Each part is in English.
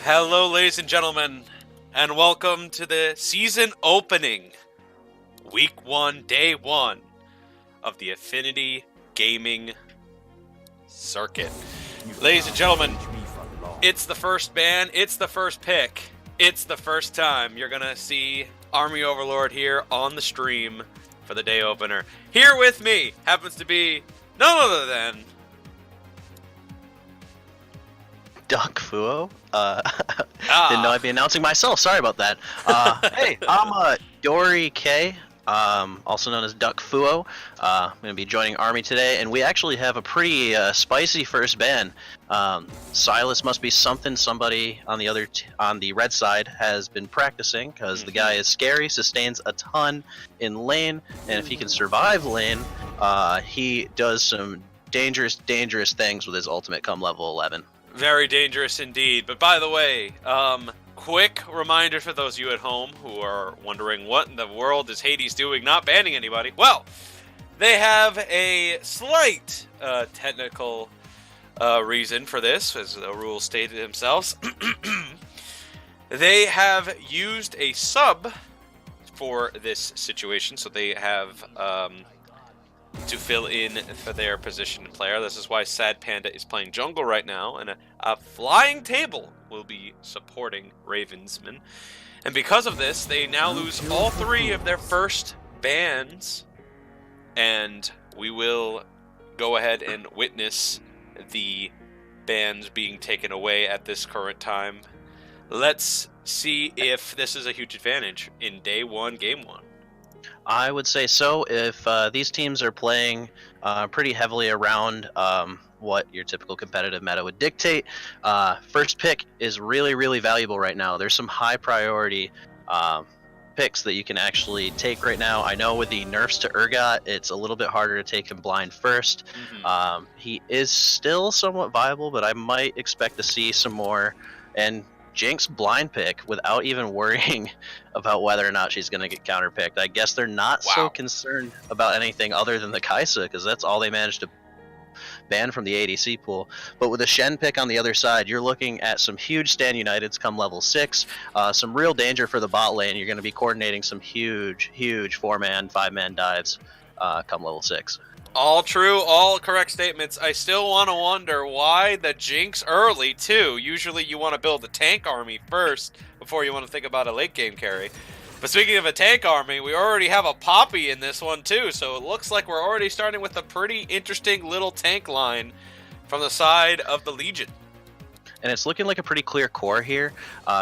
Hello, ladies and gentlemen, and welcome to the season opening, week 1, day 1 of the Affinity Gaming circuit. Ladies and gentlemen, it's the first ban, it's the first pick, it's the first time you're gonna see Army Overlord here on the stream for the day opener. Here with me happens to be none other than Duck Fuo. Didn't know I'd be announcing myself. Sorry about that. Hey, I'm Dory K, also known as Duck Fuo. I'm going to be joining Army today, and we actually have a pretty spicy first ban. Silas must be something somebody on the red side has been practicing, because the guy is scary, sustains a ton in lane, and if he can survive lane, he does some dangerous things with his ultimate come level 11. Very dangerous indeed. But by the way, quick reminder for those of you at home who are wondering what in the world is Hades doing not banning anybody. Well, they have a slight technical reason for this, as the rules stated themselves. They have used a sub for this situation, so they have to fill in for their position player. This is why Sad Panda is playing jungle right now, and a flying table will be supporting Ravensman. And because of this, they now lose all 3 of their first bans, and we will go ahead and witness the bans being taken away at this current time. Let's see if this is a huge advantage in day 1, game 1. I would say so. If these teams are playing pretty heavily around what your typical competitive meta would dictate, first pick is really valuable right now. There's some high priority picks that you can actually take right now. I know with the nerfs to Urgot, it's a little bit harder to take him blind first. He is still somewhat viable, but I might expect to see some more. And Jinx blind pick without even worrying about whether or not she's going to get counterpicked. I guess they're not so concerned about anything other than the Kaisa, because that's all they managed to ban from the ADC pool. But with a Shen pick on the other side, you're looking at some huge stand uniteds come level 6, some real danger for the bot lane. You're going to be coordinating some huge 4-man, 5-man dives come level 6. All true, all correct statements. I still want to wonder why the Jinx early, too. Usually you want to build a tank army first before you want to think about a late game carry. But speaking of a tank army, we already have a Poppy in this one, too. So it looks like we're already starting with a pretty interesting little tank line from the side of the Legion. And it's looking like a pretty clear core here,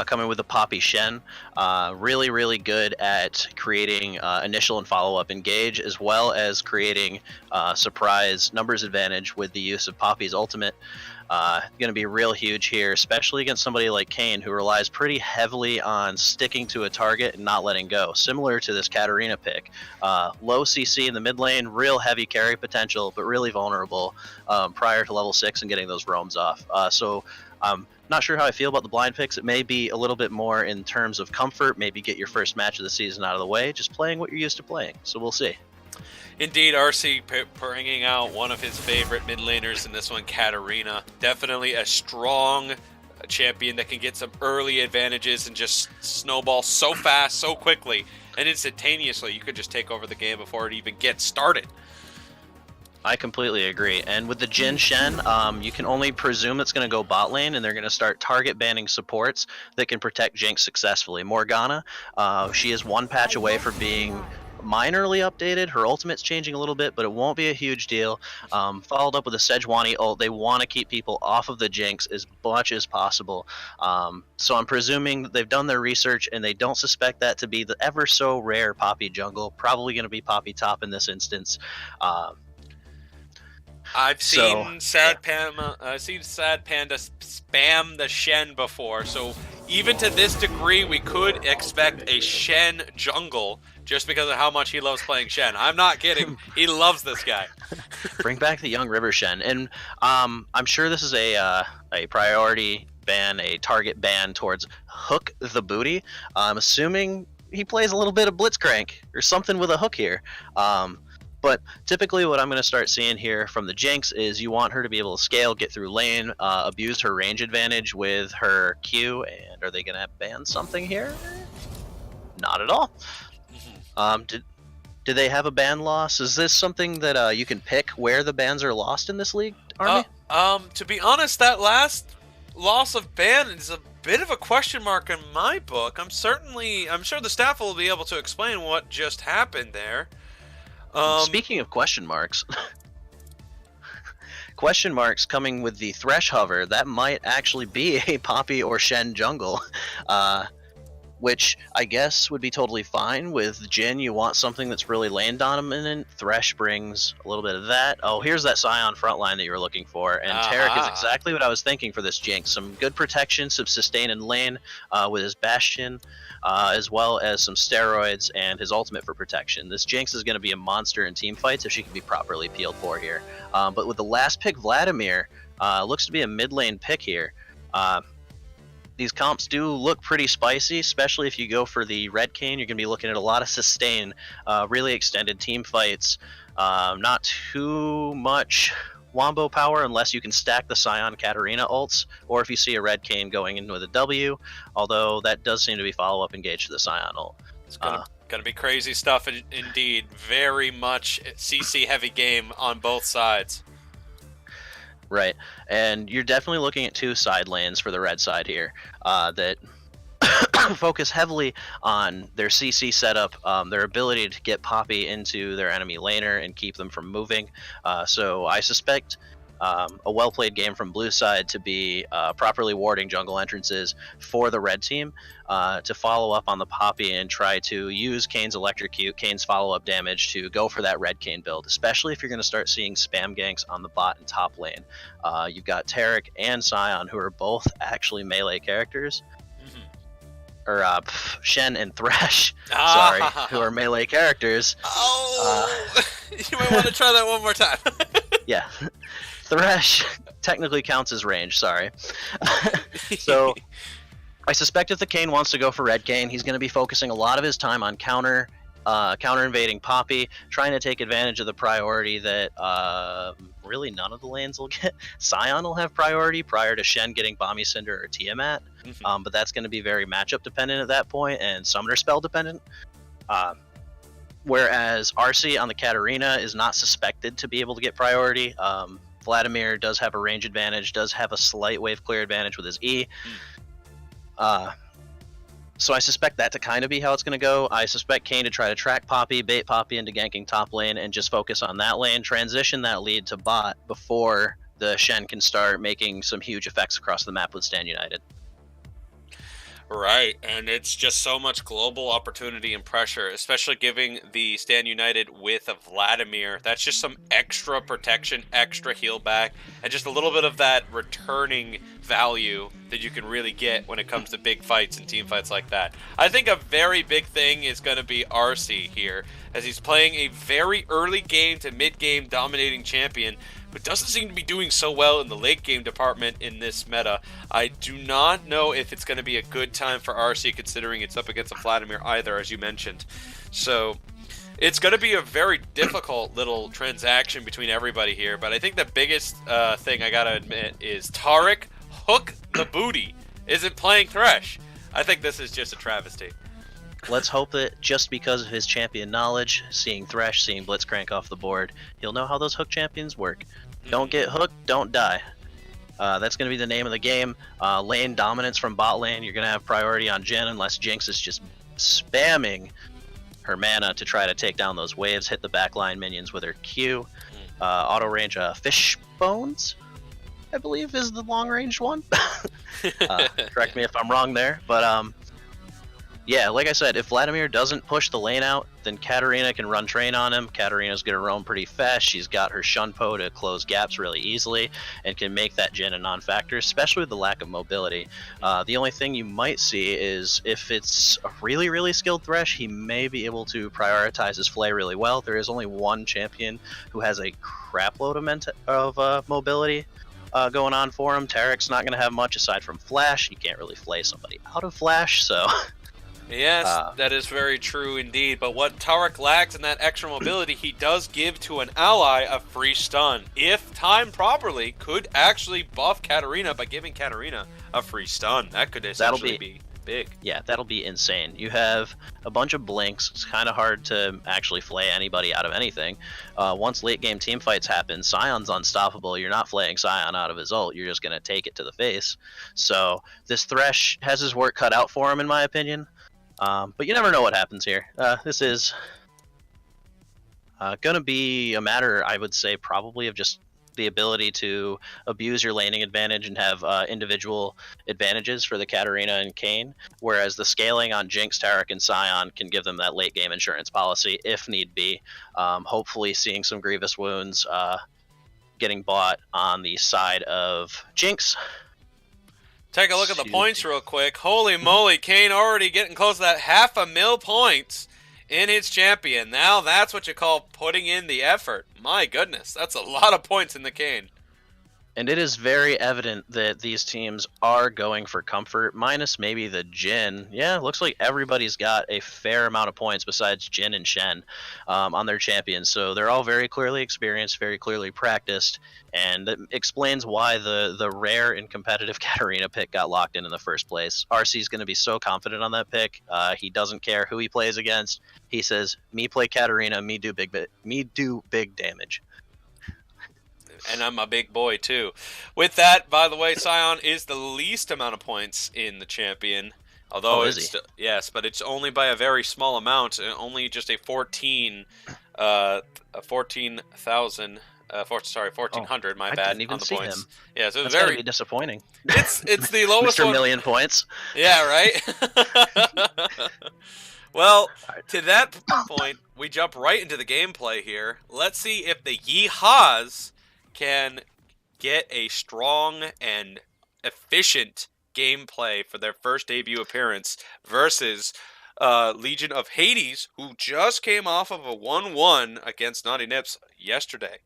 coming with the Poppy Shen. Really good at creating initial and follow-up engage, as well as creating surprise numbers advantage with the use of Poppy's ultimate. Going to be real huge here, especially against somebody like Kayn, who relies pretty heavily on sticking to a target and not letting go, similar to this Katarina pick. Low CC in the mid lane, real heavy carry potential, but really vulnerable prior to level 6 and getting those roams off. So I'm not sure how I feel about the blind picks. It may be a little bit more in terms of comfort, maybe get your first match of the season out of the way, just playing what you're used to playing. So we'll see. Indeed, RC bringing out one of his favorite mid laners in this one, Katarina. Definitely a strong champion that can get some early advantages and just snowball so fast, so quickly, and instantaneously. You could just take over the game before it even gets started. I completely agree. And with the Jin Shen, you can only presume it's going to go bot lane, and they're going to start target banning supports that can protect Jinx successfully. Morgana, she is one patch away from being minorly updated. Her ultimate's changing a little bit, but it won't be a huge deal. Followed up with a Sejuani ult. They want to keep people off of the Jinx as much as possible. So I'm presuming that they've done their research and they don't suspect that to be the ever so rare Poppy jungle. Probably going to be Poppy top in this instance. I've seen Sad Panda spam the Shen before, so even to this degree, we could expect a Shen jungle just because of how much he loves playing Shen. I'm not kidding. He loves this guy. Bring back the young River Shen. And I'm sure this is a priority ban, a target ban towards Hook the Booty. I'm assuming he plays a little bit of Blitzcrank or something with a hook here. But typically what I'm going to start seeing here from the Jinx is you want her to be able to scale, get through lane, abuse her range advantage with her Q, and are they going to ban something here? Not at all. Do they have a ban loss? Is this something that you can pick where the bans are lost in this league, Army? To be honest, that last loss of ban is a bit of a question mark in my book. I'm sure the staff will be able to explain what just happened there. Speaking of question marks, question marks coming with the Thresh hover, that might actually be a Poppy or Shen jungle. Which I guess would be totally fine. With Jhin, you want something that's really lane dominant. Thresh brings a little bit of that. Oh, here's that Scion frontline that you were looking for. And Taric is exactly what I was thinking for this Jinx. Some good protection, some sustain in lane with his Bastion, as well as some steroids and his ultimate for protection. This Jinx is going to be a monster in team fights if she can be properly peeled for here. But with the last pick, Vladimir, looks to be a mid lane pick here. These comps do look pretty spicy, especially if you go for the Red Cane. You're going to be looking at a lot of sustain, really extended team fights. Not too much wombo power unless you can stack the Scion Katarina ults, or if you see a Red Cane going in with a W, although that does seem to be follow-up engaged to the Scion ult. It's gonna be crazy stuff indeed. Very much CC heavy game on both sides. Right, and you're definitely looking at two side lanes for the red side here that focus heavily on their CC setup, their ability to get Poppy into their enemy laner and keep them from moving. So I suspect a well-played game from blue side to be properly warding jungle entrances for the red team to follow up on the Poppy and try to use Kane's electrocute, Kane's follow-up damage to go for that red Kane build, especially if you're going to start seeing spam ganks on the bot and top lane. You've got Taric and Scion, who are both actually melee characters. Or Shen and Thresh, sorry, who are melee characters. You might want to try that one more time. Yeah. Thresh technically counts as range, sorry. So I suspect if the Kane wants to go for Red Kane, he's going to be focusing a lot of his time on counter invading Poppy, trying to take advantage of the priority that really none of the lanes will get. Scion will have priority prior to Shen getting Bomby Cinder or Tiamat, but that's going to be very matchup dependent at that point and summoner spell dependent. Whereas RC on the Katarina is not suspected to be able to get priority. Vladimir does have a range advantage, does have a slight wave clear advantage with his E. So I suspect that to kind of be how it's going to go. I suspect Kane to try to track Poppy, bait Poppy into ganking top lane, and just focus on that lane, transition that lead to bot before the Shen can start making some huge effects across the map with Stand United. Right, and it's just so much global opportunity and pressure, especially giving the Stand United with a Vladimir. That's just some extra protection, extra heal back, and just a little bit of that returning value that you can really get when it comes to big fights and team fights like that. I think a very big thing is going to be RC here, as he's playing a very early game to mid game dominating champion, but doesn't seem to be doing so well in the late game department in this meta. I do not know if it's going to be a good time for RC, considering it's up against a Vladimir either, as you mentioned. So it's going to be a very difficult little transaction between everybody here, but I think the biggest thing I got to admit is Taric Hook the Booty isn't playing Thresh. I think this is just a travesty. Let's hope that just because of his champion knowledge, seeing Thresh, seeing Blitzcrank off the board, he'll know how those hook champions work. Don't get hooked, don't die. That's going to be the name of the game. Lane dominance from bot lane. You're going to have priority on Jhin unless Jinx is just spamming her mana to try to take down those waves, hit the backline minions with her Q. Auto range Fish Bones, I believe, is the long range one. Correct me if I'm wrong there. But yeah, like I said, if Vladimir doesn't push the lane out, then Katarina can run train on him. Katarina's going to roam pretty fast. She's got her Shunpo to close gaps really easily and can make that Jhin a non-factor, especially with the lack of mobility. The only thing you might see is if it's a really, really skilled Thresh, he may be able to prioritize his Flay really well. There is only one champion who has a crap load of mobility going on for him. Taric's not going to have much aside from Flash. You can't really Flay somebody out of Flash, so Yes, Uh, that is very true indeed. But what Tarek lacks in that extra mobility, he does give to an ally a free stun. If timed properly, could actually buff Katarina by giving Katarina a free stun. That could that'll essentially be be big. Yeah, that'll be insane. You have a bunch of blinks. It's kind of hard to actually flay anybody out of anything. Once late game team fights happen, Scion's unstoppable. You're not flaying Scion out of his ult. You're just going to take it to the face. So this Thresh has his work cut out for him, in my opinion. But you never know what happens here. This is going to be a matter, I would say, probably of just the ability to abuse your laning advantage and have individual advantages for the Katarina and Kayn, whereas the scaling on Jinx, Taric, and Scion can give them that late game insurance policy if need be. Hopefully, seeing some grievous wounds getting bought on the side of Jinx. Take a look at the points real quick. Holy moly, Kayn already getting close to that 500,000 points in his champion. Now that's what you call putting in the effort. My goodness, that's a lot of points in the Kayn. And it is very evident that these teams are going for comfort, minus maybe the Jhin. Yeah, looks like everybody's got a fair amount of points besides Jhin and Shen on their champions. So they're all very clearly experienced, very clearly practiced, and that explains why the rare and competitive Katarina pick got locked in the first place. RC is going to be so confident on that pick. He doesn't care who he plays against. He says, "Me play Katarina, me do big damage." And I'm a big boy too. With that, by the way, Scion is the least amount of points in the champion. Although Oh, is it's he? yes, but it's only by a very small amount, only just a 14,000. 1,400. My I bad didn't even on the see points. him. Yeah, so That's very. gotta be disappointing. It's the lowest Mr. one. Million points. Yeah, right. Well, to that point, we jump right into the gameplay here. Let's see if the Yeehaws can get a strong and efficient gameplay for their first debut appearance versus Legion of Hades, who just came off of a 1-1 against Naughty Nips yesterday.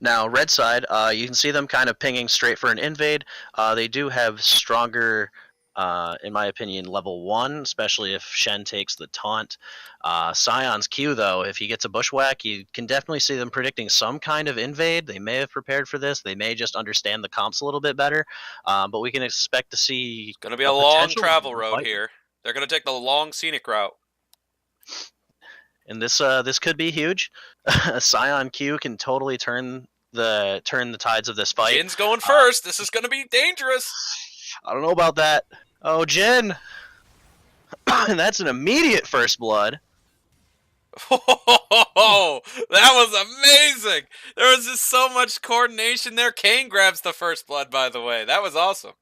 Now, red side, you can see them kind of pinging straight for an invade. They do have stronger, in my opinion, level 1, especially if Shen takes the taunt. Scion's Q, though, if he gets a bushwhack, you can definitely see them predicting some kind of invade. They may have prepared for this. They may just understand the comps a little bit better. But we can expect to see It's going to be a long travel road here. They're going to take the long scenic route. And this could be huge. Scion Q can totally turn the tides of this fight. Jin's going first. This is going to be dangerous. I don't know about that. Oh, Jhin! And that's an immediate first blood. Oh, that was amazing. There was just so much coordination there. Kayn grabs the first blood, by the way. That was awesome.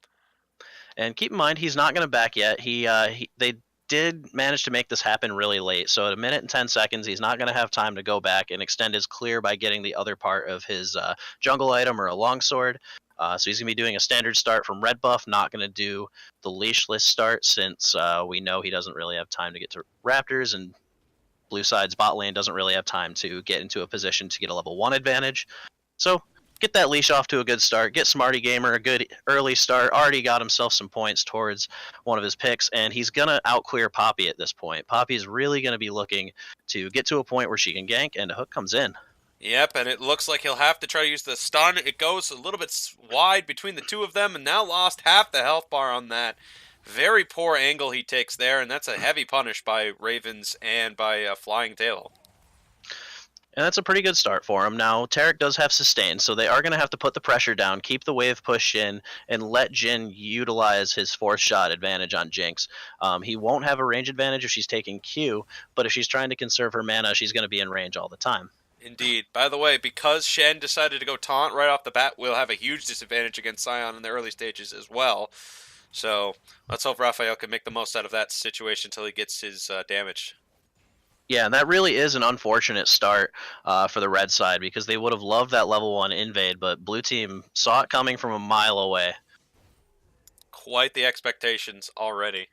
And keep in mind, he's not going to back yet. They did manage to make this happen really late. So at 1:10, he's not going to have time to go back and extend his clear by getting the other part of his jungle item or a longsword. So he's going to be doing a standard start from red buff, not going to do the leashless start since we know he doesn't really have time to get to Raptors, and blue side's bot lane doesn't really have time to get into a position to get a level 1 advantage. So get that leash off to a good start. Get Smarty Gamer a good early start. Already got himself some points towards one of his picks, and he's going to outclear Poppy at this point. Poppy is really going to be looking to get to a point where she can gank, and a hook comes in. Yep, and it looks like he'll have to try to use the stun. It goes a little bit wide between the two of them, and now lost half the health bar on that. Very poor angle he takes there, and that's a heavy punish by Ravens and by Flying Tail. And that's a pretty good start for him. Now, Taric does have sustain, so they are going to have to put the pressure down, keep the wave push in, and let Jhin utilize his fourth shot advantage on Jinx. He won't have a range advantage if she's taking Q, but if she's trying to conserve her mana, she's going to be in range all the time. Indeed. By the way, because Shen decided to go taunt right off the bat, we'll have a huge disadvantage against Scion in the early stages as well. So let's hope Raphael can make the most out of that situation until he gets his damage. Yeah, and that really is an unfortunate start for the red side, because they would have loved that level 1 invade, but blue team saw it coming from a mile away. Quite the expectations already.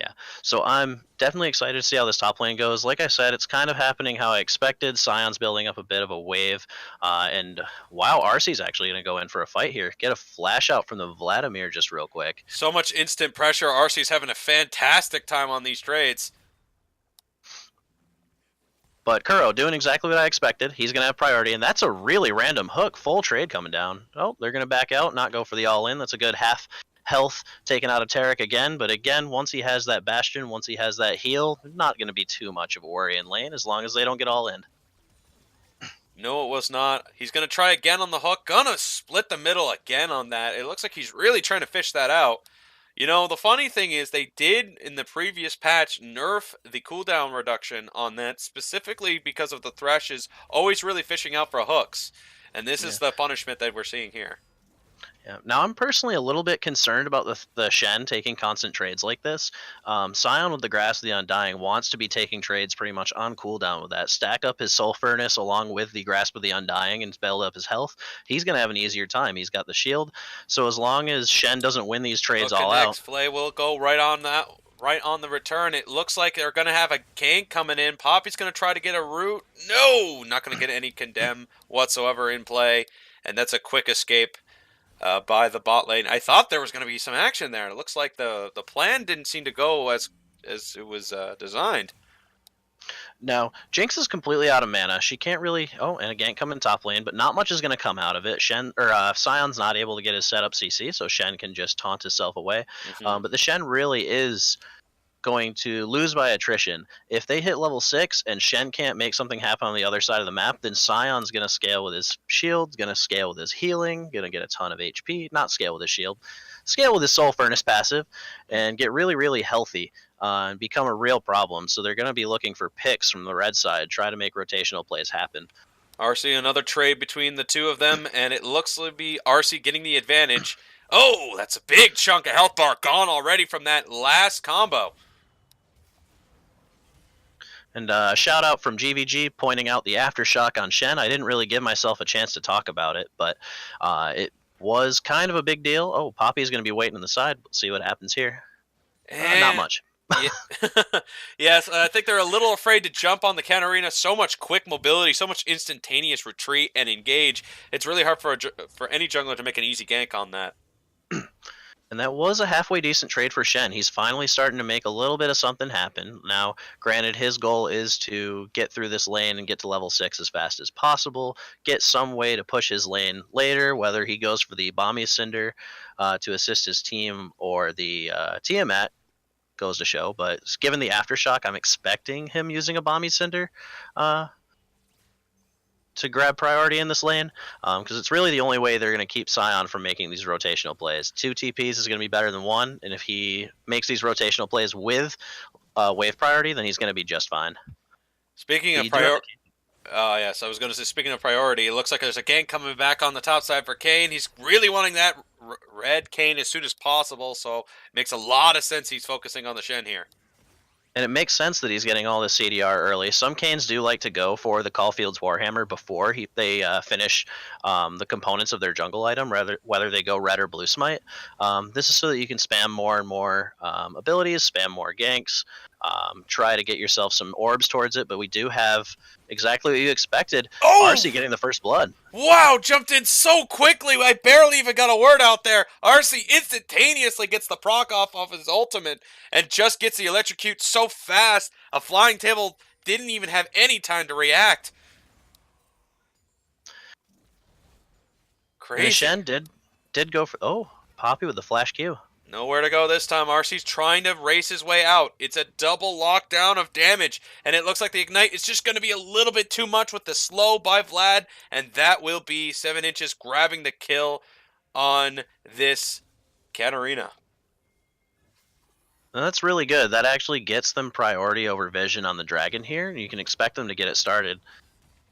Yeah. So I'm definitely excited to see how this top lane goes. Like I said, it's kind of happening how I expected. Sion's building up a bit of a wave. And wow, RC's actually going to go in for a fight here. Get a flash out from the Vladimir just real quick. So much instant pressure. RC's having a fantastic time on these trades. But Kuro doing exactly what I expected. He's going to have priority, and that's a really random hook. Full trade coming down. Oh, they're going to back out, not go for the all-in. That's a good half health taken out of Tarek again. But again, once he has that Bastion, once he has that heal, not going to be too much of a worry in lane as long as they don't get all in. No, it was not. He's going to try again on the hook. Gonna split the middle again on that. It looks like he's really trying to fish that out. You know, the funny thing is they did, in the previous patch, nerf the cooldown reduction on that, specifically because of the Thresh's always really fishing out for hooks. And this Yeah. is the punishment that we're seeing here. Yeah. Now I'm personally a little bit concerned about the Shen taking constant trades like this. Sion with the Grasp of the Undying wants to be taking trades pretty much on cooldown with that. Stack up his Soul Furnace along with the Grasp of the Undying and build up his health. He's going to have an easier time. He's got the shield. So as long as Shen doesn't win these trades all out. Flay will go right on that. Right on the return. It looks like they're going to have a gank coming in. Poppy's going to try to get a root. No! Not going to get any condemn whatsoever in play. And that's a quick escape by the bot lane. I thought there was going to be some action there. It looks like the plan didn't seem to go as it was designed. No, Jinx is completely out of mana. She can't really. Oh, and a gank coming top lane, but not much is going to come out of it. Sion's not able to get his setup CC, so Shen can just taunt himself away. But the Shen really is going to lose by attrition. If they hit level 6 and Shen can't make something happen on the other side of the map, then Sion's going to scale with his shield, going to scale with his healing, going to get a ton of HP, not scale with his shield, scale with his Soul Furnace passive, and get really, really healthy and become a real problem. So they're going to be looking for picks from the red side, try to make rotational plays happen. RC, another trade between the two of them, and it looks to be RC getting the advantage. Oh, that's a big chunk of health bar gone already from that last combo. And a shout out from GVG pointing out the aftershock on Shen. I didn't really give myself a chance to talk about it, but it was kind of a big deal. Oh, Poppy's going to be waiting on the side. We'll see what happens here. Not much. Yeah. Yes, I think they're a little afraid to jump on the Katarina. So much quick mobility, so much instantaneous retreat and engage. It's really hard for any jungler to make an easy gank on that. And that was a halfway decent trade for Shen. He's finally starting to make a little bit of something happen. Now, granted, his goal is to get through this lane and get to level 6 as fast as possible, get some way to push his lane later, whether he goes for the Bomby Cinder to assist his team or the Tiamat goes to show. But given the Aftershock, I'm expecting him using a Bomby Cinder to grab priority in this lane, because it's really the only way they're going to keep Sion from making these rotational plays. 2 TPs is going to be better than 1, and if he makes these rotational plays with wave priority, then he's going to be just fine. Speaking of priority, yes, I was going to say, speaking of priority, it looks like there's a gank coming back on the top side for Kayn. He's really wanting that red Kayn as soon as possible, so it makes a lot of sense he's focusing on the Shen here. And it makes sense that he's getting all the CDR early. Some Kanes do like to go for the Caulfield's Warhammer before they finish the components of their jungle item, whether they go red or blue smite. This is so that you can spam more and more abilities, spam more ganks, try to get yourself some orbs towards it. But we do have exactly what you expected. Oh! RC getting the first blood. Wow, jumped in so quickly. I barely even got a word out there. RC instantaneously gets the proc off of his ultimate and just gets the electrocute so fast. A flying table didn't even have any time to react. Crazy. And the Shen did go for Poppy with the flash Q. Nowhere to go this time. RC's trying to race his way out. It's a double lockdown of damage, and it looks like the Ignite is just going to be a little bit too much with the slow by Vlad, and that will be 7 inches grabbing the kill on this Katarina. And that's really good. That actually gets them priority over vision on the dragon here. You can expect them to get it started.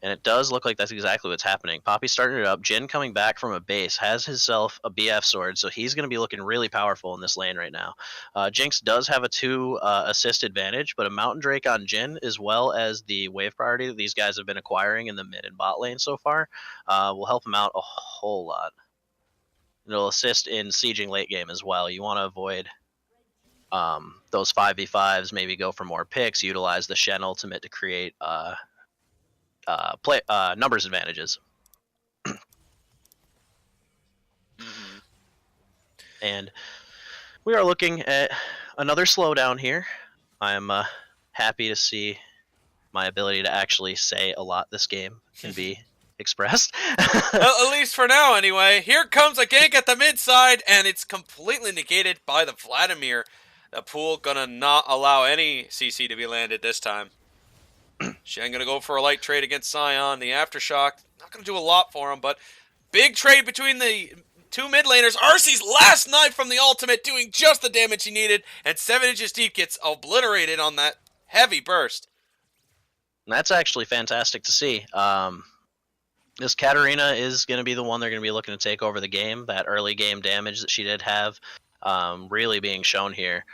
And it does look like that's exactly what's happening. Poppy's starting it up. Jin coming back from a base, has himself a BF sword, so he's going to be looking really powerful in this lane right now. Jinx does have a 2 assist advantage, but a Mountain Drake on Jin, as well as the wave priority that these guys have been acquiring in the mid and bot lane so far, will help him out a whole lot. It'll assist in sieging late game as well. You want to avoid those 5v5s, maybe go for more picks, utilize the Shen ultimate to create numbers advantages. Mm-hmm. And we are looking at another slowdown here. I'm happy to see my ability to actually say a lot this game can be expressed. Well, at least for now, anyway. Here comes a gank at the mid side, and it's completely negated by the Vladimir. The pool gonna not allow any CC to be landed this time. Shen gonna go for a light trade against Sion. The Aftershock, not gonna do a lot for him, but big trade between the two mid laners. Arcee's last knife from the ultimate doing just the damage he needed, and 7 inches deep gets obliterated on that heavy burst. That's actually fantastic to see. This Katarina is going to be the one they're going to be looking to take over the game. That early game damage that she did have really being shown here.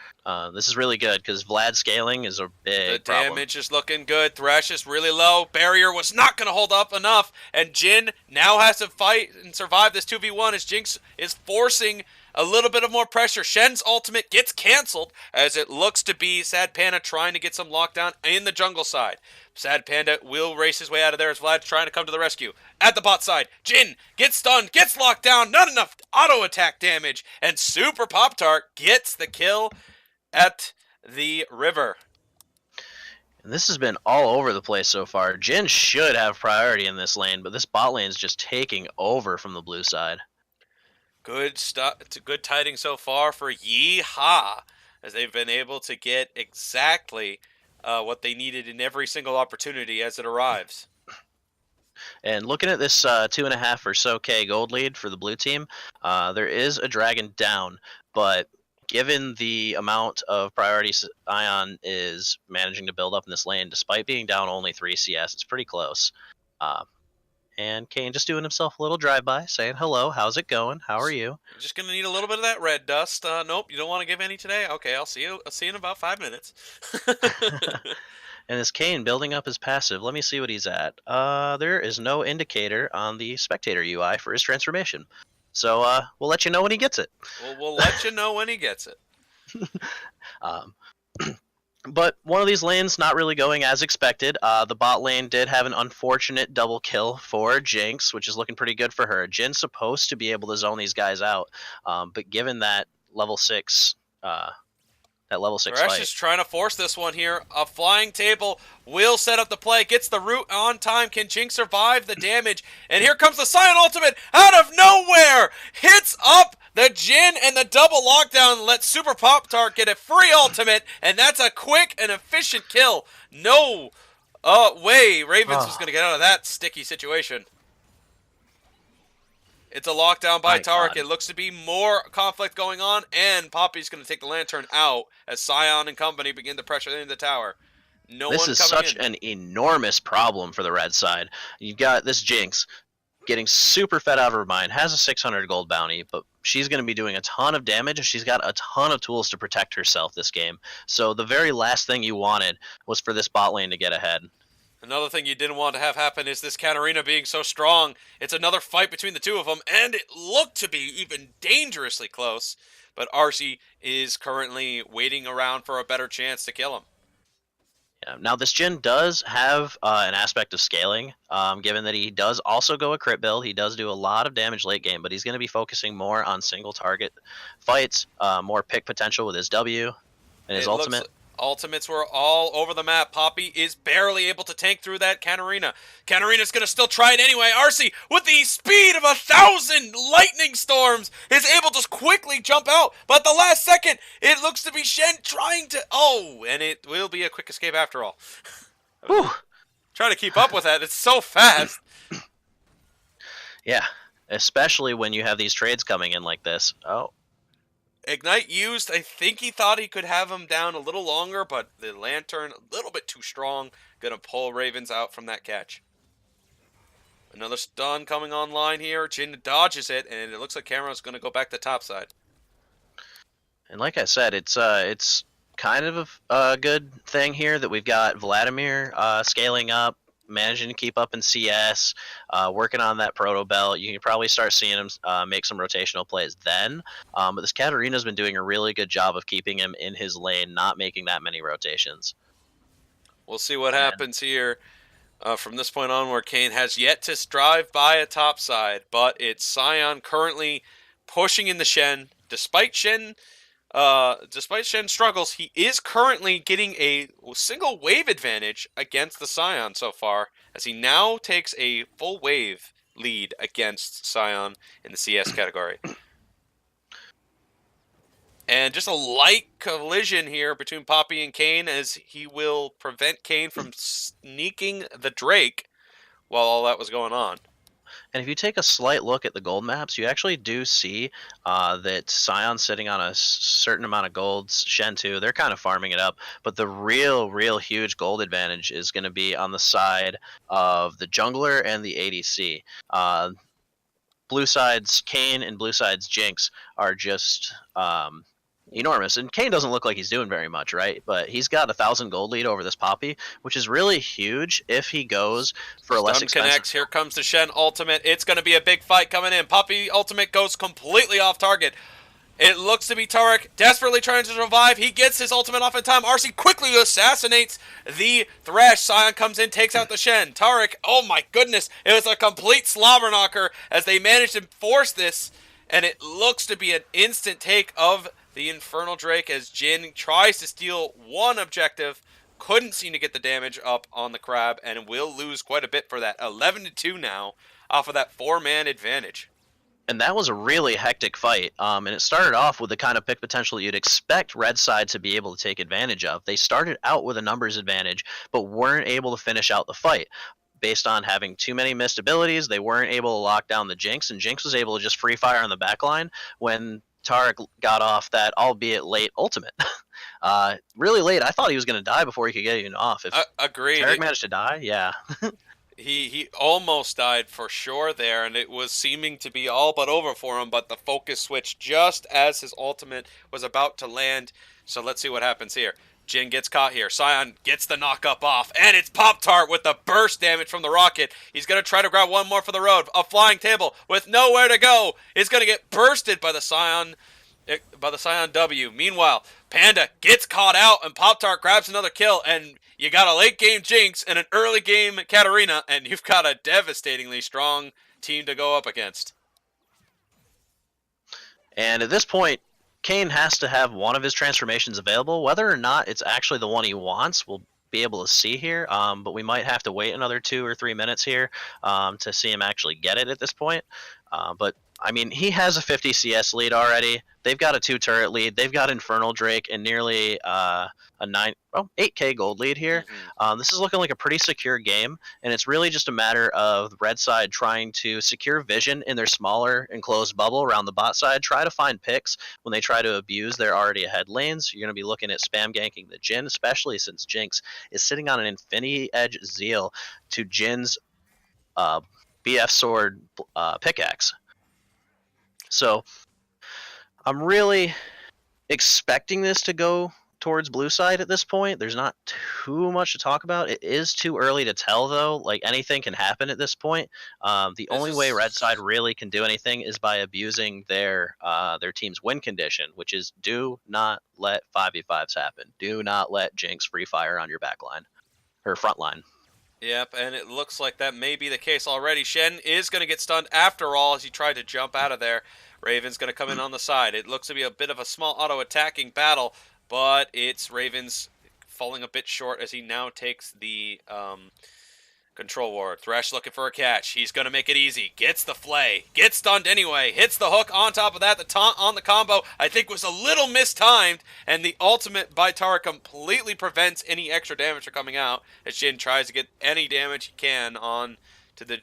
This is really good because Vlad scaling is a big problem. The damage is looking good. Thresh is really low. Barrier was not going to hold up enough. And Jin now has to fight and survive this 2v1 as Jinx is forcing a little bit of more pressure. Shen's ultimate gets canceled as it looks to be Sad Panda trying to get some lockdown in the jungle side. Sad Panda will race his way out of there as Vlad's trying to come to the rescue. At the bot side, Jin gets stunned, gets locked down, not enough auto attack damage, and Super Pop-Tart gets the kill at the river. And this has been all over the place so far. Jin should have priority in this lane, but this bot lane is just taking over from the blue side. Good stuff. Good tidings so far for Yeehaw, as they've been able to get exactly what they needed in every single opportunity as it arrives. And looking at this 2.5 or so K gold lead for the blue team, there is a dragon down, but given the amount of priority Ion is managing to build up in this lane, despite being down only 3 CS, it's pretty close. And Kane just doing himself a little drive-by, saying, hello, how's it going? How are you? You're just going to need a little bit of that red dust. Nope, you don't want to give any today? Okay, I'll see you in about 5 minutes. And this Kane building up his passive, let me see what he's at. There is no indicator on the spectator UI for his transformation. So we'll let you know when he gets it. We'll let you know when he gets it. But one of these lanes not really going as expected. The bot lane did have an unfortunate double kill for Jinx, which is looking pretty good for her. Jin's supposed to be able to zone these guys out, but given that level 6 Thresh fight. is trying to force this one here. A flying table will set up the play. Gets the root on time. Can Jinx survive the damage? And here comes the Sion ultimate out of nowhere. Hits up the Jin and the double lockdown. Let Super Pop-Tart get a free ultimate. And that's a quick and efficient kill. No way Ravens was going to get out of that sticky situation. It's a lockdown by Tarek. It looks to be more conflict going on, and Poppy's going to take the lantern out as Sion and company begin to pressure in the tower. This is such an enormous problem for the red side. You've got this Jinx getting super fed out of her mind, has a 600 gold bounty, but she's going to be doing a ton of damage, and she's got a ton of tools to protect herself this game. So the very last thing you wanted was for this bot lane to get ahead. Another thing you didn't want to have happen is this Katarina being so strong. It's another fight between the two of them, and it looked to be even dangerously close. But Arcee is currently waiting around for a better chance to kill him. Yeah. Now, this Jin does have an aspect of scaling, given that he does also go a crit build. He does do a lot of damage late game, but he's going to be focusing more on single target fights, more pick potential with his W and his ultimate. Ultimates were all over the map. Poppy is barely able to tank through that Katarina. Katarina's going to still try it anyway. Arcee, with the speed of 1,000 lightning storms, is able to quickly jump out. But at the last second, it looks to be Shen trying to... Oh, and it will be a quick escape after all. Trying to keep up with that. It's so fast. Yeah, especially when you have these trades coming in like this. Oh. Ignite used, I think he thought he could have him down a little longer, but the lantern a little bit too strong. Gonna pull Ravens out from that catch. Another stun coming online here. Jin dodges it, and it looks like Cameron's gonna go back to top side. And like I said, it's kind of a good thing here that we've got Vladimir scaling up, managing to keep up in CS, working on that proto belt. You can probably start seeing him make some rotational plays then. But this Katarina's been doing a really good job of keeping him in his lane, not making that many rotations. We'll see what And happens here. From this point on, where Kane has yet to drive by a top side, but it's Sion currently pushing in the Shen. Despite Shen's struggles, he is currently getting a single wave advantage against the Sion so far, as he now takes a full wave lead against Sion in the CS category. And just a light collision here between Poppy and Kane, as he will prevent Kane from sneaking the Drake while all that was going on. And if you take a slight look at the gold maps, you actually do see that Sion's sitting on a certain amount of gold. Shen too, they're kind of farming it up. But the real huge gold advantage is going to be on the side of the jungler and the ADC. Blue side's Kane and blue side's Jinx are just enormous. And Kane doesn't look like he's doing very much, right? But he's got 1,000 gold lead over this Poppy, which is really huge if he goes for a less expensive. Connects. Here comes the Shen ultimate. It's going to be a big fight coming in. Poppy ultimate goes completely off target. It looks to be Tarek desperately trying to survive. He gets his ultimate off in time. RC quickly assassinates the Thresh. Sion comes in, takes out the Shen. Tarek, oh my goodness, it was a complete slobber knocker as they managed to force this, and it looks to be an instant take of the Infernal Drake as Jin tries to steal one objective. Couldn't seem to get the damage up on the Crab, and will lose quite a bit for that. 11-2 now off of that 4-man advantage. And that was a really hectic fight. And it started off with the kind of pick potential you'd expect Red Side to be able to take advantage of. They started out with a numbers advantage, but weren't able to finish out the fight. Based on having too many missed abilities, they weren't able to lock down the Jinx, and Jinx was able to just free fire on the backline when Tarek got off that, albeit late, ultimate. Really late. I thought he was going to die before he could get even off. If agreed. Tarek managed to die, yeah. He almost died for sure there, and it was seeming to be all but over for him, but the focus switched just as his ultimate was about to land. So let's see what happens here. Jin gets caught here. Sion gets the knock-up off, and it's Pop-Tart with the burst damage from the rocket. He's going to try to grab one more for the road. A flying table with nowhere to go is going to get bursted by the Sion W. Meanwhile, Panda gets caught out, and Pop-Tart grabs another kill, and you got a late-game Jinx and an early-game Katarina, and you've got a devastatingly strong team to go up against. And at this point, Kane has to have one of his transformations available. Whether or not it's actually the one he wants, we'll be able to see here. But we might have to wait another 2 or 3 minutes here to see him actually get it at this point. But I mean, he has a 50 CS lead already. They've got a 2-turret lead. They've got Infernal Drake and nearly a 8k gold lead here. This is looking like a pretty secure game, and it's really just a matter of the red side trying to secure vision in their smaller enclosed bubble around the bot side, try to find picks when they try to abuse their already ahead lanes. You're going to be looking at spam ganking the Jhin, especially since Jinx is sitting on an Infinity Edge Zeal to Jin's BF Sword pickaxe. So I'm really expecting this to go towards blue side at this point. There's not too much to talk about. It is too early to tell, though. Like, anything can happen at this point. The only way red side really can do anything is by abusing their team's win condition, which is do not let 5v5s happen. Do not let Jinx free fire on your backline or front line. Yep, and it looks like that may be the case already. Shen is going to get stunned after all as he tried to jump out of there. Raven's going to come in on the side. It looks to be a bit of a small auto-attacking battle, but it's Raven's falling a bit short as he now takes the control ward. Thresh looking for a catch. He's going to make it easy. Gets the flay. Gets stunned anyway. Hits the hook on top of that. The taunt on the combo, I think, was a little mistimed, and the ultimate by Tara completely prevents any extra damage from coming out as Jhin tries to get any damage he can on to the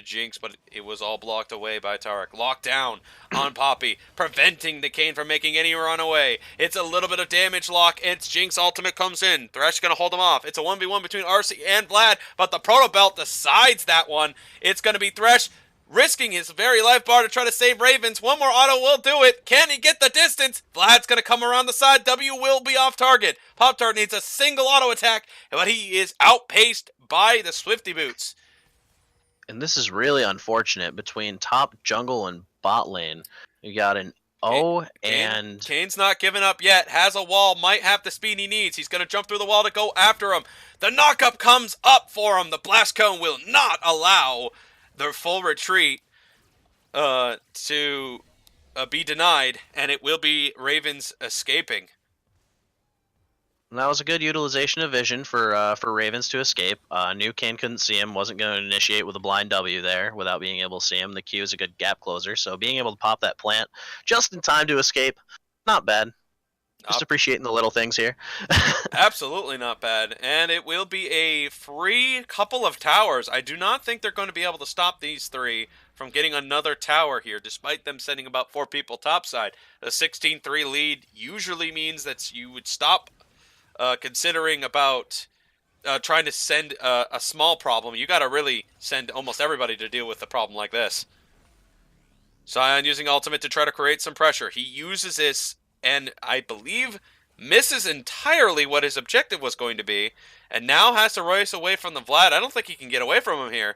Jinx, but it was all blocked away by Tarek. Locked down on Poppy, preventing the Kane from making any run away. It's a little bit of damage lock. It's Jinx ultimate comes in. Thresh going to hold him off. It's a 1v1 between RC and Vlad, but the Proto Belt decides that one. It's going to be Thresh risking his very life bar to try to save Ravens. One more auto will do it. Can he get the distance? Vlad's going to come around the side. W will be off target. Pop-Tart needs a single auto attack, but he is outpaced by the Swifty Boots. And this is really unfortunate between top jungle and bot lane. You got an O and Kane's not giving up yet. Has a wall, might have the speed he needs. He's going to jump through the wall to go after him. The knockup comes up for him. The blast cone will not allow the full retreat to be denied, and it will be Ravens escaping. that was a good utilization of vision for Ravens to escape. Knew Kane couldn't see him, wasn't going to initiate with a blind W there without being able to see him. The Q is a good gap closer, so being able to pop that plant just in time to escape, not bad. Just appreciating the little things here. Absolutely not bad. And it will be a free couple of towers. I do not think they're going to be able to stop these three from getting another tower here, despite them sending about 4 people topside. A 16-3 lead usually means that you would stop considering about trying to send a small problem. You got to really send almost everybody to deal with a problem like this. Sion using ultimate to try to create some pressure. He uses this, and I believe misses entirely what his objective was going to be, and now has to race away from the Vlad. I don't think he can get away from him here.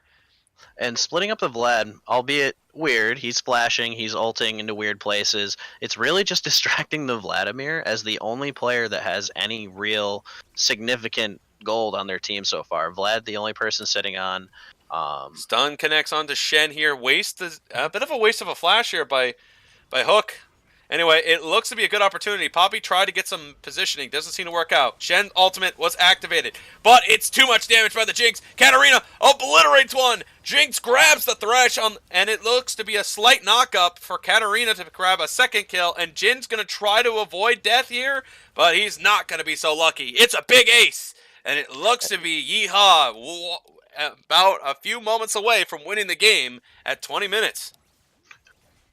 And splitting up the Vlad, albeit weird, he's splashing, he's ulting into weird places. It's really just distracting the Vladimir as the only player that has any real significant gold on their team so far. Vlad, the only person sitting on. Stun connects onto Shen here. A bit of a waste of a flash here by Hook. Anyway, it looks to be a good opportunity. Poppy tried to get some positioning. Doesn't seem to work out. Shen's ultimate was activated. But it's too much damage by the Jinx. Katarina obliterates one. Jinx grabs the Thresh, and it looks to be a slight knock-up for Katarina to grab a second kill. And Jin's going to try to avoid death here, but he's not going to be so lucky. It's a big ace. And it looks to be Yeehaw about a few moments away from winning the game at 20 minutes.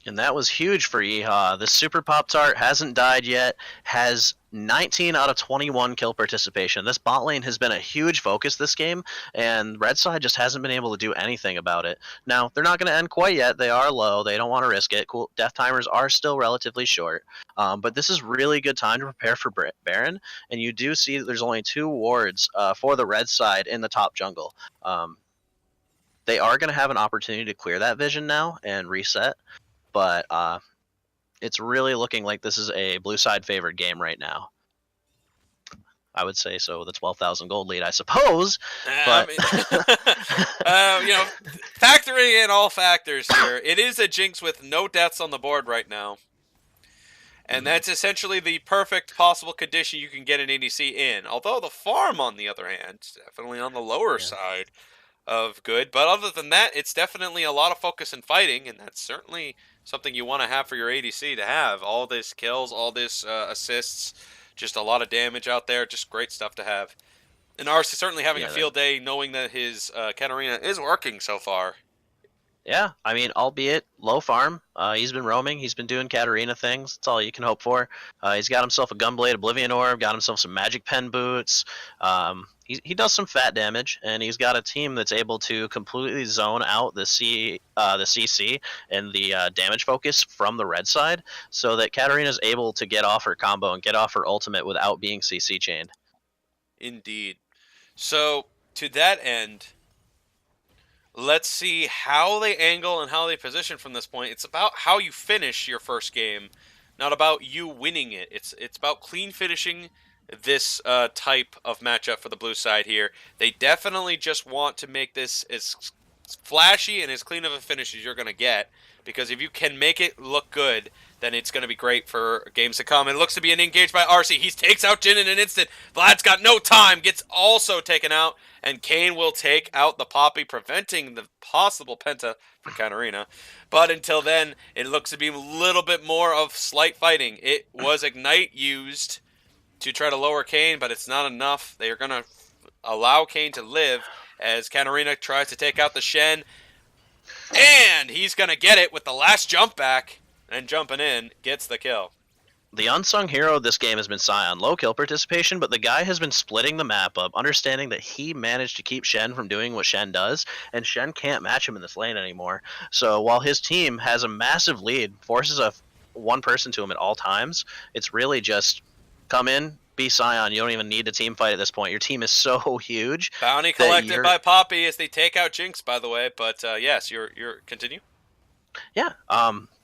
And that was huge for Yeehaw. The Super Pop-Tart hasn't died yet, has 19 out of 21 kill participation. This bot lane has been a huge focus this game, and Red Side just hasn't been able to do anything about it. Now, they're not going to end quite yet. They are low. They don't want to risk it. Cool. Death timers are still relatively short. But this is really good time to prepare for Baron, and you do see that there's only 2 wards for the Red Side in the top jungle. They are going to have an opportunity to clear that vision now and reset. But it's really looking like this is a blue side favored game right now. I would say so. The 12,000 gold lead, I suppose. But factoring in all factors here, it is a Jinx with no deaths on the board right now, and that's essentially the perfect possible condition you can get an ADC in. Although the farm, on the other hand, is definitely on the lower side of good. But other than that, it's definitely a lot of focus in fighting, and that's certainly something you want to have for your ADC to have. All this kills, all this assists, just a lot of damage out there, just great stuff to have. And Arce is certainly having a field day knowing that his Katarina is working so far. Yeah, I mean, albeit low farm. He's been roaming. He's been doing Katarina things. That's all you can hope for. He's got himself a Gunblade Oblivion Orb, got himself some Magic Pen boots. He does some fat damage, and he's got a team that's able to completely zone out the CC and the damage focus from the red side, so that Katarina's able to get off her combo and get off her ultimate without being CC chained. Indeed. So, to that end, let's see how they angle and how they position from this point. It's about how you finish your first game, not about you winning it. It's about clean finishing this type of matchup for the blue side here. They definitely just want to make this as flashy and as clean of a finish as you're going to get, because if you can make it look good, then it's going to be great for games to come. It looks to be an engage by RC. He takes out Jhin in an instant. Vlad's got no time, gets also taken out, and Kane will take out the Poppy, preventing the possible penta for Katarina. But until then, it looks to be a little bit more of slight fighting. It was Ignite used to try to lower Kane, but it's not enough. They are going to allow Kane to live as Katarina tries to take out the Shen. And he's going to get it with the last jump back, and jumping in, gets the kill. The unsung hero of this game has been Sion. Low kill participation, but the guy has been splitting the map up, understanding that he managed to keep Shen from doing what Shen does, and Shen can't match him in this lane anymore. So while his team has a massive lead, forces one person to him at all times, it's really just come in, be Scion. You don't even need a team fight at this point. Your team is so huge Bounty that collected you're by Poppy as they take out Jinx, by the way. But yes, you're continue. yeah.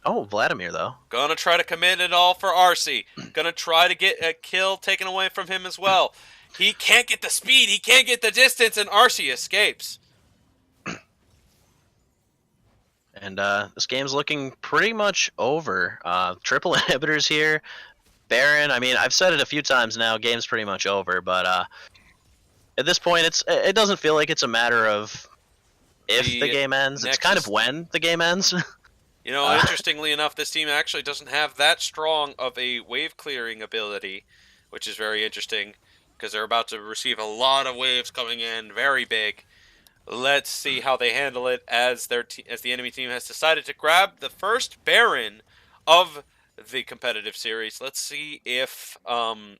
Oh, Vladimir though. Gonna try to commit it all for Arcee. Gonna try to get a kill taken away from him as well. He can't get the speed. He can't get the distance, and Arcee escapes. And this game's looking pretty much over. Triple inhibitors here. Baron, I mean, I've said it a few times now, game's pretty much over, but at this point it doesn't feel like it's a matter of if the game ends. It's kind of when the game ends. You know, interestingly enough, this team actually doesn't have that strong of a wave clearing ability, which is very interesting because they're about to receive a lot of waves coming in, very big. Let's see how they handle it as the enemy team has decided to grab the first Baron of the competitive series. Let's see if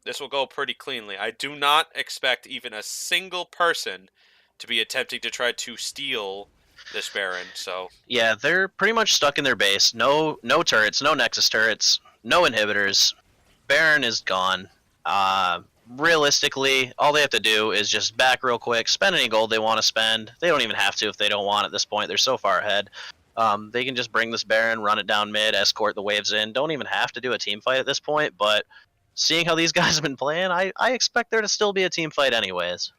this will go pretty cleanly. I do not expect even a single person to be attempting to try to steal this Baron. So yeah, they're pretty much stuck in their base. No turrets, no Nexus turrets, no inhibitors. Baron is gone. Realistically, all they have to do is just back real quick, spend any gold they want to spend. They don't even have to if they don't want at this point. They're so far ahead. They can just bring this Baron, run it down mid, escort the waves in. Don't even have to do a team fight at this point, but seeing how these guys have been playing, I expect there to still be a team fight anyways.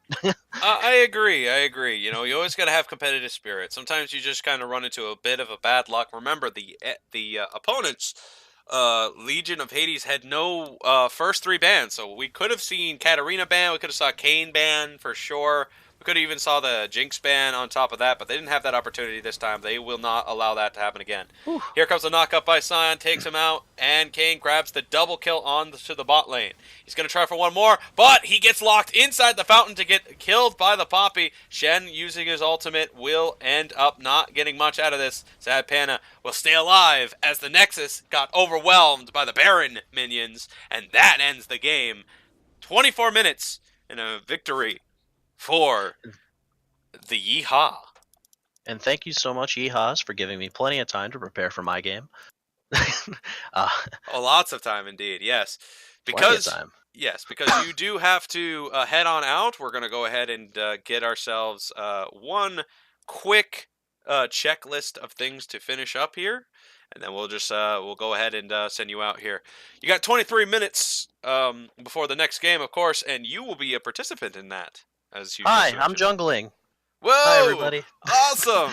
I agree. You know, you always got to have competitive spirit. Sometimes you just kind of run into a bit of a bad luck. Remember, the opponents, Legion of Hades, had no first 3 bans, so we could have seen Katarina ban, we could have saw Kayn ban for sure. We could have even saw the Jinx ban on top of that, but they didn't have that opportunity this time. They will not allow that to happen again. Whew. Here comes the knockup by Sion, takes him out, and Kayn grabs the double kill on to the bot lane. He's going to try for one more, but he gets locked inside the fountain to get killed by the Poppy. Shen, using his ultimate, will end up not getting much out of this. Sad Panna will stay alive as the Nexus got overwhelmed by the Baron minions, and that ends the game. 24 minutes and a victory for the Yeehaw. And thank you so much, Yeehaws, for giving me plenty of time to prepare for my game. Lots of time indeed, yes. Because time. Yes, because you do have to head on out. We're going to go ahead and get ourselves one quick checklist of things to finish up here, and then we'll just we'll go ahead and send you out here. You got 23 minutes before the next game, of course, and you will be a participant in that. As you Hi, I'm jungling. Whoa! Hi, everybody. Awesome!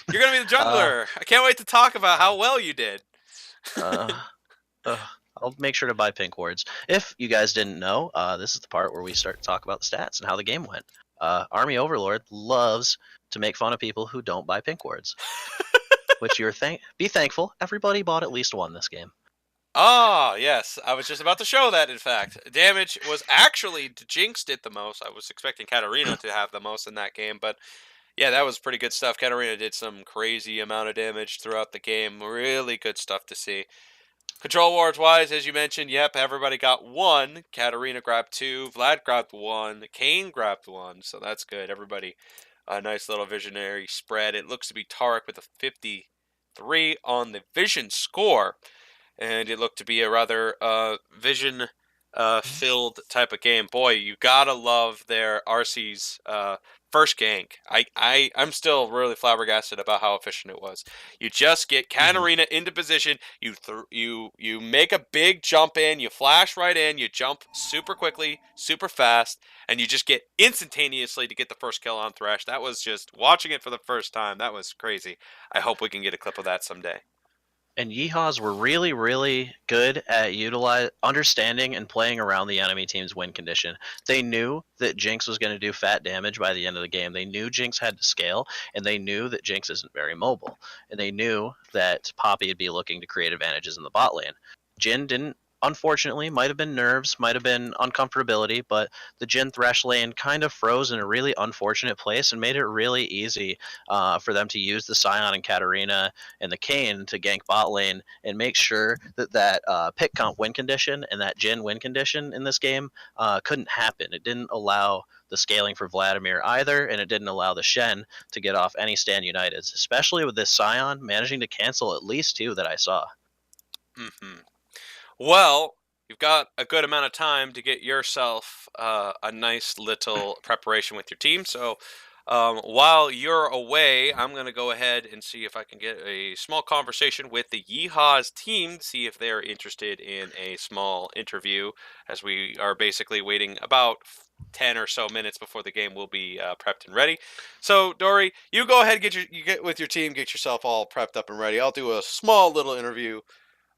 You're going to be the jungler. I can't wait to talk about how well you did. I'll make sure to buy pink wards. If you guys didn't know, this is the part where we start to talk about the stats and how the game went. Army Overlord loves to make fun of people who don't buy pink wards. Which be thankful, everybody bought at least one this game. Ah, yes. I was just about to show that, in fact. Damage was actually, Jinx did the most. I was expecting Katarina to have the most in that game, but yeah, that was pretty good stuff. Katarina did some crazy amount of damage throughout the game. Really good stuff to see. Control wards wise, as you mentioned, yep, everybody got 1. Katarina grabbed 2. Vlad grabbed 1. Kayn grabbed 1. So that's good. Everybody, a nice little visionary spread. It looks to be Tarek with a 53 on the vision score. And it looked to be a rather vision filled type of game. Boy, you gotta love their Arcee's first gank. I'm still really flabbergasted about how efficient it was. You just get Katarina into position, you make a big jump in, you flash right in, you jump super quickly, super fast, and you just get instantaneously to get the first kill on Thresh. That was just, watching it for the first time, that was crazy. I hope we can get a clip of that someday. And Yeehaws were really, really good at understanding and playing around the enemy team's win condition. They knew that Jinx was going to do fat damage by the end of the game. They knew Jinx had to scale, and they knew that Jinx isn't very mobile. And they knew that Poppy would be looking to create advantages in the bot lane. Jhin didn't, unfortunately, might have been nerves, might have been uncomfortability, but the Jhin Thresh lane kind of froze in a really unfortunate place and made it really easy for them to use the Sion and Katarina and the Kayn to gank bot lane and make sure that pick comp win condition and that Jhin win condition in this game couldn't happen. It didn't allow the scaling for Vladimir either, and it didn't allow the Shen to get off any stand Uniteds, especially with this Sion managing to cancel at least 2 that I saw. Well, you've got a good amount of time to get yourself a nice little preparation with your team. So while you're away, I'm going to go ahead and see if I can get a small conversation with the Yeehaws team, see if they're interested in a small interview, as we are basically waiting about 10 or so minutes before the game will be prepped and ready. So, Dory, you go ahead, you get with your team, get yourself all prepped up and ready. I'll do a small little interview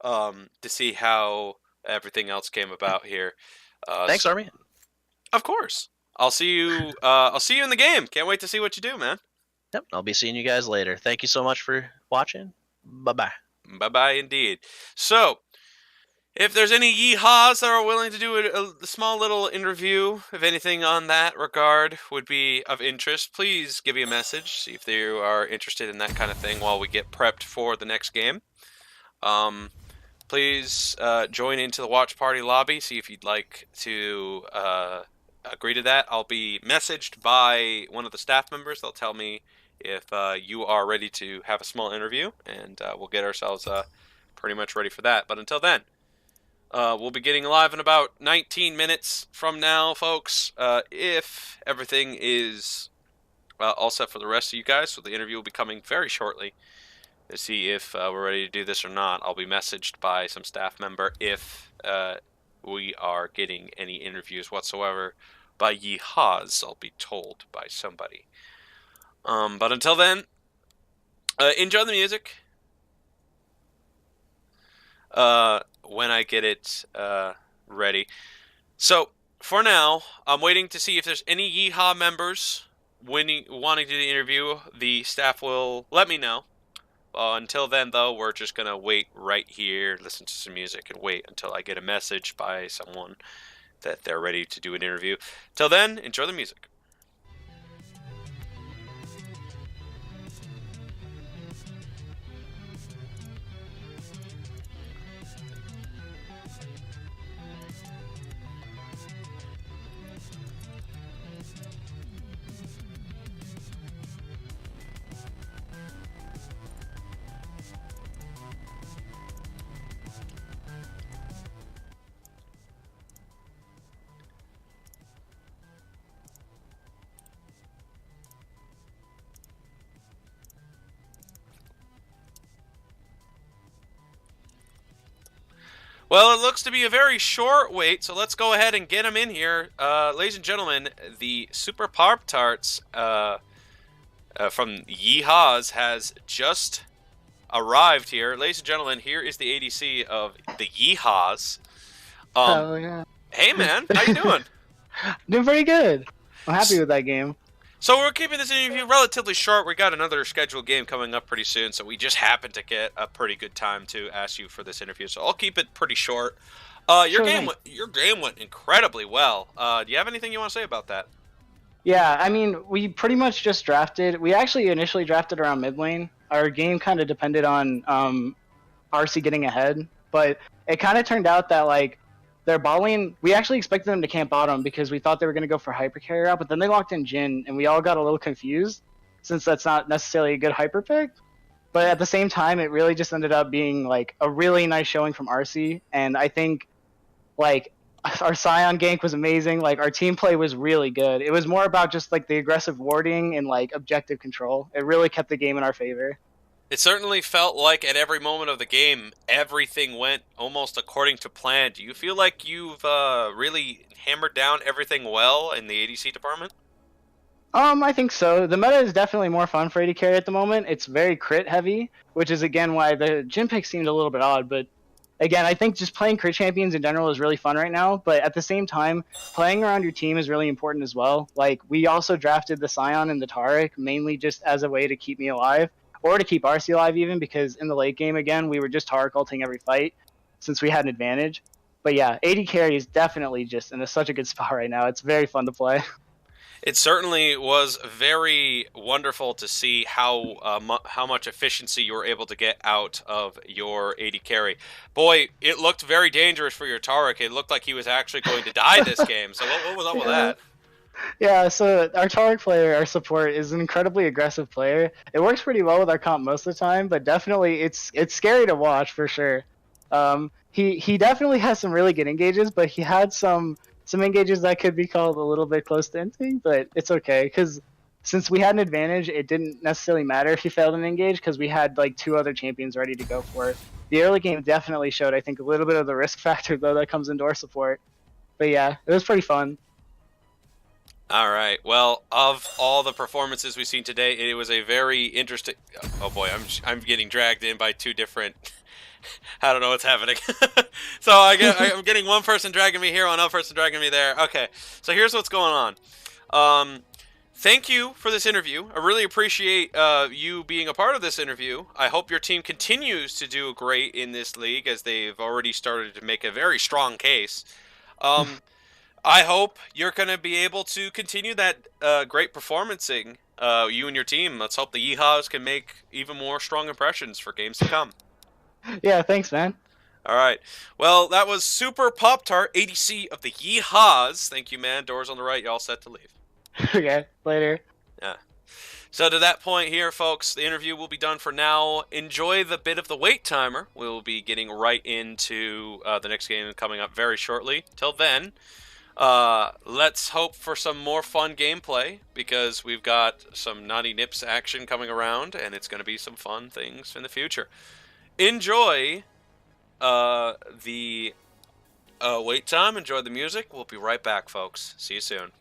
to see how everything else came about here. Thanks, Army. Of course. I'll see you. I'll see you in the game. Can't wait to see what you do, man. Yep, I'll be seeing you guys later. Thank you so much for watching. Bye bye. Bye bye, indeed. So, if there's any yeehaws that are willing to do a small little interview, if anything on that regard would be of interest, please give me a message. See if they are interested in that kind of thing while we get prepped for the next game. Please join into the watch party lobby. See if you'd like to agree to that. I'll be messaged by one of the staff members. They'll tell me if you are ready to have a small interview, and we'll get ourselves pretty much ready for that. But until then, we'll be getting live in about 19 minutes from now, folks. If everything is all set for the rest of you guys, so the interview will be coming very shortly to see if we're ready to do this or not. I'll be messaged by some staff member if we are getting any interviews whatsoever by Yeehaws, I'll be told by somebody. But until then, enjoy the music. When I get it ready. So, for now, I'm waiting to see if there's any Yeehaw members wanting to do the interview. The staff will let me know. Until then, though, we're just going to wait right here, listen to some music, and wait until I get a message by someone that they're ready to do an interview. Till then, enjoy the music. Well, it looks to be a very short wait, so let's go ahead and get them in here. Ladies and gentlemen, the Super Pop-Tarts from Yeehaws has just arrived here. Ladies and gentlemen, here is the ADC of the Yeehaws. Oh yeah. Hey, man, how you doing? Doing pretty good. I'm happy with that game. So we're keeping this interview relatively short. We got another scheduled game coming up pretty soon, so we just happened to get a pretty good time to ask you for this interview. So I'll keep it pretty short. Your game went incredibly well. Do you have anything you want to say about that? Yeah, I mean, we pretty much just drafted. We actually initially drafted around mid lane. Our game kind of depended on RC getting ahead, but it kind of turned out that like their bot lane, we actually expected them to camp bottom because we thought they were going to go for hyper carry out, but then they locked in Jhin, and we all got a little confused since that's not necessarily a good hyper pick. But at the same time, it really just ended up being like a really nice showing from RC, and I think like our Scion gank was amazing. Like our team play was really good. It was more about just like the aggressive warding and like objective control. It really kept the game in our favor. It certainly felt like at every moment of the game, everything went almost according to plan. Do you feel like you've really hammered down everything well in the ADC department? I think so. The meta is definitely more fun for AD carry at the moment. It's very crit heavy, which is again why the gym pick seemed a little bit odd. But again, I think just playing crit champions in general is really fun right now. But at the same time, playing around your team is really important as well. Like we also drafted the Scion and the Taric mainly just as a way to keep me alive, or to keep RC alive even, because in the late game again we were just Taric ulting every fight since we had an advantage. But yeah, AD carry is definitely just in such a good spot right now. It's very fun to play. It certainly was very wonderful to see how much efficiency you were able to get out of your AD carry. Boy, it looked very dangerous for your Taric. It looked like he was actually going to die this game. So what was up with that? Yeah, so our Taric player, our support, is an incredibly aggressive player. It works pretty well with our comp most of the time, but definitely it's scary to watch for sure. he definitely has some really good engages, but he had some engages that could be called a little bit close to inting, but it's okay because since we had an advantage, it didn't necessarily matter if he failed an engage because we had like 2 other champions ready to go for it. The early game definitely showed, I think, a little bit of the risk factor though that comes into our support. But yeah, it was pretty fun. All right. Well, of all the performances we've seen today, it was a very interesting. Oh boy, I'm getting dragged in by 2 different. I don't know what's happening. So I'm getting one person dragging me here, one other person dragging me there. Okay. So here's what's going on. Thank you for this interview. I really appreciate you being a part of this interview. I hope your team continues to do great in this league as they've already started to make a very strong case. I hope you're going to be able to continue that great performancing, you and your team. Let's hope the Yeehaws can make even more strong impressions for games to come. Yeah, thanks, man. All right. Well, that was Super Pop-Tart, ADC of the Yeehaws. Thank you, man. Doors on the right. Y'all set to leave. Okay, later. Yeah. So to that point here, folks, the interview will be done for now. Enjoy the bit of the wait timer. We'll be getting right into the next game coming up very shortly. Till then, let's hope for some more fun gameplay because we've got some Naughty Nips action coming around, and it's going to be some fun things in the future. Enjoy the wait time. Enjoy the music. We'll be right back, folks. See you soon.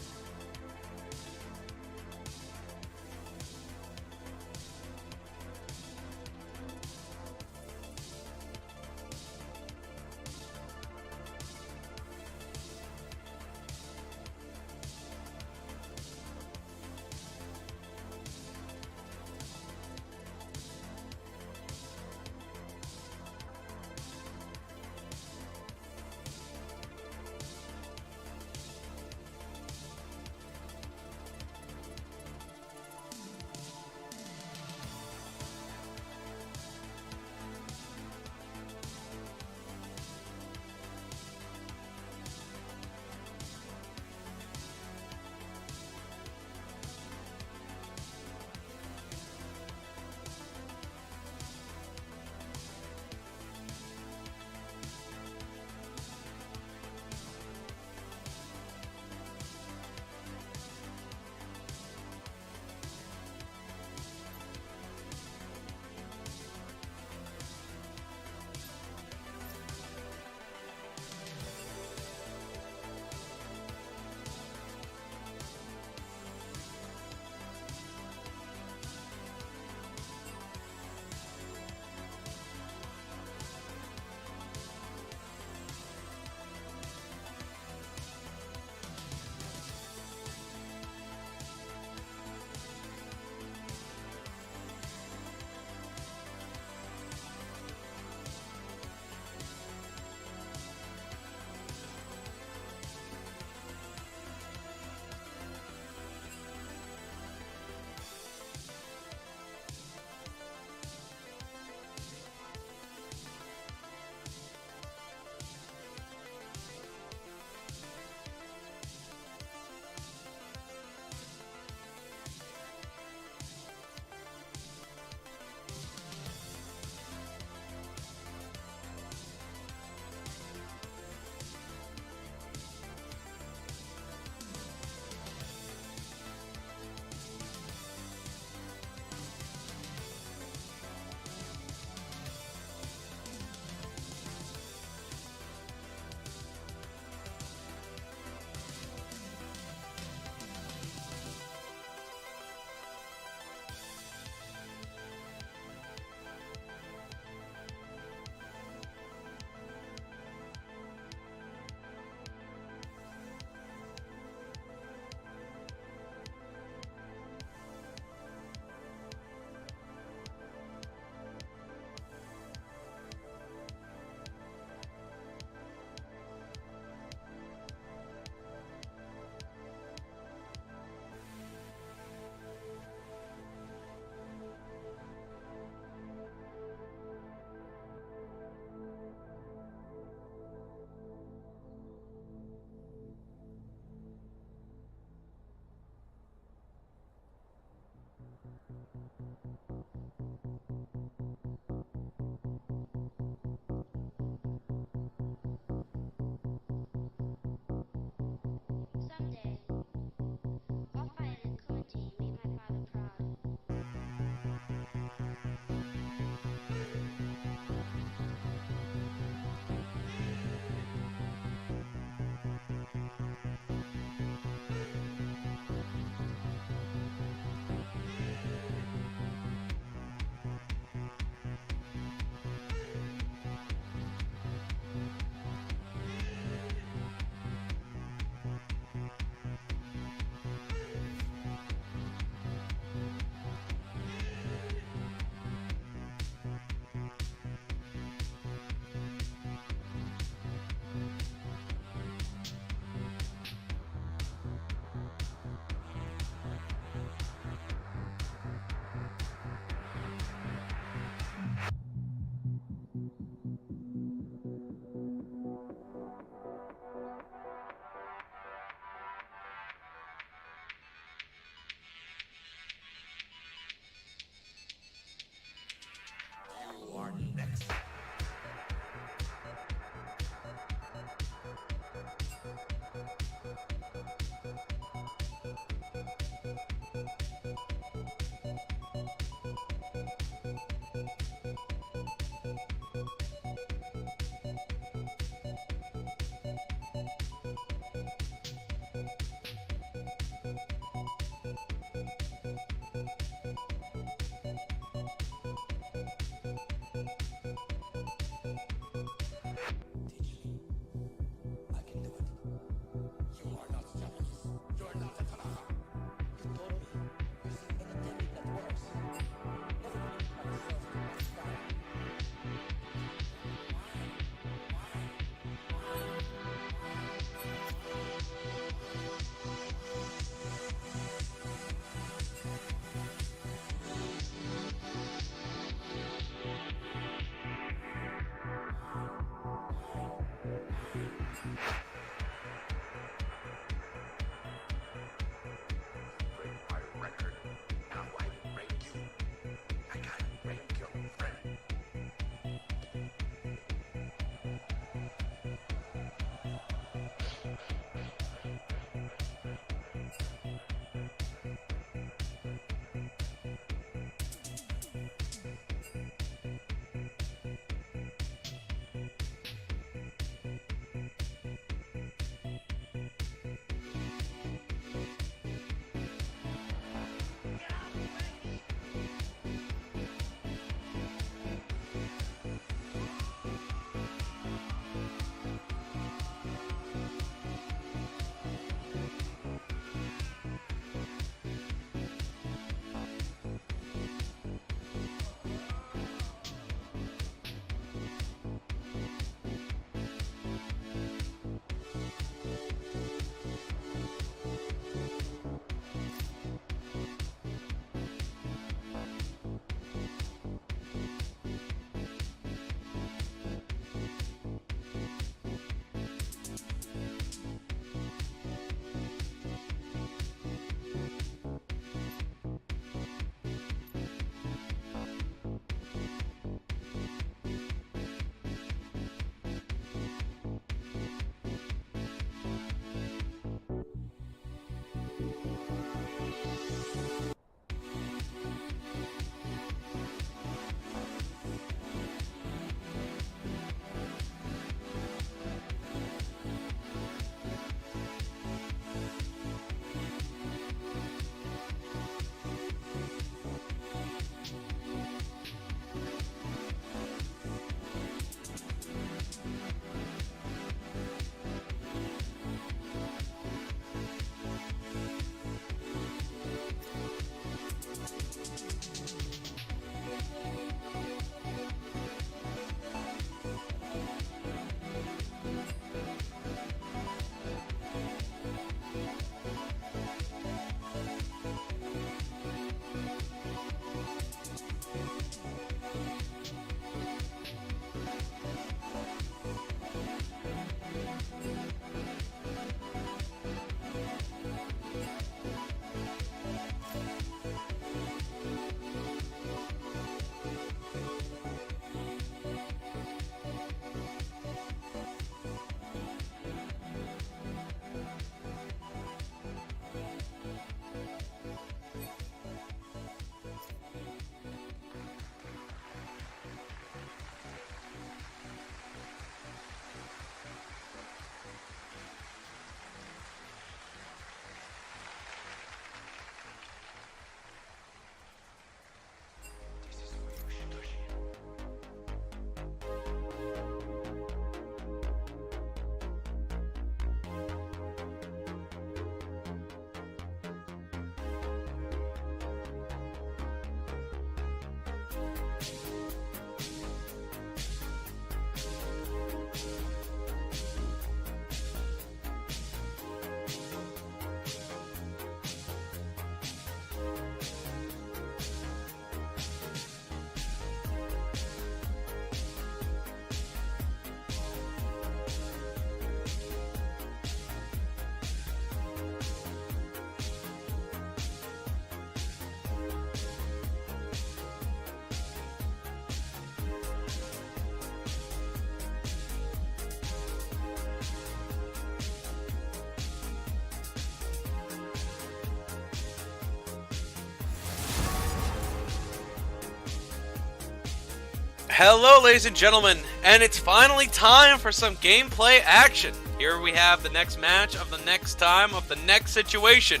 Hello, ladies and gentlemen, and it's finally time for some gameplay action. Here we have the next match of the next time of the next situation,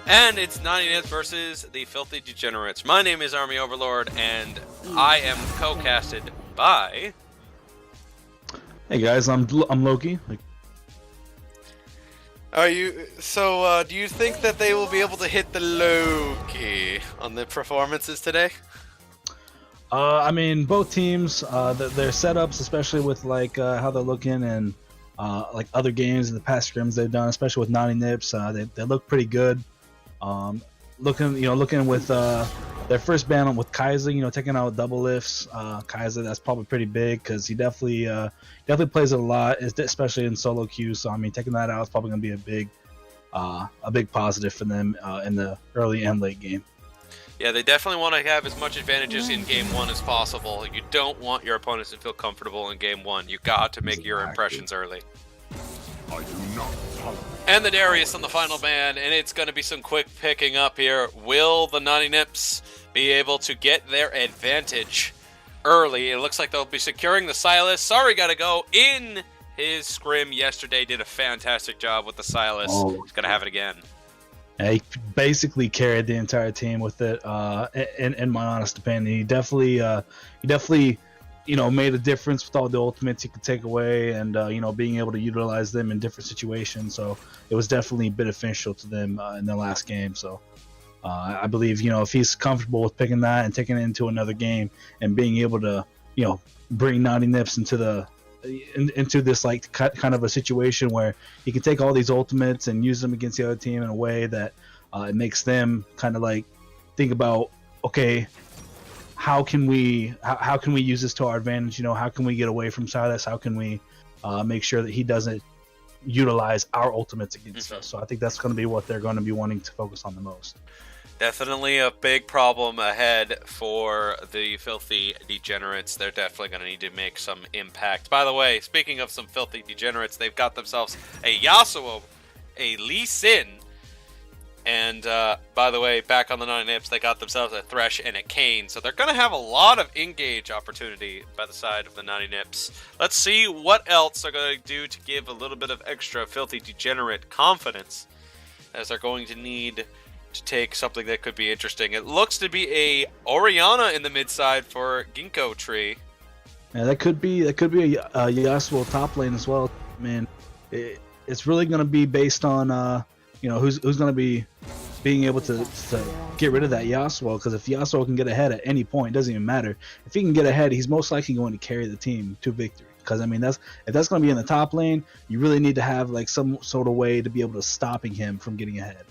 and it's 90 versus the Filthy Degenerates. My name is Army Overlord, and I am co-casted by... Hey guys, I'm Loki. Are you... So, do you think that they will be able to hit the Loki on the performances today? I mean, both teams, their setups, especially with like how they're looking and like other games in the past scrims they've done, especially with 90 Nips, they look pretty good. looking with their first ban with Kaiser, taking out double lifts. Kaiser, that's probably pretty big because he definitely plays it a lot, especially in solo queue. So I mean, taking that out is probably going to be a big positive for them in the early and late game. Yeah, they definitely want to have as much advantages in game one as possible. You don't want your opponents to feel comfortable in game one. You got to make your impressions early. I do not tolerate. And the Darius on the final ban, and it's going to be some quick picking up here. Will the Naughty Nips be able to get their advantage early? It looks like they'll be securing the Silas. Sorry, gotta go. In his scrim yesterday, did a fantastic job with the Silas. He's going to have it again. Yeah, he basically carried the entire team with it. In my honest opinion, he definitely made a difference with all the ultimates he could take away, and being able to utilize them in different situations. So it was definitely beneficial to them in their last game. So I believe if he's comfortable with picking that and taking it into another game and being able to bring Naughty Nips into this like kind of a situation where he can take all these ultimates and use them against the other team in a way that it makes them kind of like think about, okay, how can we use this to our advantage? How can we get away from Silas? How can we make sure that he doesn't utilize our ultimates against us? So I think that's going to be what they're going to be wanting to focus on the most. Definitely a big problem ahead for the Filthy Degenerates. They're definitely going to need to make some impact. By the way, speaking of some Filthy Degenerates, they've got themselves a Yasuo, a Lee Sin, and by the way, back on the Naughty Nips, they got themselves a Thresh and a Kayn. So they're going to have a lot of engage opportunity by the side of the Naughty Nips. Let's see what else they're going to do to give a little bit of extra Filthy Degenerate confidence, as they're going to need to take something that could be interesting. It looks to be a Orianna in the mid side for Ginkgo Tree. Yeah, that could be a Yasuo top lane as well. Man, it's really going to be based on who's going to be being able to get rid of that Yasuo, because if Yasuo can get ahead at any point, it doesn't even matter. If he can get ahead, he's most likely going to carry the team to victory. Because I mean, if that's going to be in the top lane, you really need to have like some sort of way to be able to stopping him from getting ahead.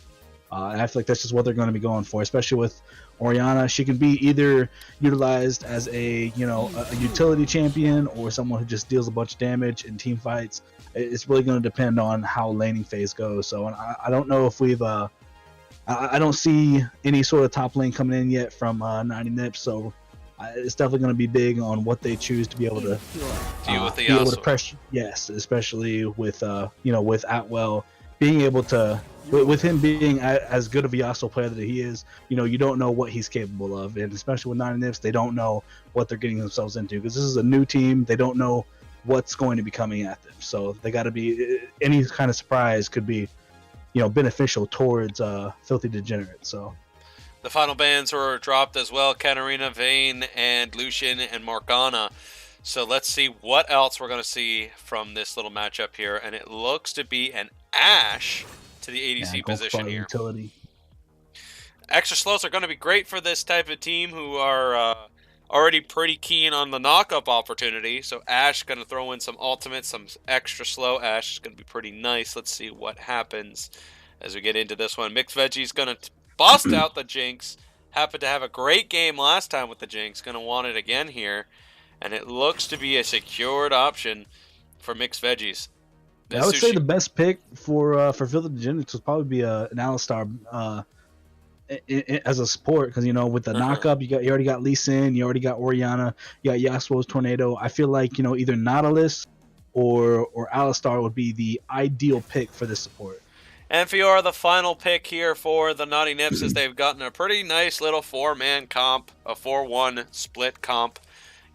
And I feel like that's just what they're going to be going for, especially with Orianna. She can be either utilized as a utility champion or someone who just deals a bunch of damage in team fights. It's really going to depend on how laning phase goes. So I don't know if we've I don't see any sort of top lane coming in yet from Naughty Nips. So it's definitely going to be big on what they choose to be able to deal with the be able to Yasuo. pressure. Yes, especially with with Atwell being able to. With him being as good of a Yasuo player that he is, you don't know what he's capable of, and especially with Naughty Nips, they don't know what they're getting themselves into, because this is a new team. They don't know what's going to be coming at them, so they got to be, any kind of surprise could be, beneficial towards Filthy Degenerate. So The final bans were dropped as well: Katarina, Vayne, and Lucian and Morgana. So let's see what else we're going to see from this little matchup here, and it looks to be an Ashe to the ADC position here. Utility. Extra slows are going to be great for this type of team who are already pretty keen on the knock-up opportunity. So Ashe going to throw in some ultimates, some extra slow. Ashe is going to be pretty nice. Let's see what happens as we get into this one. Mixed Veggie's going to bust out the Jinx. Happened to have a great game last time with the Jinx. Going to want it again here. And it looks to be a secured option for Mixed Veggies. I would say the best pick for Filthy Degenerates would probably be an Alistar as a support, because with the knock-up, you already got Lee Sin, you already got Orianna, you got Yasuo's Tornado. I feel like either Nautilus or Alistar would be the ideal pick for this support. And Fiora, the final pick here for the Naughty Nips, is they've gotten a pretty nice little 4-man comp, a 4-1 split comp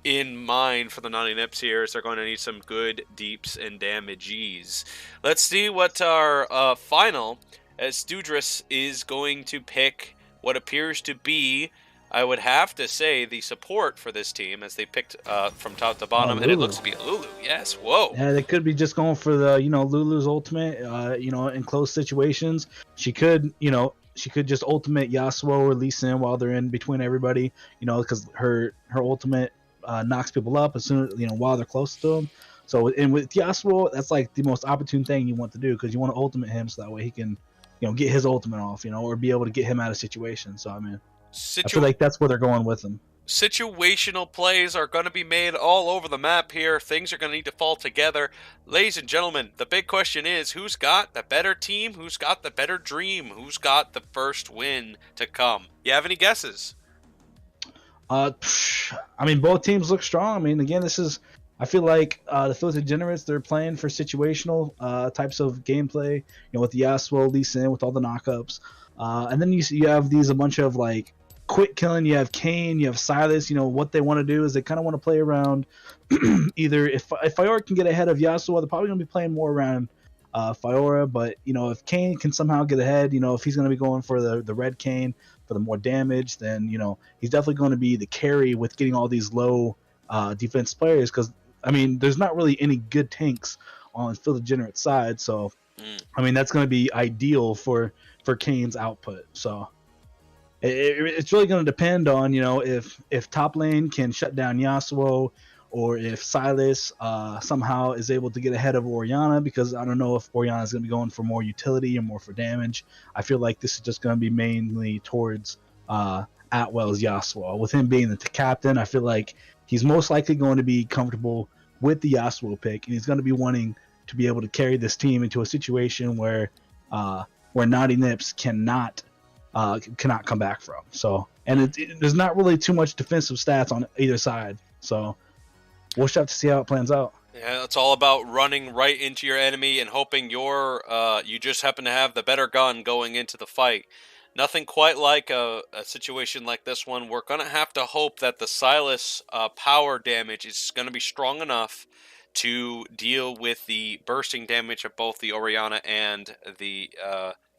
in mind for the Naughty Nips here, so they're going to need some good deeps and damages. Let's see what our final, as Studris is going to pick what appears to be, I would have to say, the support for this team, as they picked from top to bottom, and it looks to be Lulu. Yes, whoa. Yeah, they could be just going for the Lulu's ultimate. In close situations, she could just ultimate Yasuo or Lee Sin while they're in between everybody. Because her ultimate knocks people up as soon as while they're close to them. So, and with Yasuo, that's like the most opportune thing you want to do, because you want to ultimate him so that way he can get his ultimate off, or be able to get him out of situations. So I mean, I feel Situ- like that's where they're going with him. Situational plays are going to be made all over the map here. Things are going to need to fall together. Ladies and gentlemen, the big question is, who's got the better team? Who's got the better dream? Who's got the first win to come? You have any guesses? I mean, both teams look strong. I mean, again, I feel like the Filthy Degenerates, they're playing for situational types of gameplay, with the Yasuo, Lee Sin, with all the knockups. And then you have a bunch of like quick killing. You have Kane, you have Silas. What they want to do is they kind of want to play around either if Fiora can get ahead of Yasuo, they're probably going to be playing more around Fiora. But, if Kane can somehow get ahead, if he's going to be going for the red Kane for the more damage, then, he's definitely going to be the carry with getting all these low defense players, because I mean, there's not really any good tanks on Phil Degenerate's side, so I mean that's going to be ideal for Kane's output. So it's really going to depend on if top lane can shut down Yasuo, or if Silas somehow is able to get ahead of Orianna, because I don't know if Orianna is going to be going for more utility or more for damage. I feel like this is just going to be mainly towards Atwell's Yasuo. With him being the captain, I feel like he's most likely going to be comfortable with the Yasuo pick, and he's going to be wanting to be able to carry this team into a situation where Naughty Nips cannot come back from. So, and there's not really too much defensive stats on either side. So we'll just have to see how it plans out. Yeah, it's all about running right into your enemy and hoping you just happen to have the better gun going into the fight. Nothing quite like a situation like this one. We're going to have to hope that the Silas power damage is going to be strong enough to deal with the bursting damage of both the Orianna and the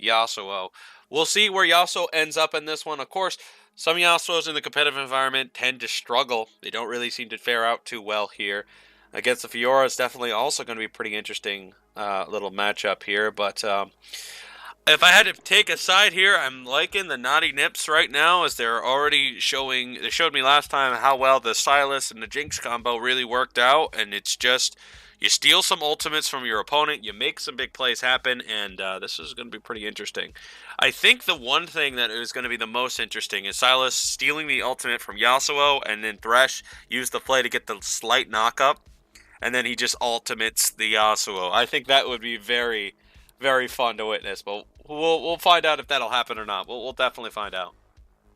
Yasuo. We'll see where Yasuo ends up in this one. Of course, some Yasuos in the competitive environment tend to struggle. They don't really seem to fare out too well here. Against the Fiora is definitely also going to be a pretty interesting little matchup here. But if I had to take a side here, I'm liking the Naughty Nips right now, as they're already showing. They showed me last time how well the Silas and the Jinx combo really worked out, and it's just you steal some ultimates from your opponent, you make some big plays happen, and this is going to be pretty interesting. I think the one thing that is going to be the most interesting is Silas stealing the ultimate from Yasuo, and then Thresh used the play to get the slight knockup, and then he just ultimates the Yasuo. I think that would be very, very fun to witness, but we'll find out if that'll happen or not. We'll definitely find out.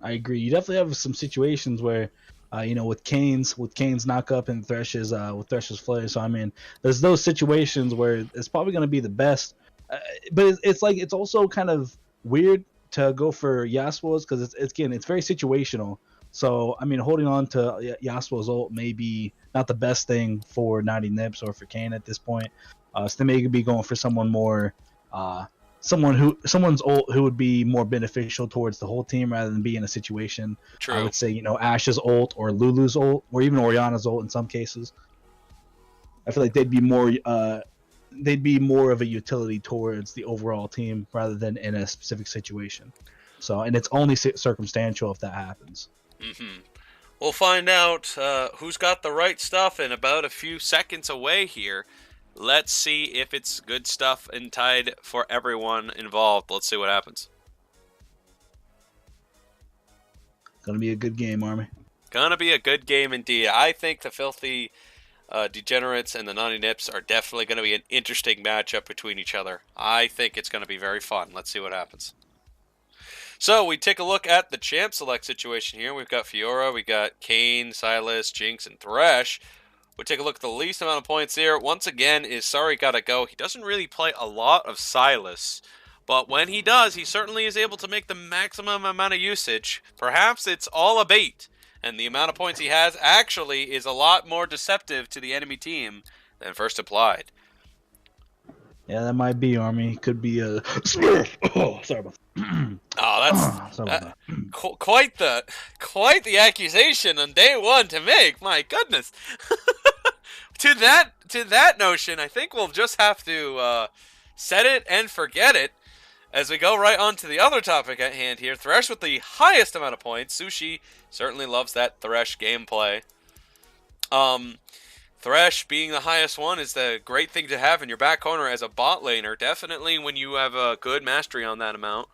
I agree. You definitely have some situations where, with Kane's knockup and Thresh's flare. So I mean, there's those situations where it's probably going to be the best, but it's also kind of weird to go for Yasuo's, because it's very situational. So I mean, holding on to Yasuo's ult may be not the best thing for Naughty Nips or for Kane at this point. So they may be going for someone more. Someone's ult who would be more beneficial towards the whole team rather than be in a situation. True. I would say, Ash's ult or Lulu's ult or even Orianna's ult in some cases. I feel like they'd be more of a utility towards the overall team rather than in a specific situation. So, and it's only circumstantial if that happens. Mm-hmm. We'll find out who's got the right stuff in about a few seconds away here. Let's see if it's good stuff and tied for everyone involved. Let's see what happens. Gonna be a good game, Army. Gonna be a good game indeed. I think the Filthy Degenerates and the Naughty Nips are definitely going to be an interesting matchup between each other. I think it's going to be very fun. Let's see what happens. So we take a look at the champ select situation here. We've got Fiora, we got Kane, Silas, Jinx, and Thresh. We take a look at the least amount of points here. Once again, is Sorry Gotta Go. He doesn't really play a lot of Silas, but when he does, he certainly is able to make the maximum amount of usage. Perhaps it's all a bait, and the amount of points he has actually is a lot more deceptive to the enemy team than first implied. Yeah, that might be, Army. Could be a Smurf. Oh, sorry about that. Quite the accusation on day one to make. My goodness. To that notion, I think we'll just have to set it and forget it as we go right on to the other topic at hand here. Thresh with the highest amount of points. Sushi certainly loves that Thresh gameplay. Thresh being the highest one is the great thing to have in your back corner as a bot laner. Definitely when you have a good mastery on that amount.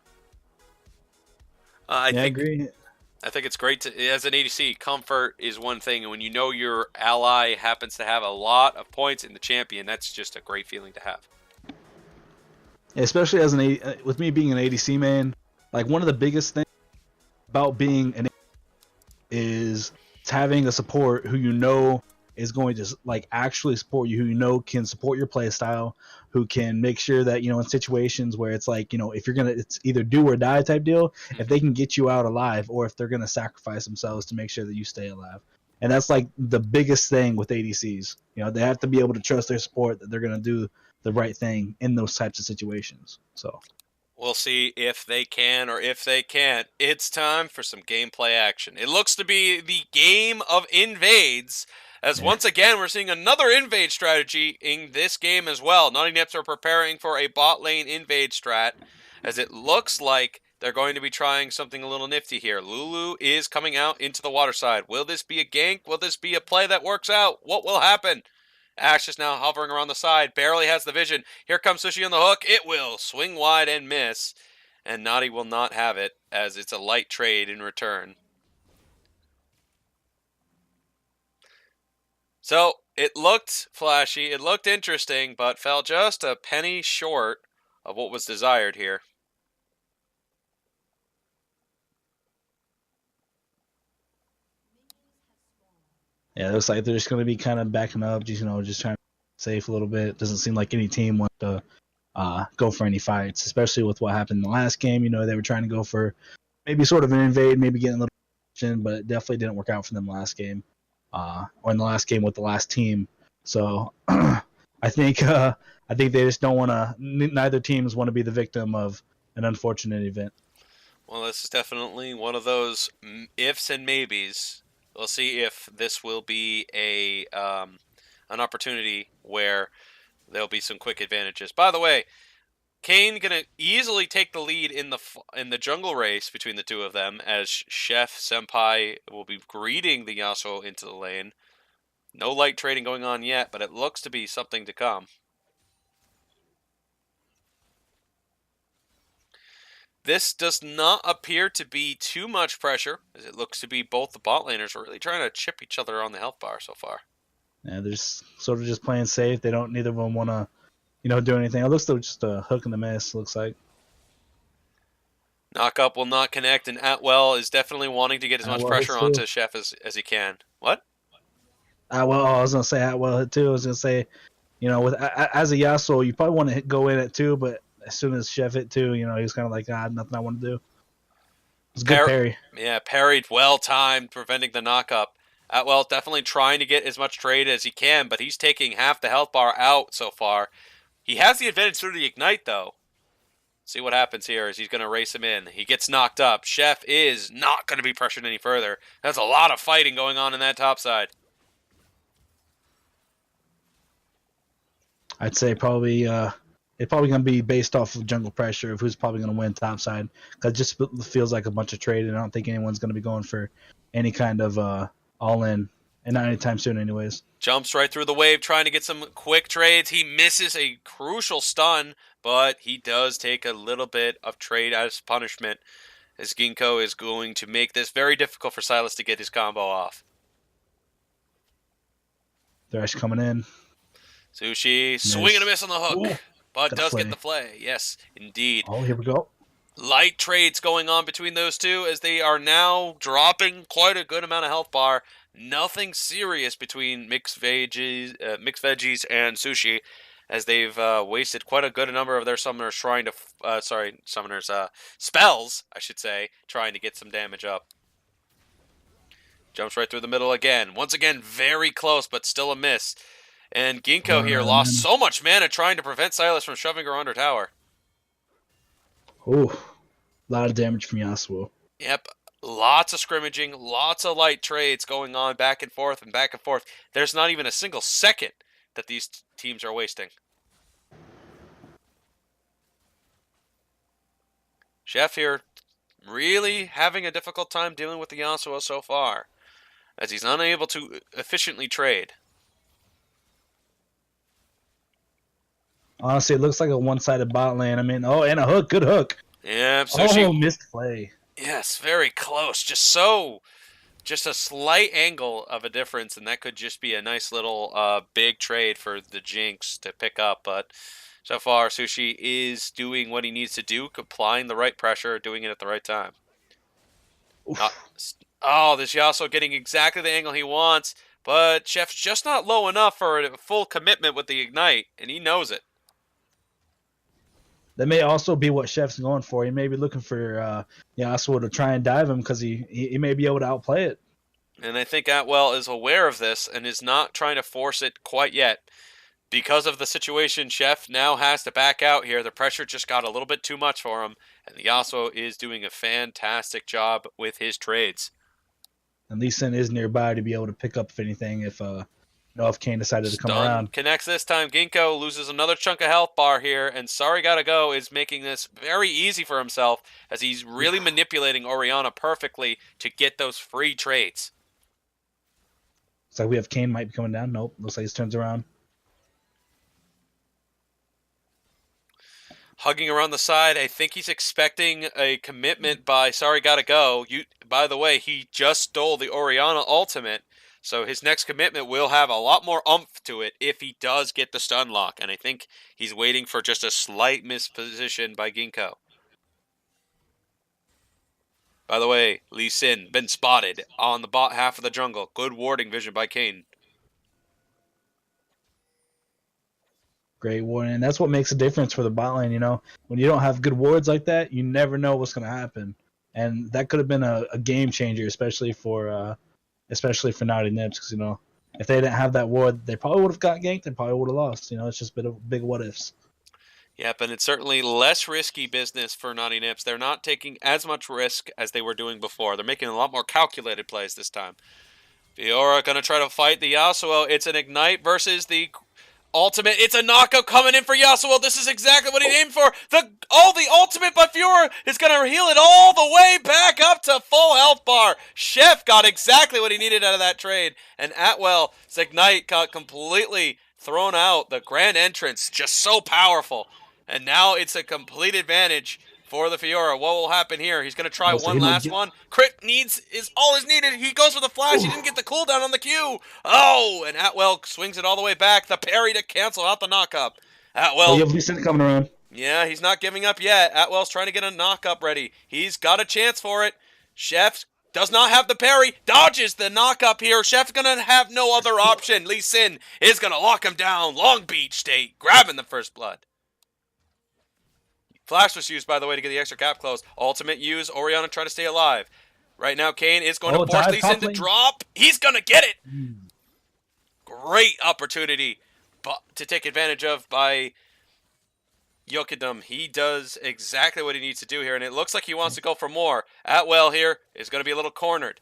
I Yeah, I think agree. I think it's great to, as an ADC, comfort is one thing, and when you know your ally happens to have a lot of points in the champion, that's just a great feeling to have. Especially as with me being an ADC main, like one of the biggest things about being an is having a support who you know is going to like actually support you, who you know can support your play style, who can make sure that in situations where it's like if you're gonna it's either do or die type deal, if they can get you out alive or if they're gonna sacrifice themselves to make sure that you stay alive. And that's like the biggest thing with ADCs. They have to be able to trust their support that they're gonna do the right thing in those types of situations. So we'll see if they can or if they can't. It's time for some gameplay action. It looks to be the game of invades, as once again we're seeing another invade strategy in this game as well. Naughty Nips are preparing for a bot lane invade strat, as it looks like they're going to be trying something a little nifty here. Lulu is coming out into the water side. Will this be a gank? Will this be a play that works out? What will happen? Ash is now hovering around the side, barely has the vision. Here comes Sushi on the hook. It will swing wide and miss, and Naughty will not have it, as it's a light trade in return. So, it looked flashy, it looked interesting, but fell just a penny short of what was desired here. yeah, it looks like they're just going to be kind of backing up, just just trying to be safe a little bit. Doesn't seem like any team wants to go for any fights, especially with what happened in the last game. They were trying to go for maybe sort of an invade, maybe getting a little action, but it definitely didn't work out for them last game, or in the last game with the last team. So I think they just don't want to. Neither teams want to be the victim of an unfortunate event. Well, this is definitely one of those ifs and maybes. We'll see if this will be an opportunity where there'll be some quick advantages. By the way, Kane gonna easily take the lead in the jungle race between the two of them, as Chef Senpai will be greeting the Yasuo into the lane. No light trading going on yet, but it looks to be something to come. This does not appear to be too much pressure, as it looks to be both the bot laners are really trying to chip each other on the health bar so far. Yeah, they're sort of just playing safe. They don't. Neither of them want to, do anything. It looks like just a hook and a miss. Looks like. Knockup will not connect, and Atwell is definitely wanting to get as much Atwell pressure hits onto too. Chef as he can. What? Atwell. I was gonna say Atwell hit too. I was gonna say, with as a Yasuo, you probably want to go in at two, but as soon as Chef hit two, he's kind of like, nothing I want to do. It's a good parry. Yeah, parried, well timed, preventing the knockup. Atwell definitely trying to get as much trade as he can, but he's taking half the health bar out so far. He has the advantage through the ignite, though. See what happens here as he's going to race him in. He gets knocked up. Chef is not going to be pressured any further. There's a lot of fighting going on in that top side. I'd say probably it's probably going to be based off of jungle pressure of who's probably going to win topside. Because it just feels like a bunch of trade, and I don't think anyone's going to be going for any kind of all-in, and not anytime soon anyways. Jumps right through the wave, trying to get some quick trades. He misses a crucial stun, but he does take a little bit of trade as punishment, as Ginkgo is going to make this very difficult for Silas to get his combo off. Thresh coming in. Sushi swing and a miss on the hook, Ooh, but does get the play. Yes, indeed. Oh, here we go. Light trades going on between those two, as they are now dropping quite a good amount of health bar. Nothing serious between mixed veggies and Sushi, as they've wasted quite a good number of their summoners trying to spells, I should say, trying to get some damage up. Jumps right through the middle again. Once again, very close, but still a miss. And Ginkgo here lost so much mana trying to prevent Silas from shoving her under tower. Oh, a lot of damage from Yasuo. Yep, lots of scrimmaging, lots of light trades going on back and forth and back and forth. There's not even a single second that these teams are wasting. Chef here really having a difficult time dealing with the Yasuo so far, as he's unable to efficiently trade. Honestly, it looks like a one-sided bot lane. I mean, oh, and a hook. Good hook. Yeah, Oh, Sushi. missed play. Yes, very close. Just a slight angle of a difference, and that could just be a nice little big trade for the Jinx to pick up. But so far, Sushi is doing what he needs to do, applying the right pressure, doing it at the right time. Oh, this Yasuo getting exactly the angle he wants, but Chef's just not low enough for a full commitment with the Ignite, and he knows it. That may also be what Chef's going for. He may be looking for Yasuo to try and dive him because he may be able to outplay it. And I think Atwell is aware of this and is not trying to force it quite yet. Because of the situation, Chef now has to back out here. The pressure just got a little bit too much for him, and the Yasuo is doing a fantastic job with his trades. And Lee Sin is nearby to be able to pick up if anything if Kane decided to come around. Connects this time. Ginkgo loses another chunk of health bar here, and Sorry Gotta Go is making this very easy for himself as he's really manipulating Orianna perfectly to get those free trades. Looks like we have Kane might be coming down. Nope. Looks like he turns around. Hugging around the side, I think he's expecting a commitment by Sorry Gotta Go. By the way, he just stole the Orianna ultimate, so his next commitment will have a lot more oomph to it if he does get the stun lock, and I think he's waiting for just a slight misposition by Ginkgo. By the way, Lee Sin been spotted on the bot half of the jungle. Good warding vision by Kane. Great ward, and that's what makes a difference for the bot lane. When you don't have good wards like that, you never know what's going to happen, and that could have been a game changer, especially for Naughty Nips, because if they didn't have that ward, they probably would have got ganked and probably would have lost. It's just been a big what ifs. Yep, and it's certainly less risky business for Naughty Nips. They're not taking as much risk as they were doing before. They're making a lot more calculated plays this time. Fiora going to try to fight the Yasuo. It's an Ignite versus the ultimate. It's a knockup coming in for Yasuo. This is exactly what he aimed for. The ultimate by Fiora is going to heal it all the way back up to full health bar. Chef got exactly what he needed out of that trade. And Atwell's Ignite got completely thrown out. The grand entrance, just so powerful. And now it's a complete advantage for the Fiora. What will happen here? He's going to try one last one. Crit is all is needed. He goes for the flash. He didn't get the cooldown on the Q. Oh, and Atwell swings it all the way back. The parry to cancel out the knockup. Atwell. You have Lee Sin coming around. Yeah, he's not giving up yet. Atwell's trying to get a knockup ready. He's got a chance for it. Chef does not have the parry. Dodges the knockup here. Chef's going to have no other option. Lee Sin is going to lock him down. Long Beach State grabbing the first blood. Flash was used, by the way, to get the extra cap close. Ultimate use. Orianna trying to stay alive. Right now, Kane is going to force Lee Sin to drop. He's going to get it. Great opportunity to take advantage of by Yokidum. He does exactly what he needs to do here, and it looks like he wants to go for more. Atwell here is going to be a little cornered.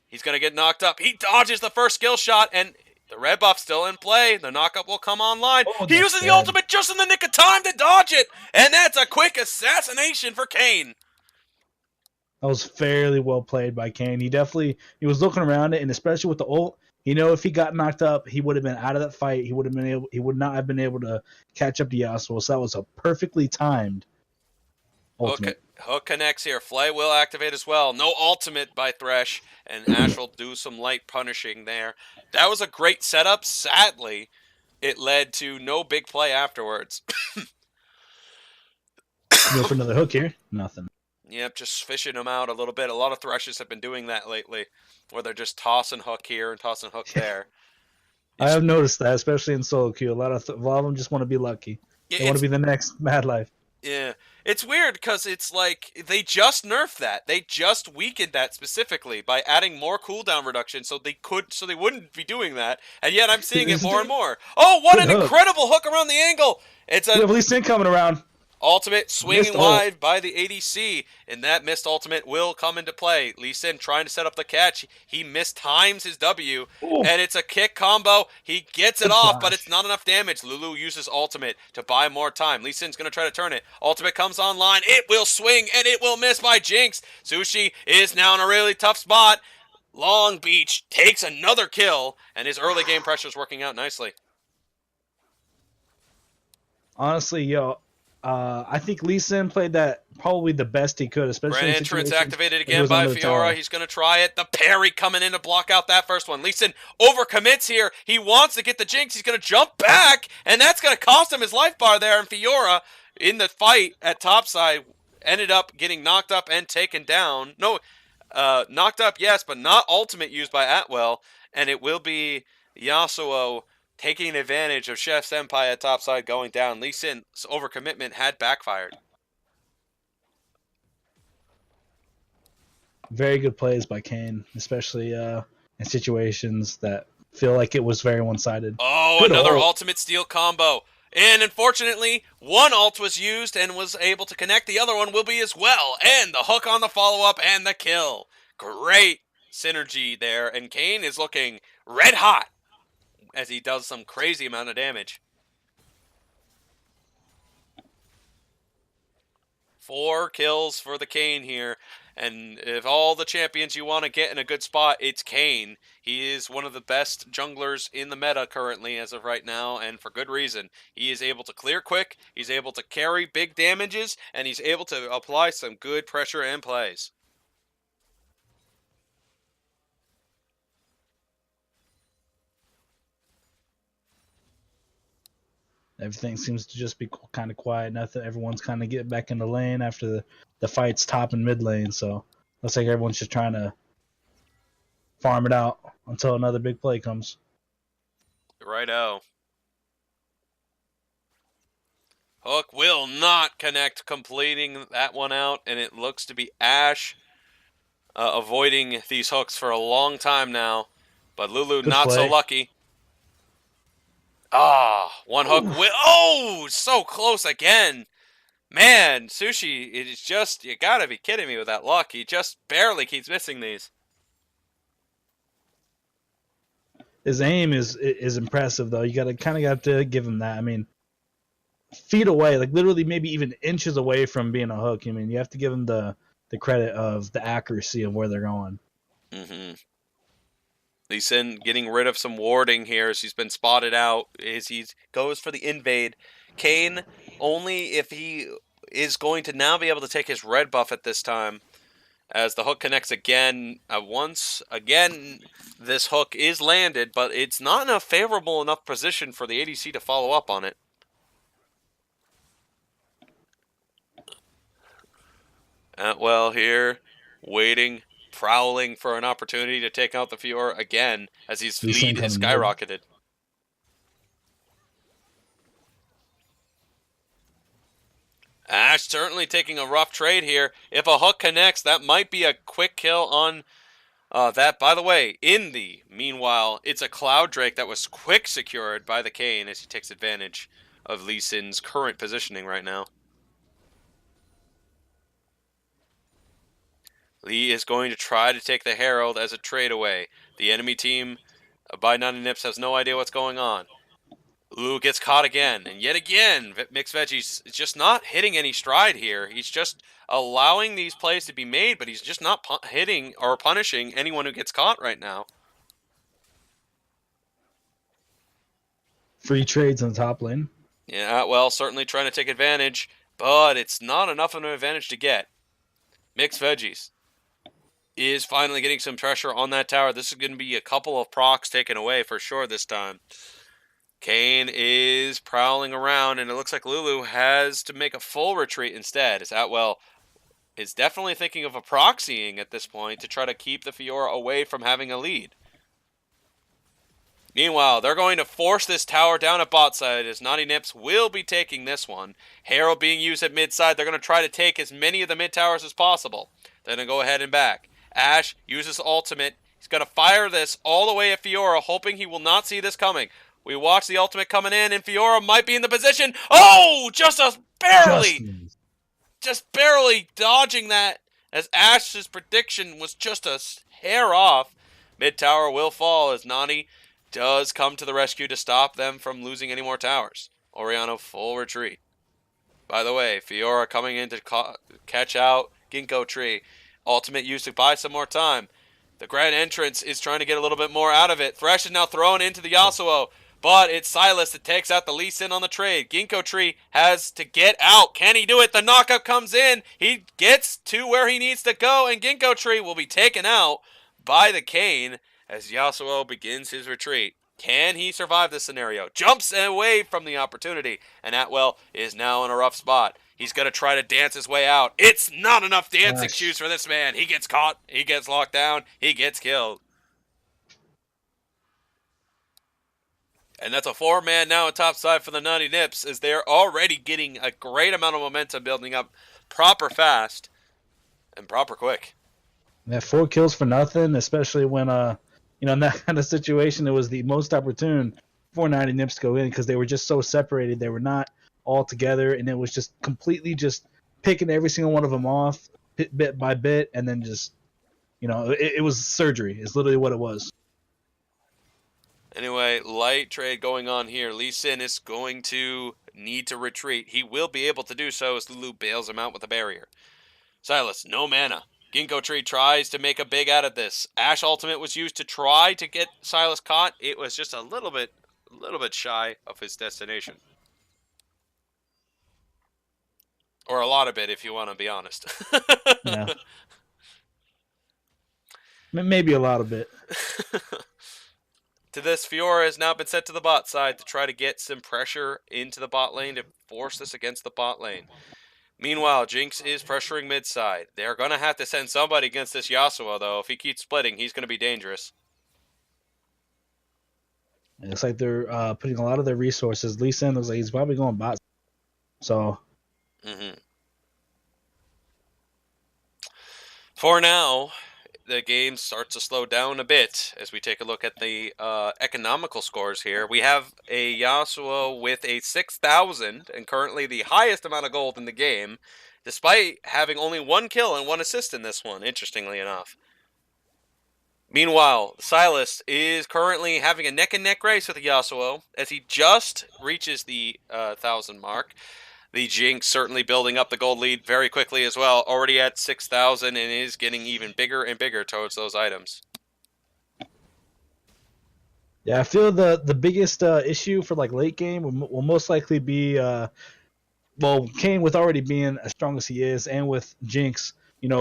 He's going to get knocked up. He dodges the first skill shot, and the red buff still in play. The knockup will come online. He uses the ultimate just in the nick of time to dodge it. And that's a quick assassination for Kane. That was fairly well played by Kane. He was looking around it, and especially with the ult, if he got knocked up, he would have been out of that fight. He would not have been able to catch up to Yasuo. So that was a perfectly timed ultimate. Hook connects here. Flay will activate as well. No ultimate by Thresh, and Ash will do some light punishing there. That was a great setup. Sadly, it led to no big play afterwards. Go for another hook here. Nothing. Yep, just fishing them out a little bit. A lot of Threshes have been doing that lately, where they're just tossing hook here and tossing hook there. I have noticed that, especially in solo queue. A lot of them just want to be lucky. They want to be the next Mad Life. Yeah, it's weird because it's like they just nerfed that. They just weakened that specifically by adding more cooldown reduction, so they wouldn't be doing that. And yet I'm seeing it more and more. Oh, what an incredible hook around the angle! It's a Lee Sin coming around. Ultimate swinging wide by the ADC, and that missed ultimate will come into play. Lee Sin trying to set up the catch. He mistimes his W, and it's a kick combo. He gets it off, but it's not enough damage. Lulu uses ultimate to buy more time. Lee Sin's going to try to turn it. Ultimate comes online. It will swing, and it will miss by Jinx. Sushi is now in a really tough spot. Long Beach takes another kill, and his early game pressure is working out nicely. honestly, I think Lee Sin played that probably the best he could, especially Grand in entrance situations activated when he again was by under the tower. Fiora. He's going to try it. The parry coming in to block out that first one. Lee Sin overcommits here. He wants to get the jinx. He's going to jump back, and that's going to cost him his life bar there. And Fiora, in the fight at topside, ended up getting knocked up and taken down. No, knocked up, yes, but not ultimate used by Atwell. And it will be Yasuo taking advantage of Chef Senpai at topside going down. Lee Sin's overcommitment had backfired. Very good plays by Kane, especially in situations that feel like it was very one-sided. Oh, Good another ult. ultimate steal combo. And unfortunately, one ult was used and was able to connect. The other one will be as well. And the hook on the follow-up and the kill. Great synergy there. And Kane is looking red hot as he does some crazy amount of damage. 4 kills for the Kane here. And if all the champions you want to get in a good spot, it's Kane. He is one of the best junglers in the meta currently as of right now, and for good reason. He is able to clear quick, he's able to carry big damages, and he's able to apply some good pressure and plays. Everything seems to just be kind of quiet. Nothing. Everyone's kind of getting back in the lane after the fights top and mid lane. So looks like everyone's just trying to farm it out until another big play comes. Righto. Hook will not connect, completing that one out, and it looks to be Ash avoiding these hooks for a long time now. But Lulu Good not play. so lucky. Ah, one hook. Oh, so close again. Man, Sushi, it is just, you gotta be kidding me with that luck. He just barely keeps missing these. His aim is impressive though. You got to give him that. I mean, feet away, like literally maybe even inches away from being a hook. I mean, you have to give him the credit of the accuracy of where they're going. Mm-hmm. Lee Sin getting rid of some warding here as he's been spotted out as he goes for the invade. Kane, only if he is going to now be able to take his red buff at this time. As the hook connects again, once again, this hook is landed, but it's not in a favorable enough position for the ADC to follow up on it. Atwell here, waiting, prowling for an opportunity to take out the Fiora again as his lead is skyrocketed. Ash certainly taking a rough trade here. If a hook connects, that might be a quick kill on that. By the way, in the meanwhile, it's a Cloud Drake that was quick secured by the Kane as he takes advantage of Lee Sin's current positioning right now. Lee is going to try to take the Herald as a trade away. The enemy team by Nani Nips has no idea what's going on. Lulu gets caught again, and yet again, Mixed Veggies is just not hitting any stride here. He's just allowing these plays to be made, but he's just not hitting or punishing anyone who gets caught right now. Free trades on the top lane. Yeah, well, certainly trying to take advantage, but it's not enough of an advantage to get. Mixed Veggies is finally getting some pressure on that tower. This is going to be a couple of procs taken away for sure this time. Kane is prowling around, and it looks like Lulu has to make a full retreat instead, as Atwell is definitely thinking of a proxying at this point to try to keep the Fiora away from having a lead. Meanwhile, they're going to force this tower down at bot side as Naughty Nips will be taking this one. Herald being used at mid side. They're going to try to take as many of the mid towers as possible. They're going to go ahead and back. Ash uses ultimate. He's going to fire this all the way at Fiora, hoping he will not see this coming. We watch the ultimate coming in, and Fiora might be in the position. Oh, just barely dodging that, as Ash's prediction was just a hair off. Mid tower will fall as Nani does come to the rescue to stop them from losing any more towers. Oriano full retreat. By the way, Fiora coming in to catch out Ginkgo Tree. Ultimate used to buy some more time. The Grand Entrance is trying to get a little bit more out of it. Thresh is now thrown into the Yasuo. But it's Silas that takes out the Lee Sin on the trade. Ginkgo Tree has to get out. Can he do it? The knockup comes in. He gets to where he needs to go, and Ginkgo Tree will be taken out by the Kane as Yasuo begins his retreat. Can he survive this scenario? Jumps away from the opportunity, and Atwell is now in a rough spot. He's going to try to dance his way out. It's not enough dancing Gosh. shoes for this man. He gets caught. He gets locked down. He gets killed. And that's a 4-man now on top side for the Nutty Nips, as they're already getting a great amount of momentum building up proper fast and proper quick. Yeah, 4 kills for nothing, especially when in that kind of situation, it was the most opportune for 90 Nips to go in because they were just so separated. They were not all together, and it was just completely just picking every single one of them off bit by bit, and then just, it was surgery. It's literally what it was. Anyway, light trade going on here. Lee Sin is going to need to retreat. He will be able to do so as Lulu bails him out with a barrier. Silas, no mana. Ginkgo Tree tries to make a big out of this. Ash Ultimate was used to try to get Silas caught. It was just a little bit shy of his destination. Or a lot of it, if you want to be honest. Yeah. Maybe a lot of it. To this, Fiora has now been sent to the bot side to try to get some pressure into the bot lane to force this against the bot lane. Meanwhile, Jinx is pressuring mid side. They're going to have to send somebody against this Yasuo, though. If he keeps splitting, he's going to be dangerous. It looks like they're putting a lot of their resources. Lee Sin looks like he's probably going bot. So. For now, the game starts to slow down a bit as we take a look at the economical scores here. We have a Yasuo with a 6,000 and currently the highest amount of gold in the game, despite having only 1 kill and 1 assist in this one, interestingly enough. Meanwhile, Silas is currently having a neck-and-neck race with the Yasuo as he just reaches the 1,000 mark. The Jinx certainly building up the gold lead very quickly as well. Already at 6,000 and is getting even bigger and bigger towards those items. Yeah, I feel the biggest issue for late game will most likely be Kane with already being as strong as he is, and with Jinx,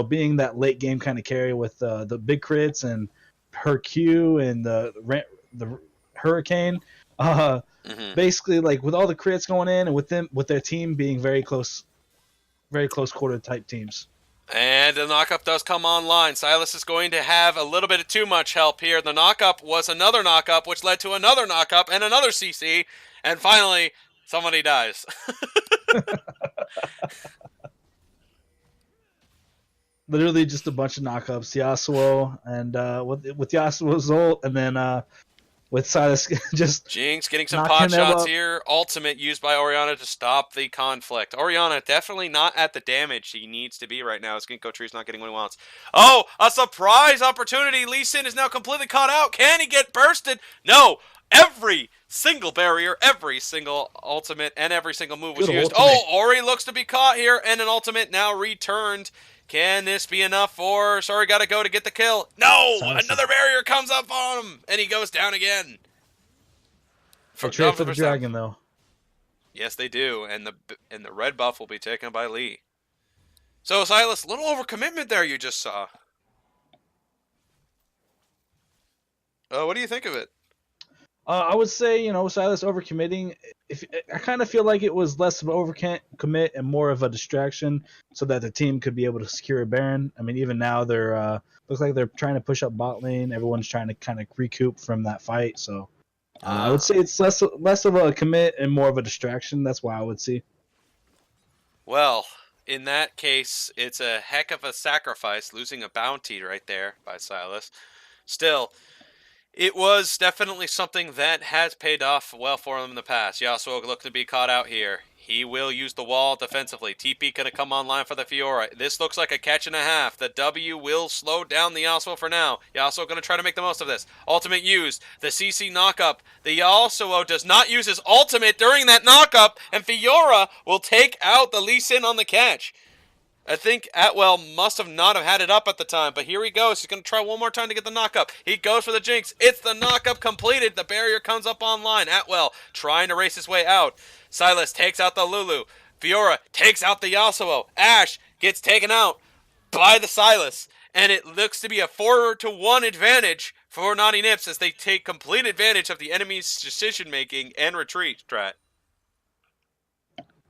being that late game kind of carry with the big crits and her Q and the Hurricane. Basically, with all the crits going in, and with their team being very close quarter type teams. And the knockup does come online. Silas is going to have a little bit of too much help here. The knockup was another knockup, which led to another knockup and another CC, and finally, somebody dies. Literally just a bunch of knockups. Yasuo, and with Yasuo's ult, and then with Silas just Jinx getting some pot shots here. Ultimate used by Orianna to stop the conflict. Orianna definitely not at the damage he needs to be right now. Ginkgo Tree's not getting what he wants. Oh, a surprise opportunity. Lee Sin is now completely caught out. Can he get bursted? No. Every single barrier, every single ultimate, and every single move was used. Oh, Ori looks to be caught here, and an ultimate now returned. Can this be enough for Sorry Gotta Go to get the kill? No! Another barrier comes up on him, and he goes down again. They trade for the dragon, though. Yes, they do, and the red buff will be taken by Lee. So, Silas, little overcommitment there you just saw. What do you think of it? I would say, Silas overcommitting. I kind of feel like it was less of an overcommit and more of a distraction, so that the team could be able to secure a Baron. I mean, even now they're looks like they're trying to push up bot lane. Everyone's trying to kind of recoup from that fight. So I would say it's less of a commit and more of a distraction. That's why I would see. Well, in that case, it's a heck of a sacrifice, losing a bounty right there by Silas. Still, it was definitely something that has paid off well for them in the past. Yasuo looking to be caught out here. He will use the wall defensively. TP going to come online for the Fiora. This looks like a catch and a half. The W will slow down the Yasuo for now. Yasuo going to try to make the most of this. Ultimate used. The CC knockup. The Yasuo does not use his ultimate during that knockup, and Fiora will take out the Lee Sin on the catch. I think Atwell must have not have had it up at the time, but here he goes. He's going to try one more time to get the knock-up. He goes for the Jinx. It's the knock-up completed. The barrier comes up online. Atwell trying to race his way out. Silas takes out the Lulu. Fiora takes out the Yasuo. Ashe gets taken out by the Silas. And it looks to be a 4-to-1 advantage for Naughty Nips as they take complete advantage of the enemy's decision-making and retreat, Strat.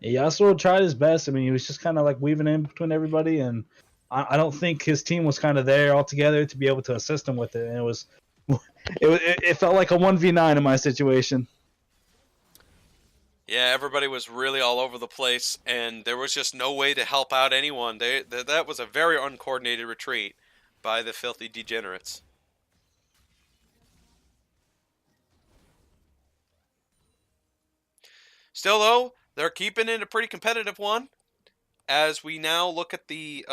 Yasuo tried his best. I mean, he was just kind of like weaving in between everybody, and I don't think his team was kind of there all together to be able to assist him with it. And it felt like a 1v9 in my situation. Yeah, everybody was really all over the place, and there was just no way to help out anyone. That was a very uncoordinated retreat by the filthy degenerates. Still, though, they're keeping it a pretty competitive one. As we now look at the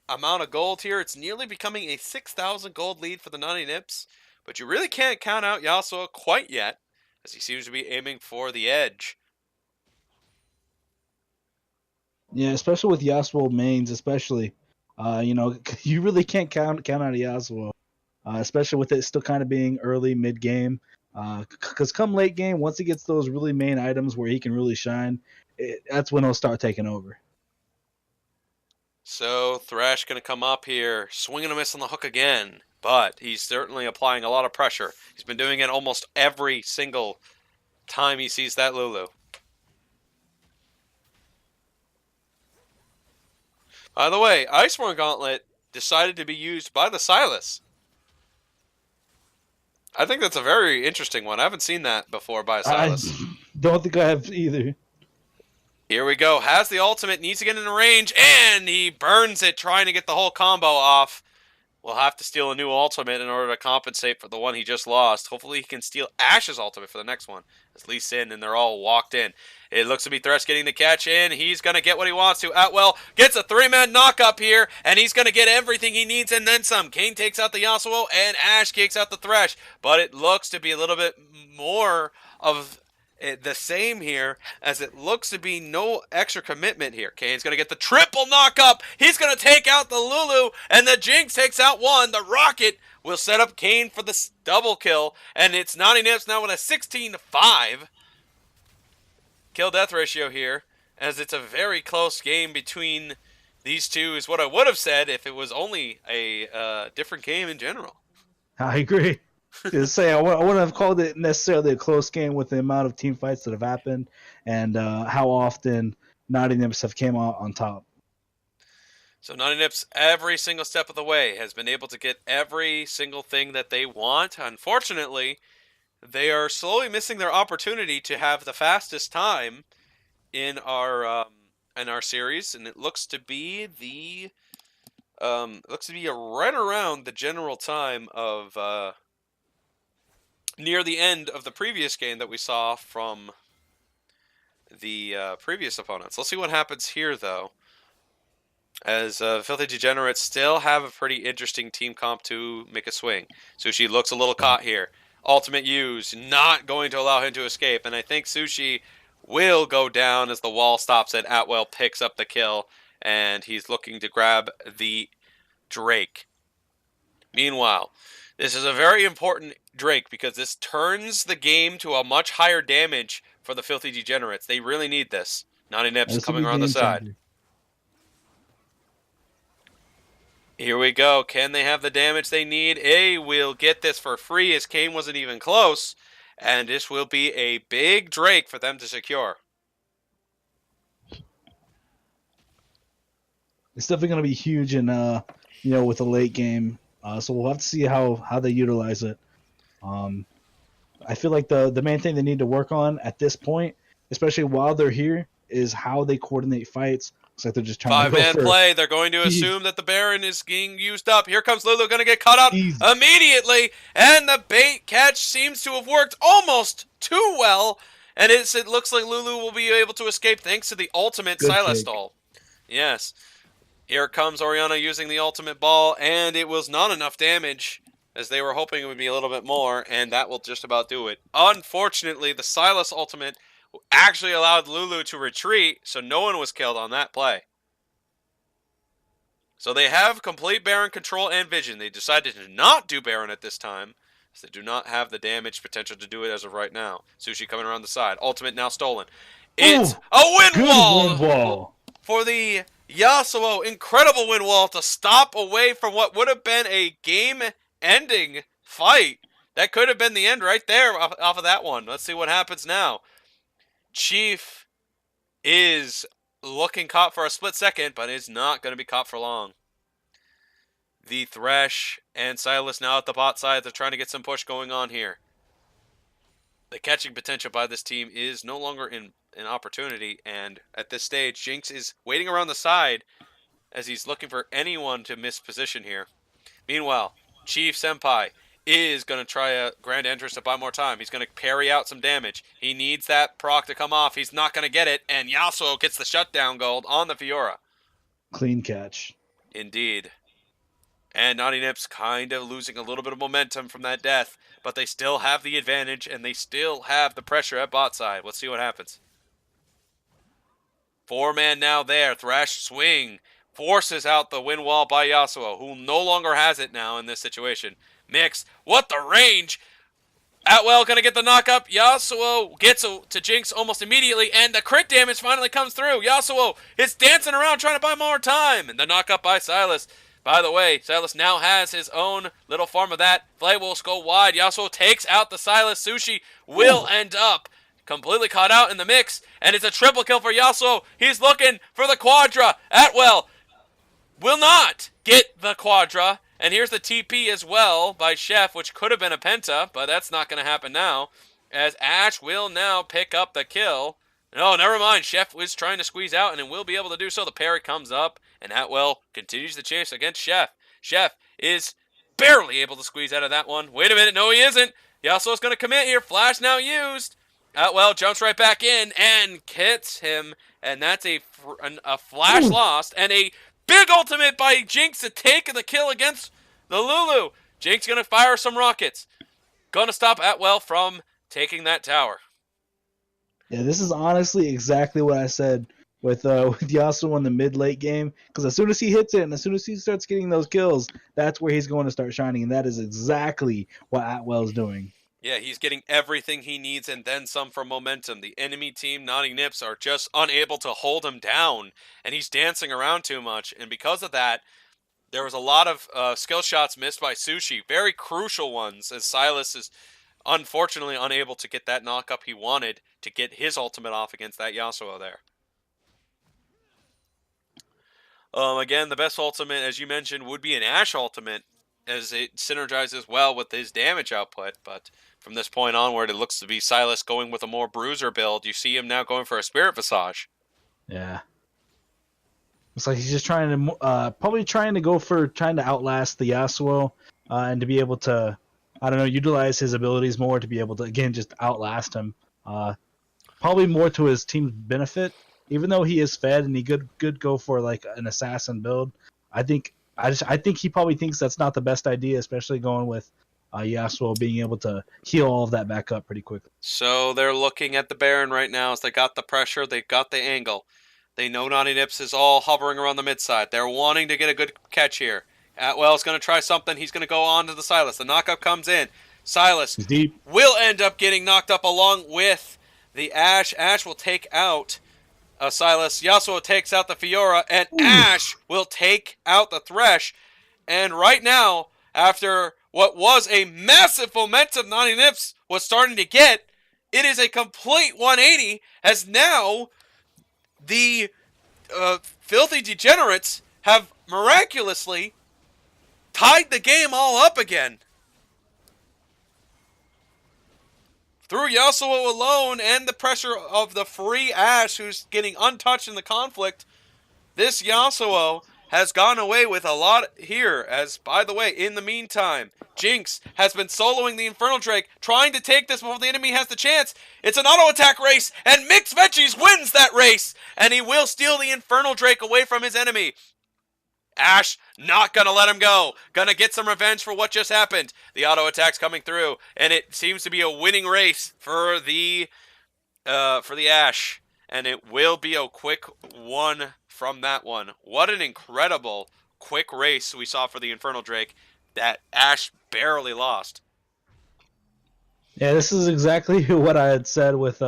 amount of gold here, it's nearly becoming a 6,000 gold lead for the Naughty Nips. But you really can't count out Yasuo quite yet, as he seems to be aiming for the edge. Yeah, especially with Yasuo mains, especially. You really can't count out a Yasuo, especially with it still kind of being early, mid game. Because come late game, once he gets those really main items where he can really shine, that's when he'll start taking over. So Thresh going to come up here, swinging a miss on the hook again. But he's certainly applying a lot of pressure. He's been doing it almost every single time he sees that Lulu. By the way, Iceborne Gauntlet decided to be used by the Silas. I think that's a very interesting one. I haven't seen that before by a Silas. I don't think I have either. Here we go. Has the ultimate, needs to get in the range, and he burns it trying to get the whole combo off. We'll have to steal a new ultimate in order to compensate for the one he just lost. Hopefully he can steal Ashe's ultimate for the next one. As Lee Sin and they're all walked in. It looks to be Thresh getting the catch in. He's going to get what he wants to. Atwell gets a 3-man knock-up here, and he's going to get everything he needs and then some. Kane takes out the Yasuo, and Ashe kicks out the Thresh. But it looks to be a little bit more of the same here, as it looks to be no extra commitment here. Kane's going to get the triple knock-up. He's going to take out the Lulu, and the Jinx takes out one. The Rocket will set up Kane for the double kill, and it's Naughty Nips now with a 16-5 kill-death ratio here, as it's a very close game between these two, is what I would have said if it was only a different game in general. I agree. To say I wouldn't have called it necessarily a close game with the amount of team fights that have happened and how often Naughty Nips have came out on top. So Naughty Nips, every single step of the way, has been able to get every single thing that they want. Unfortunately, they are slowly missing their opportunity to have the fastest time in our series, and it looks to be right around the general time of near the end of the previous game that we saw from the previous opponents. Let's see what happens here, though, as Filthy Degenerates still have a pretty interesting team comp to make a swing. Sushi looks a little caught here. Ultimate use, not going to allow him to escape, and I think Sushi will go down as the wall stops it. Atwell picks up the kill, and he's looking to grab the Drake. Meanwhile, this is a very important Drake because this turns the game to a much higher damage for the Filthy Degenerates. They really need this. Naughty Nips coming around the side. Here we go. Can they have the damage they need? A will get this for free as Kane wasn't even close. And this will be a big Drake for them to secure. It's definitely going to be huge in with the late game. So we'll have to see how they utilize it. I feel like the main thing they need to work on at this point, especially while they're here, is how they coordinate fights. Looks like they're just trying to go Five-man play. They're going to assume that the Baron is getting used up. Here comes Lulu, going to get caught up immediately, and the bait catch seems to have worked almost too well, and it looks like Lulu will be able to escape thanks to the ultimate Silas stall. Yes. Here comes Orianna using the ultimate ball, and it was not enough damage, as they were hoping it would be a little bit more, and that will just about do it. Unfortunately, the Silas ultimate actually allowed Lulu to retreat, so no one was killed on that play. So they have complete Baron control and vision. They decided to not do Baron at this time, as they do not have the damage potential to do it as of right now. Sushi coming around the side. Ultimate now stolen. It's Ooh, a win good wall wind wall. for the Yasuo. Incredible win wall to stop away from what would have been a game-ending fight. That could have been the end right there off of that one. Let's see what happens now. Chief is looking caught for a split second, but is not going to be caught for long. The Thresh and Silas now at the bot side. They're trying to get some push going on here. The catching potential by this team is no longer an opportunity, and at this stage, Jinx is waiting around the side as he's looking for anyone to miss position here. Meanwhile, Chief Senpai is going to try a grand entrance to buy more time. He's going to parry out some damage. He needs that proc to come off. He's not going to get it, and Yasuo gets the shutdown gold on the Fiora. Clean catch. Indeed. And Naughty Nips kind of losing a little bit of momentum from that death, but they still have the advantage, and they still have the pressure at bot side. Let's see what happens. 4-man now there. Thresh swing. Forces out the wind wall by Yasuo, who no longer has it now in this situation. Mix. What the range? Atwell gonna get the knock-up. Yasuo gets to Jinx almost immediately, and the crit damage finally comes through. Yasuo is dancing around trying to buy more time, and the knock-up by Silas. By the way, Silas now has his own little farm of that. Flay will go wide. Yasuo takes out the Silas. Sushi will end up completely caught out in the mix, and it's a triple kill for Yasuo. He's looking for the Quadra. Atwell will not get the Quadra, and here's the TP as well by Chef, which could have been a Penta, but that's not going to happen now, as Ash will now pick up the kill. No, never mind. Chef is trying to squeeze out, and will be able to do so. The parry comes up, and Atwell continues the chase against Chef. Chef is barely able to squeeze out of that one. Wait a minute. No, he isn't. Yasuo's going to commit here. Flash now used. Atwell jumps right back in and hits him, and that's a flash lost, and a big ultimate by Jinx to take the kill against the Lulu. Jinx going to fire some rockets. Going to stop Atwell from taking that tower. Yeah, this is honestly exactly what I said with Yasuo in the mid-late game. Because as soon as he hits it and as soon as he starts getting those kills, that's where he's going to start shining. And that is exactly what Atwell's doing. Yeah, he's getting everything he needs and then some for momentum. The enemy team, Naughty Nips, are just unable to hold him down. And he's dancing around too much. And because of that, there was a lot of skill shots missed by Sushi. Very crucial ones, as Silas is unfortunately unable to get that knock-up he wanted to get his ultimate off against that Yasuo there. Again, the best ultimate, as you mentioned, would be an Ashe ultimate, as it synergizes well with his damage output. But from this point onward, it looks to be Silas going with a more bruiser build. You see him now going for a Spirit Visage. Yeah. It's like he's just trying to, probably trying to outlast the Yasuo, and to be able to, I don't know, utilize his abilities more to be able to, again, just outlast him. Probably more to his team's benefit. Even though he is fed and he could go for like an assassin build, I think he probably thinks that's not the best idea, especially going with Yasuo being able to heal all of that back up pretty quickly. So they're looking at the Baron right now as they got the pressure, they got the angle. They know Naughty Nips is all hovering around the mid side. They're wanting to get a good catch here. Atwell's going to try something. He's going to go on to the Silas. The knockup comes in. Silas will end up getting knocked up along with the Ashe. Ashe will take out Silas. Yasuo takes out the Fiora, and Ashe will take out the Thresh. And right now, after what was a massive momentum Naughty Nips was starting to get, it is a complete 180, as now the Filthy Degenerates have miraculously tied the game all up again. Through Yasuo alone and the pressure of the free Ashe, who's getting untouched in the conflict, this Yasuo has gone away with a lot here. As, by the way, in the meantime, Jinx has been soloing the Infernal Drake, trying to take this before the enemy has the chance. It's an auto-attack race, and Mixed Veggies wins that race, and he will steal the Infernal Drake away from his enemy. Ashe not gonna let him go. Gonna get some revenge for what just happened. The auto attack's coming through, and it seems to be a winning race for the Ashe, and it will be a quick one from that one. What an incredible quick race we saw for the Infernal Drake that Ash barely lost. Yeah, this is exactly what I had said with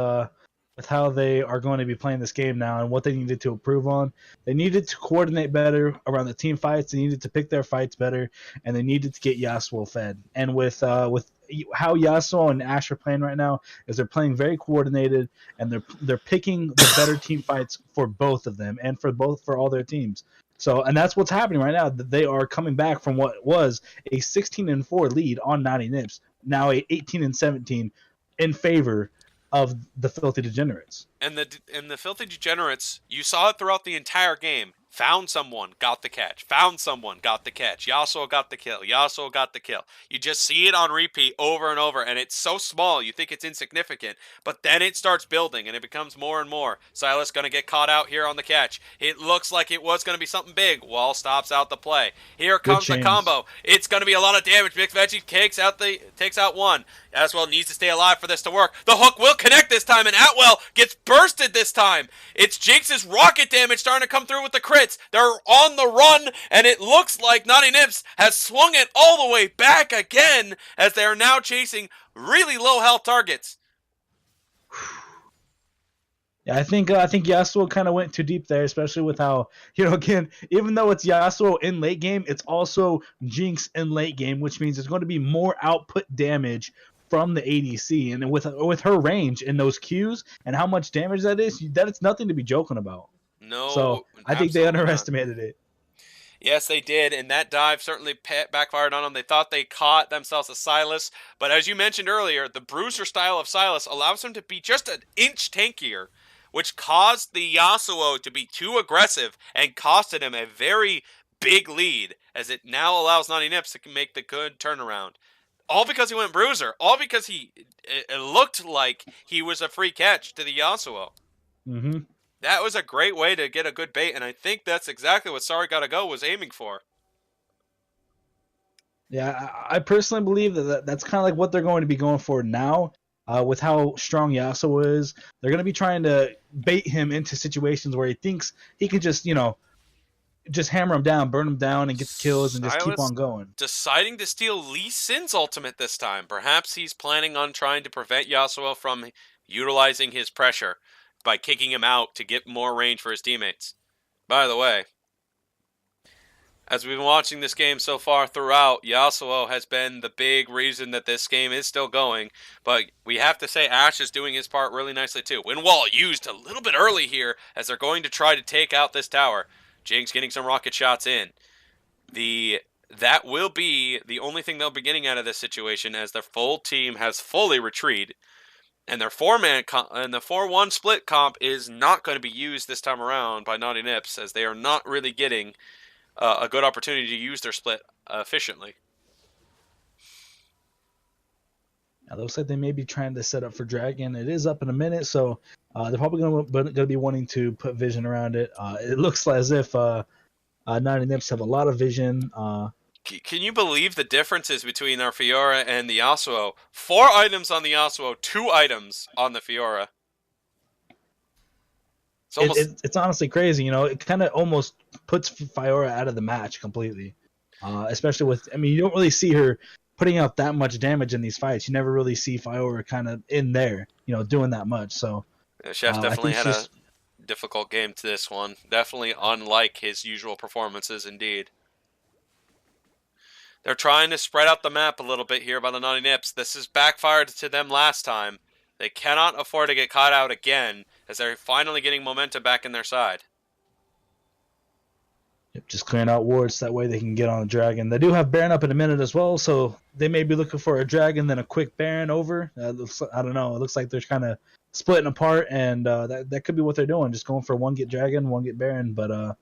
how they are going to be playing this game now and what they needed to improve on. They needed to coordinate better around the team fights. They needed to pick their fights better, and they needed to get Yasuo fed. And with how Yasuo and Ash are playing right now, is they're playing very coordinated, and they're picking the better team fights for both of them and for all their teams. So, and that's what's happening right now. They are coming back from what was a 16-4 lead on 90 Nips, now a 18-17 in favor of the Filthy Degenerates. And the Filthy Degenerates, you saw it throughout the entire game. Found someone, got the catch. Found someone, got the catch. Yasuo got the kill. Yasuo got the kill. You just see it on repeat over and over, and it's so small, you think it's insignificant, but then it starts building, and it becomes more and more. Sylas going to get caught out here on the catch. It looks like it was going to be something big. Wall stops out the play. Here comes the combo. It's going to be a lot of damage. Mixed Veggie takes out one. Aswell needs to stay alive for this to work. The hook will connect this time, and Atwell gets bursted this time. It's Jinx's rocket damage starting to come through with the crits. They're on the run, and it looks like Naughty Nips has swung it all the way back again as they are now chasing really low health targets. Yeah, I think Yasuo kind of went too deep there, especially with how, again, even though it's Yasuo in late game, it's also Jinx in late game, which means there's going to be more output damage from the ADC, and with her range and those Qs and how much damage that is, it's nothing to be joking about. No, so I think they underestimated it. Yes, they did, and that dive certainly backfired on them. They thought they caught themselves a Sylas, but as you mentioned earlier, the bruiser style of Sylas allows him to be just an inch tankier, which caused the Yasuo to be too aggressive and costed him a very big lead, as it now allows Naughty Nips to make the good turnaround. All because he went bruiser. All because it looked like he was a free catch to the Yasuo. Mm-hmm. That was a great way to get a good bait, and I think that's exactly what Sorry Gotta Go was aiming for. Yeah, I personally believe that's kind of like what they're going to be going for now. With how strong Yasuo is, they're going to be trying to bait him into situations where he thinks he can just, just hammer him down, burn him down, and get the kills, and just keep on going. Deciding to steal Lee Sin's ultimate this time. Perhaps he's planning on trying to prevent Yasuo from utilizing his pressure by kicking him out to get more range for his teammates. By the way, as we've been watching this game so far throughout, Yasuo has been the big reason that this game is still going, but we have to say Ash is doing his part really nicely too. Wind Wall used a little bit early here as they're going to try to take out this tower. Jinx getting some rocket shots in. That will be the only thing they'll be getting out of this situation, as their full team has fully retreated. And their 4-man and the 4-1 split comp is not going to be used this time around by Naughty Nips, as they are not really getting a good opportunity to use their split efficiently. It looks like they may be trying to set up for Dragon. It is up in a minute, so they're probably going to be wanting to put vision around it. It looks as if Naughty Nips have a lot of vision. Can you believe the differences between our Fiora and the Yasuo? 4 items on the Yasuo, 2 items on the Fiora. It's honestly crazy. It kind of almost puts Fiora out of the match completely. Especially with, you don't really see her putting out that much damage in these fights. You never really see Fiora kind of in there, doing that much. So yeah, Chef definitely had a difficult game to this one. Definitely unlike his usual performances, indeed. They're trying to spread out the map a little bit here by the Naughty Nips. This has backfired to them last time. They cannot afford to get caught out again, as they're finally getting momentum back in their side. Yep, just clearing out wards, that way they can get on a Dragon. They do have Baron up in a minute as well, so they may be looking for a Dragon, then a quick Baron over. I don't know. It looks like they're kind of splitting apart, and that could be what they're doing, just going for one get Dragon, one get Baron, but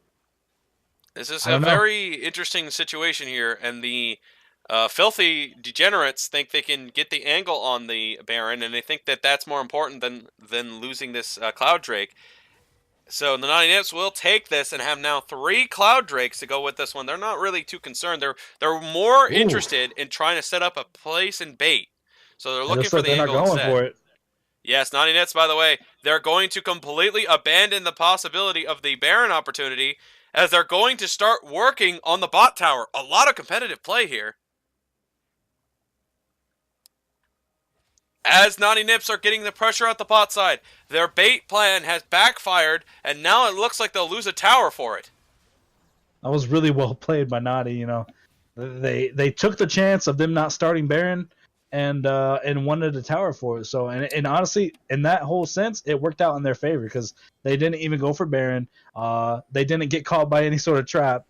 this is a very interesting situation here, and the Filthy Degenerates think they can get the angle on the Baron, and they think that that's more important than losing this Cloud Drake. So the Naughty Nips will take this and have now 3 Cloud Drakes to go with this one. They're not really too concerned. They're more interested in trying to set up a place and bait. So they're looking for the angle instead. They're not going for it. Yes, Naughty Nips, by the way, they're going to completely abandon the possibility of the Baron opportunity, as they're going to start working on the bot tower. A lot of competitive play here. As Naughty Nips are getting the pressure at the bot side, their bait plan has backfired, and now it looks like they'll lose a tower for it. That was really well played by Naughty. You know, they took the chance of them not starting Baron, and wanted a tower for it. So and honestly, in that whole sense, it worked out in their favor because they didn't even go for Baron. They didn't get caught by any sort of trap.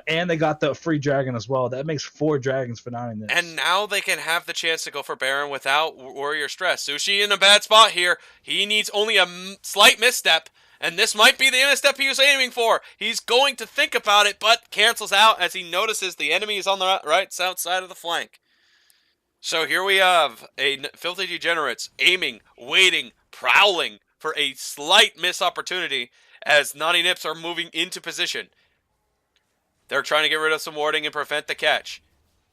And they got the free dragon as well. That makes 4 dragons for 9 in this. And now they can have the chance to go for Baron without warrior stress. Sushi in a bad spot here. He needs only a slight misstep, and this might be the misstep he was aiming for. He's going to think about it, but cancels out as he notices the enemy is on the right side of the flank. So here we have a Filthy Degenerates aiming, waiting, prowling for a slight miss opportunity as Naughty Nips are moving into position. They're trying to get rid of some warding and prevent the catch.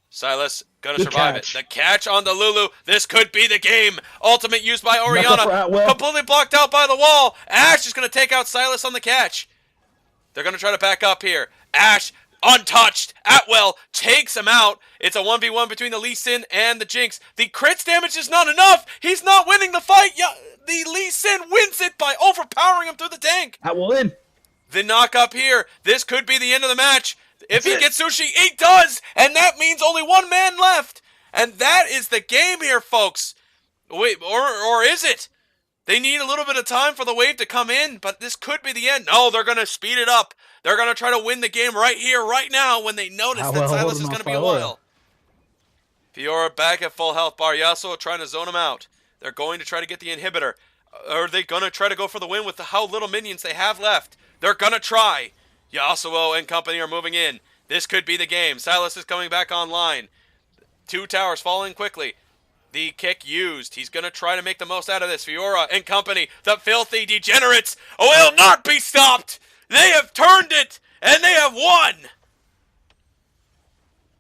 Silas gonna survive it. The catch on the Lulu. This could be the game. Ultimate used by Orianna. Completely blocked out by the wall. Ash is gonna take out Silas on the catch. They're gonna try to back up here. Ash, untouched. Atwell takes him out. It's a 1v1 between the Lee Sin and the Jinx. The crits damage is not enough. He's not winning the fight. The Lee Sin wins it by overpowering him through the tank. Atwell in. The knock up here. This could be the end of the match. If he gets Sushi, he does! And that means only one man left! And that is the game here, folks! Wait, or is it? They need a little bit of time for the wave to come in, but this could be the end. No, they're going to speed it up. They're going to try to win the game right here, right now, when they notice that Silas is going to be a while. Fiora back at full health bar. Yasuo trying to zone him out. They're going to try to get the inhibitor. Are they going to try to go for the win with how little minions they have left? They're going to try. Yasuo and company are moving in. This could be the game. Silas is coming back online. 2 towers falling quickly. The kick used. He's going to try to make the most out of this. Fiora and company, the Filthy Degenerates, will not be stopped. They have turned it, and they have won.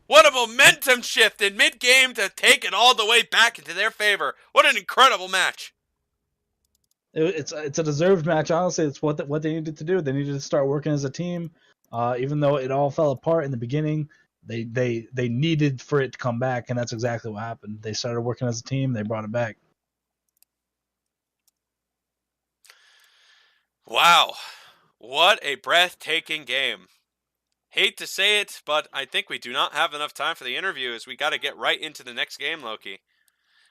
What a momentum shift in mid-game to take it all the way back into their favor. What an incredible match. It's a deserved match. Honestly, it's what they needed to do. They needed to start working as a team. Even though it all fell apart in the beginning, they needed for it to come back, and that's exactly what happened. They started working as a team. They brought it back. Wow, what a breathtaking game. Hate to say it, but I think we do not have enough time for the interview as we got to get right into the next game, Loki.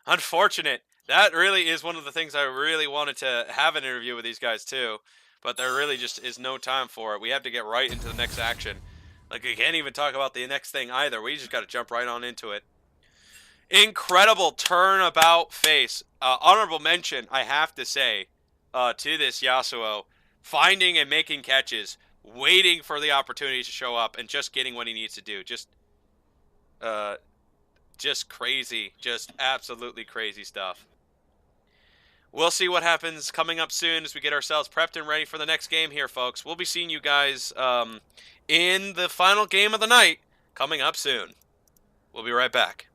Unfortunate. That really is one of the things I really wanted to have an interview with these guys too. But there really just is no time for it. We have to get right into the next action. Like, we can't even talk about the next thing either. We just got to jump right on into it. Incredible turnabout face. Honorable mention, I have to say, to this Yasuo. Finding and making catches. Waiting for the opportunity to show up and just getting what he needs to do. Just crazy. Just absolutely crazy stuff. We'll see what happens coming up soon as we get ourselves prepped and ready for the next game here, folks. We'll be seeing you guys in the final game of the night coming up soon. We'll be right back.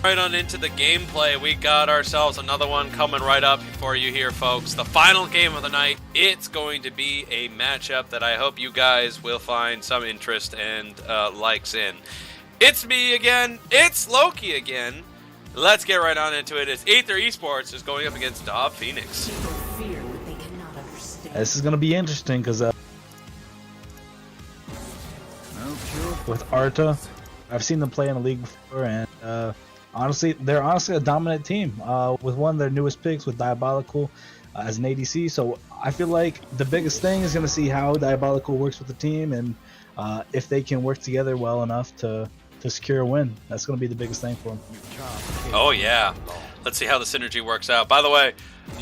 Right on into the gameplay. We got ourselves another one coming right up for you here, folks. The final game of the night. It's going to be a matchup that I hope you guys will find some interest and likes in. It's me again. It's Loki again. Let's get right on into it. It's Aether Esports is going up against Dob Phoenix. This is gonna be interesting because with Arta, I've seen them play in the league before, and honestly, they're a dominant team. With one of their newest picks, with Diabolical as an ADC, so I feel like the biggest thing is gonna see how Diabolical works with the team, and if they can work together well enough to secure a win. That's gonna be the biggest thing for them. Oh yeah, let's see how the synergy works out. By the way,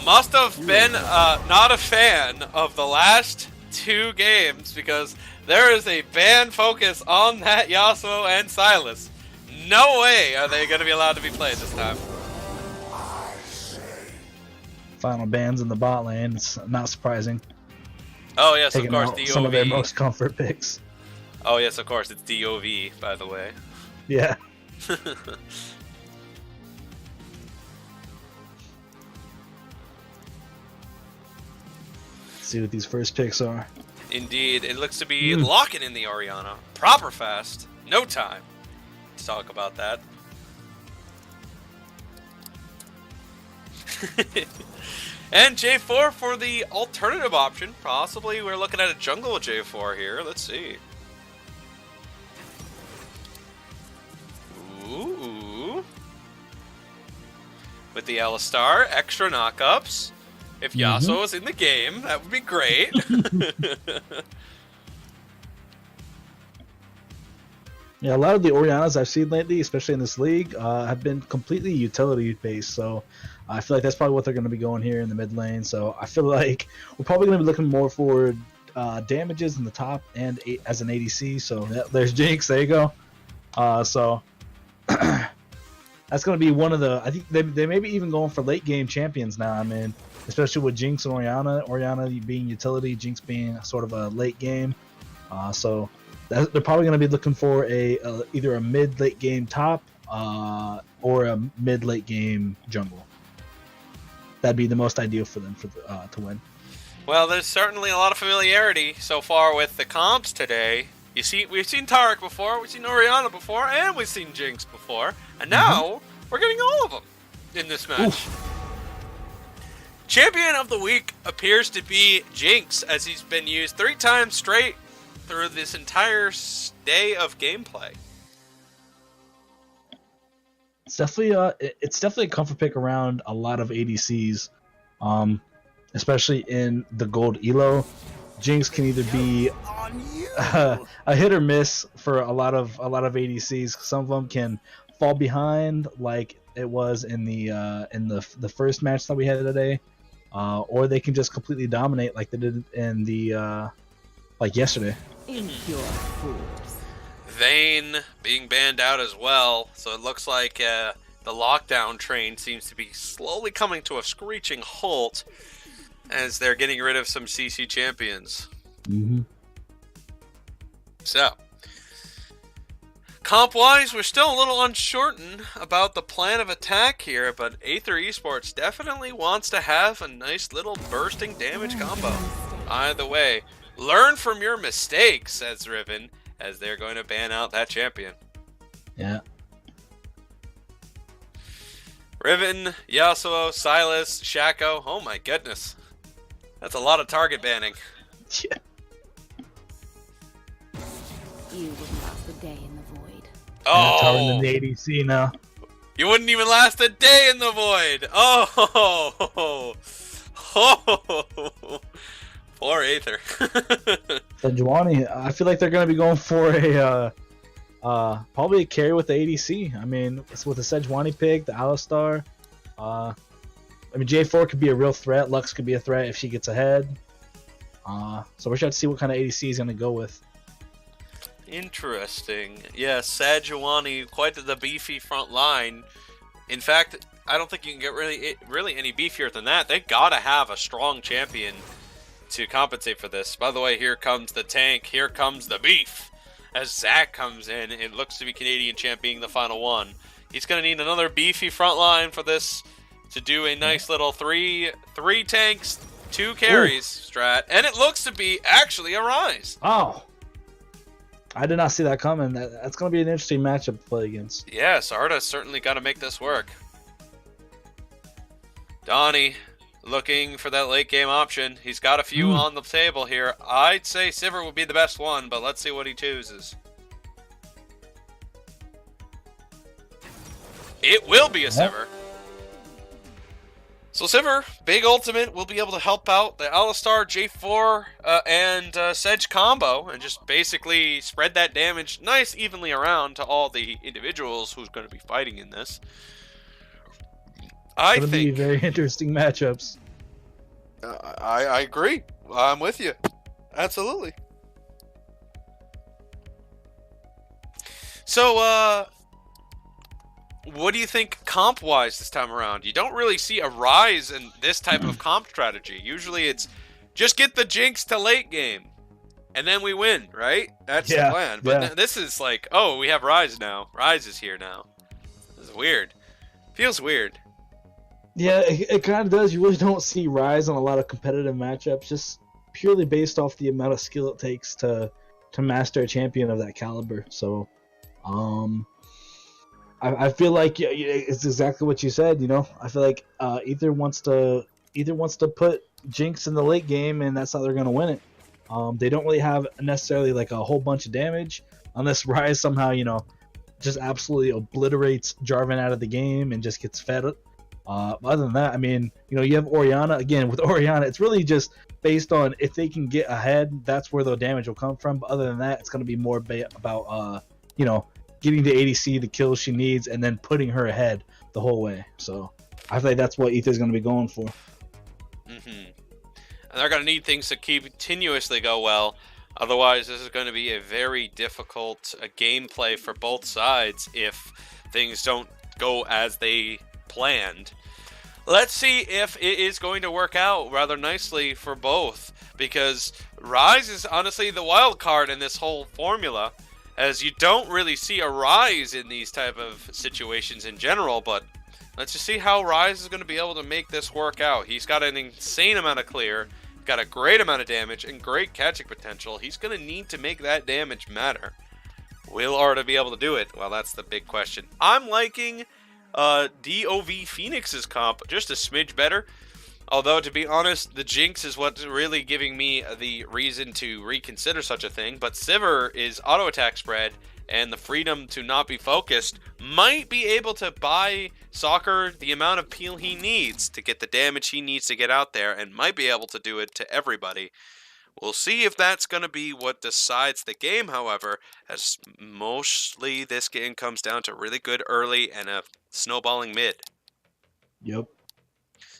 must have been not a fan of the last 2 games because there is a ban focus on that Yasuo and Sylas. No way are they going to be allowed to be played this time. Final bans in the bot lane. It's not surprising. Oh yes, of Taking course, out DOV. some of their most comfort picks. Oh yes, of course, it's DOV, by the way. Yeah. See what these first picks are. Indeed, it looks to be locking in the Orianna. Proper fast. No time to talk about that. And J4 for the alternative option. Possibly we're looking at a jungle J4 here. Let's see. Ooh. With the Alistar, extra knockups. If Yasuo was in the game, that would be great. Yeah, a lot of the Oriannas I've seen lately, especially in this league, have been completely utility-based. So I feel like that's probably what they're going to be going here in the mid lane. So I feel like we're probably going to be looking more for damages in the top and as an ADC. So there's Jinx. There you go. So that's going to be one of the. I think they may be even going for late game champions now. I mean, especially with Jinx and Orianna. Orianna being utility, Jinx being sort of a late game. So they're probably going to be looking for either a mid-late game top or a mid-late game jungle. That'd be the most ideal for them to win. Well, there's certainly a lot of familiarity so far with the comps today. You see, we've seen Taric before, we've seen Orianna before, and we've seen Jinx before, and now we're getting all of them in this match. Oof. Champion of the week appears to be Jinx, as he's been used 3 times straight through this entire day of gameplay. It's definitely a comfort pick around a lot of ADCs, especially in the gold elo. Jinx can either be a hit or miss for a lot of ADCs. Some of them can fall behind, like it was in the first match that we had today, or they can just completely dominate, like they did in the like yesterday. Vayne being banned out as well, so it looks like the lockdown train seems to be slowly coming to a screeching halt as they're getting rid of some CC champions. So, comp-wise, we're still a little uncertain about the plan of attack here, but Aether Esports definitely wants to have a nice little bursting damage combo. Either way, learn from your mistakes, says Riven, as they're going to ban out that champion. Yeah. Riven, Yasuo, Sylas, Shaco. Oh my goodness. That's a lot of target banning. Yeah. You wouldn't last a day in the void. Oh! In the ADC now. You wouldn't even last a day in the void! Oh! Poor Aether. Sejuani, I feel like they're going to be going for a probably a carry with the ADC. I mean, it's with the Sejuani pick, the Alistar. I mean, J4 could be a real threat. Lux could be a threat if she gets ahead. So we're trying to see what kind of ADC he's going to go with. Interesting. Yeah, Sejuani, quite the beefy front line. In fact, I don't think you can get really any beefier than that. They gotta have a strong champion to compensate for this. By the way, here comes the tank. Here comes the beef. as Zach comes in. It looks to be Canadian champ being the final one. He's going to need another beefy front line for this to do a nice little three tanks, 2 carries strat. And it looks to be actually a Rise. Oh, I did not see that coming. That's going to be an interesting matchup to play against. Yeah, Sarda's certainly got to make this work. Donnie looking for that late game option. He's got a few on the table here. I'd say Sivir would be the best one, but let's see what he chooses. It will be a Sivir. So Sivir, big ultimate, will be able to help out the Alistar, J4, and Sedge combo, and just basically spread that damage nice evenly around to all the individuals who's going to be fighting in this. I think be very interesting matchups. I agree. I'm with you. Absolutely. So, what do you think comp-wise this time around? You don't really see a rise in this type of comp strategy. Usually it's just get the Jinx to late game, and then we win, right? That's the plan. But this is like, oh, we have Rise now. Rise is here now. This is weird. Feels weird. Yeah, it kind of does. You really don't see Rise on a lot of competitive matchups, just purely based off the amount of skill it takes to master a champion of that caliber. So, I feel like it's exactly what you said. You know, I feel like either wants to put Jinx in the late game, and that's how they're gonna win it. They don't really have necessarily like a whole bunch of damage unless Rise somehow just absolutely obliterates Jarvan out of the game and just gets fed up. Other than that, I mean, you have Orianna. Again, with Orianna, it's really just based on if they can get ahead, that's where the damage will come from. But other than that, it's going to be more about, getting the ADC the kills she needs and then putting her ahead the whole way. So I feel like that's what Ether's going to be going for. And they're going to need things to continuously go well. Otherwise, this is going to be a very difficult gameplay for both sides if things don't go as they planned. Let's see if it is going to work out rather nicely for both, because Rise is honestly the wild card in this whole formula, as you don't really see a Rise in these type of situations in general. But let's just see how Rise is going to be able to make this work out. He's got an insane amount of clear, got a great amount of damage, and great catching potential. He's going to need to make that damage matter. Will Arda be able to do it? Well, that's the big question. I'm liking DOV Phoenix's comp just a smidge better. Although, to be honest, the Jinx is what's really giving me the reason to reconsider such a thing. But Sivir is auto attack spread, and the freedom to not be focused might be able to buy Soccer the amount of peel he needs to get the damage he needs to get out there, and might be able to do it to everybody. We'll see if that's going to be what decides the game, however, as mostly this game comes down to really good early and a snowballing mid. Yep.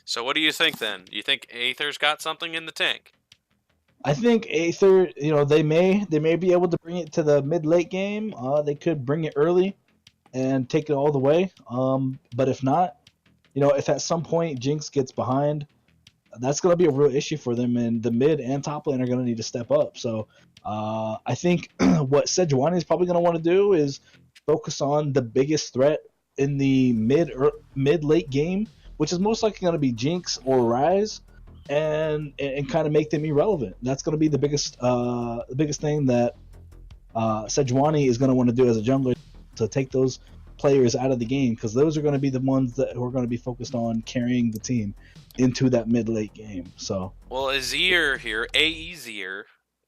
So what do you think then? Do you think Aether's got something in the tank? I think Aether, they may be able to bring it to the mid-late game. They could bring it early and take it all the way. But if not, if at some point Jinx gets behind, that's going to be a real issue for them, and the mid and top lane are going to need to step up. So I think what Sejuani is probably going to want to do is focus on the biggest threat in the mid-late game, which is most likely going to be Jinx or Rise, and kind of make them irrelevant. That's going to be the biggest thing that Sejuani is going to want to do as a jungler, to take those players out of the game, because those are going to be the ones who are going to be focused on carrying the team into that mid-late game. So, well, Azir here, Azir,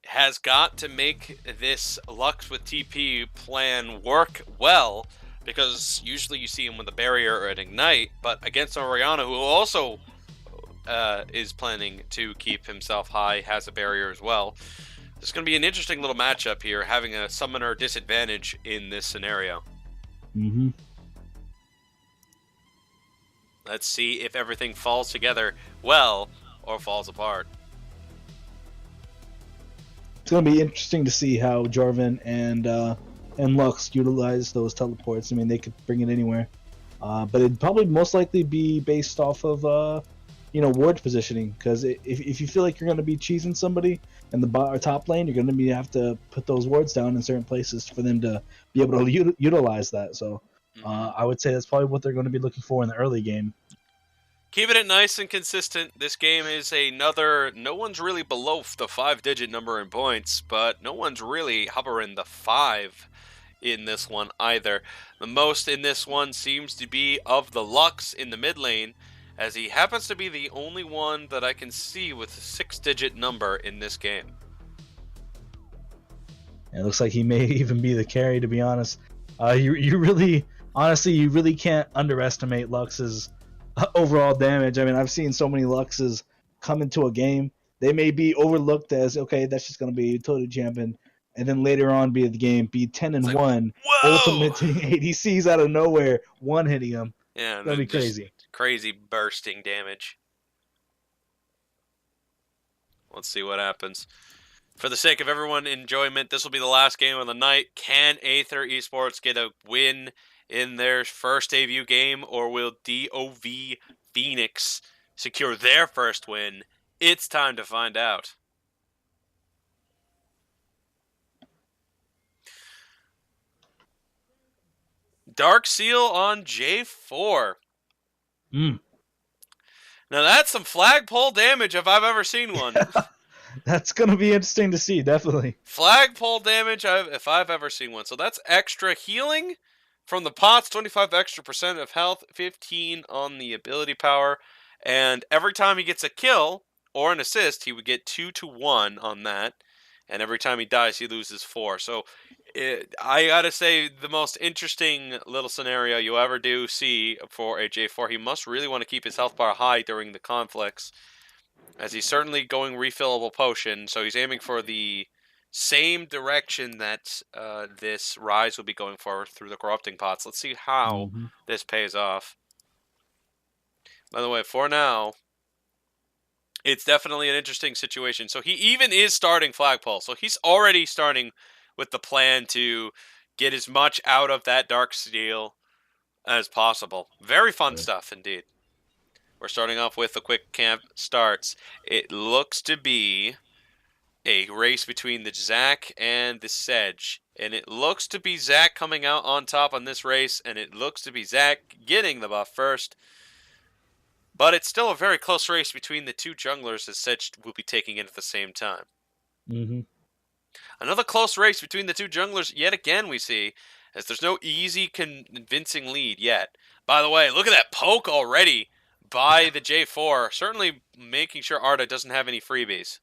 has got to make this Lux with TP plan work well, because usually you see him with a barrier or an ignite, but against Orianna, who also is planning to keep himself high, has a barrier as well. This is going to be an interesting little matchup here, having a summoner disadvantage in this scenario. Let's see if everything falls together well or falls apart. It's going to be interesting to see how Jarvan and Lux utilize those teleports. I mean, they could bring it anywhere. But it'd probably most likely be based off of ward positioning. Because if you feel like you're going to be cheesing somebody in the bot or top lane, you're going to have to put those wards down in certain places for them to be able to utilize that. So I would say that's probably what they're going to be looking for in the early game. Keeping it nice and consistent. This game is another. No one's really below the 5-digit number in points, but no one's really hovering the 5 in this one either. The most in this one seems to be of the Lux in the mid lane, as he happens to be the only one that I can see with a 6-digit number in this game. It looks like he may even be the carry, to be honest. You really, honestly, you really can't underestimate Lux's overall damage. I mean, I've seen so many Luxes come into a game. They may be overlooked as, okay, that's just going to be a utility champion, and then later on be the game, be 10-1, ultimating ADCs out of nowhere, one hitting him. Yeah, that'd be crazy. Crazy bursting damage. Let's see what happens. For the sake of everyone's enjoyment, this will be the last game of the night. Can Aether Esports get a win in their first debut game, or will DOV Phoenix secure their first win? It's time to find out. Dark Seal on J4. Now that's some flagpole damage if I've ever seen one. That's going to be interesting to see, definitely. Flagpole damage if I've ever seen one. So that's extra healing from the pots, 25 extra % of health, 15 on the ability power. And every time he gets a kill or an assist, he would get 2 to 1 on that. And every time he dies, he loses 4. So I gotta say, the most interesting little scenario you ever do see for a J4, he must really want to keep his health bar high during the conflicts, as he's certainly going refillable potion, so he's aiming for the same direction that this Rise will be going for through the corrupting pots. Let's see how this pays off. By the way, for now, it's definitely an interesting situation. So he even is starting flagpole, so he's already starting with the plan to get as much out of that Dark Steel as possible. Very fun stuff indeed. We're starting off with the quick camp starts. It looks to be a race between the Zac and the Sedge. And it looks to be Zac coming out on top on this race, and it looks to be Zac getting the buff first. But it's still a very close race between the two junglers, as Sedge will be taking it at the same time. Another close race between the two junglers yet again we see, as there's no easy convincing lead yet. By the way, look at that poke already by the J4, certainly making sure Arda doesn't have any freebies.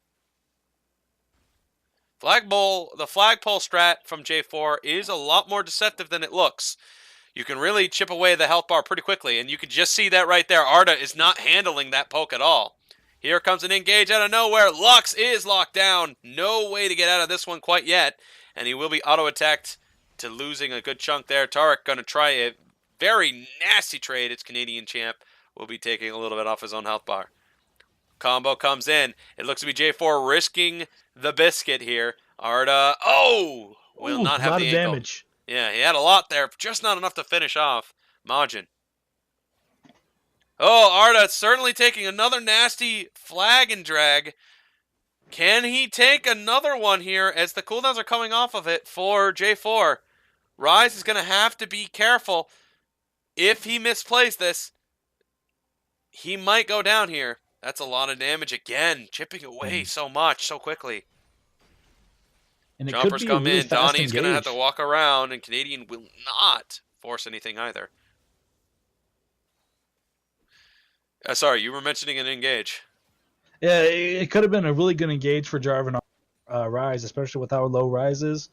The flagpole strat from J4 is a lot more deceptive than it looks. You can really chip away the health bar pretty quickly, and you can just see that right there. Arda is not handling that poke at all. Here comes an engage out of nowhere. Lux is locked down. No way to get out of this one quite yet, and he will be auto-attacked to losing a good chunk there. Taric going to try a very nasty trade. It's Canadian champ. Will be taking a little bit off his own health bar. Combo comes in. It looks to be J4 risking the biscuit here. Arda, will not have the ankle. Damage. Yeah, he had a lot there, just not enough to finish off Majin. Oh, Arda certainly taking another nasty flag and drag. Can he take another one here as the cooldowns are coming off of it for J4? Rise is going to have to be careful. If he misplays this, he might go down here. That's a lot of damage again, chipping away so much, so quickly. And Jumpers come in. Donnie's going to have to walk around, and Canadian will not force anything either. Sorry, you were mentioning an engage. Yeah, it could have been a really good engage for Jarvan Rise, especially with how low Rise is.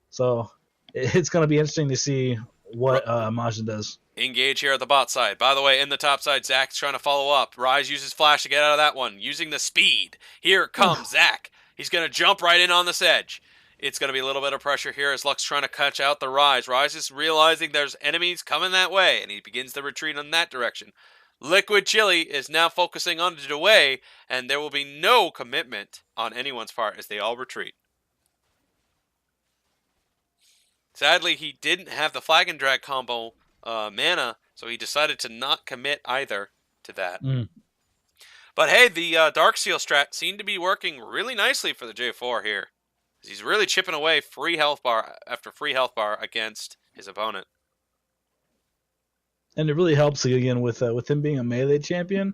So it's going to be interesting to see what Majin does. Engage here at the bot side. By the way, in the top side, Zac's trying to follow up. Rise uses flash to get out of that one, using the speed. Here comes Zac. He's going to jump right in on this edge. It's going to be a little bit of pressure here as Lux trying to catch out the Rise. Rise is realizing there's enemies coming that way, and he begins to retreat in that direction. Liquid Chili is now focusing on it away, and there will be no commitment on anyone's part as they all retreat. Sadly, he didn't have the flag and drag combo mana, so he decided to not commit either to that. But hey, the Dark Seal strat seemed to be working really nicely for the J4 here. He's really chipping away free health bar after free health bar against his opponent. And it really helps again with him being a melee champion.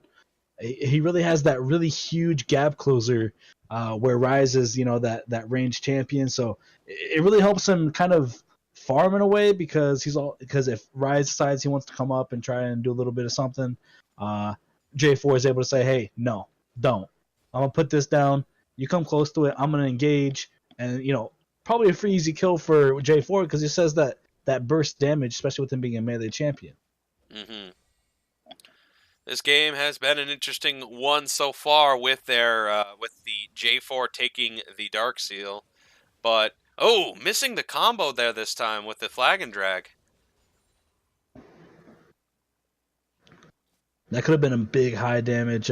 He really has that really huge gap closer where Rise is, that range champion. So it really helps him kind of farm in a way because if Rise decides he wants to come up and try and do a little bit of something, J4 is able to say, hey, no, don't. I'm gonna put this down. You come close to it, I'm gonna engage, and probably a free easy kill for J4 because he says that burst damage, especially with him being a melee champion. Mm-hmm. This game has been an interesting one so far with with the J4 taking the Dark Seal, but missing the combo there this time with the flag and drag. That could have been a big high damage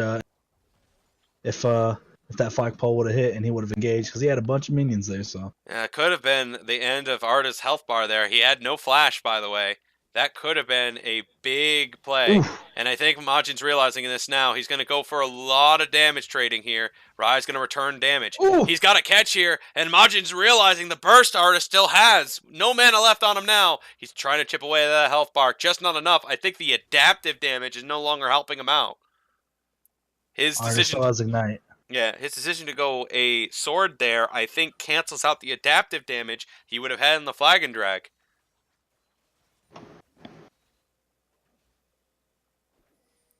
if that flagpole would have hit and he would have engaged because he had a bunch of minions there. So Yeah, it could have been the end of Arda's health bar there. He had no flash, by the way. That could have been a big play. Oof. And I think Majin's realizing this now. He's going to go for a lot of damage trading here. Rai's going to return damage. Ooh. He's got a catch here, and Majin's realizing the burst Arda still has. No mana left on him now. He's trying to chip away at that health bar. Just not enough. I think the adaptive damage is no longer helping him out. His Arda decision... still has Ignite. Yeah, his decision to go a sword there, I think, cancels out the adaptive damage he would have had in the flag and drag.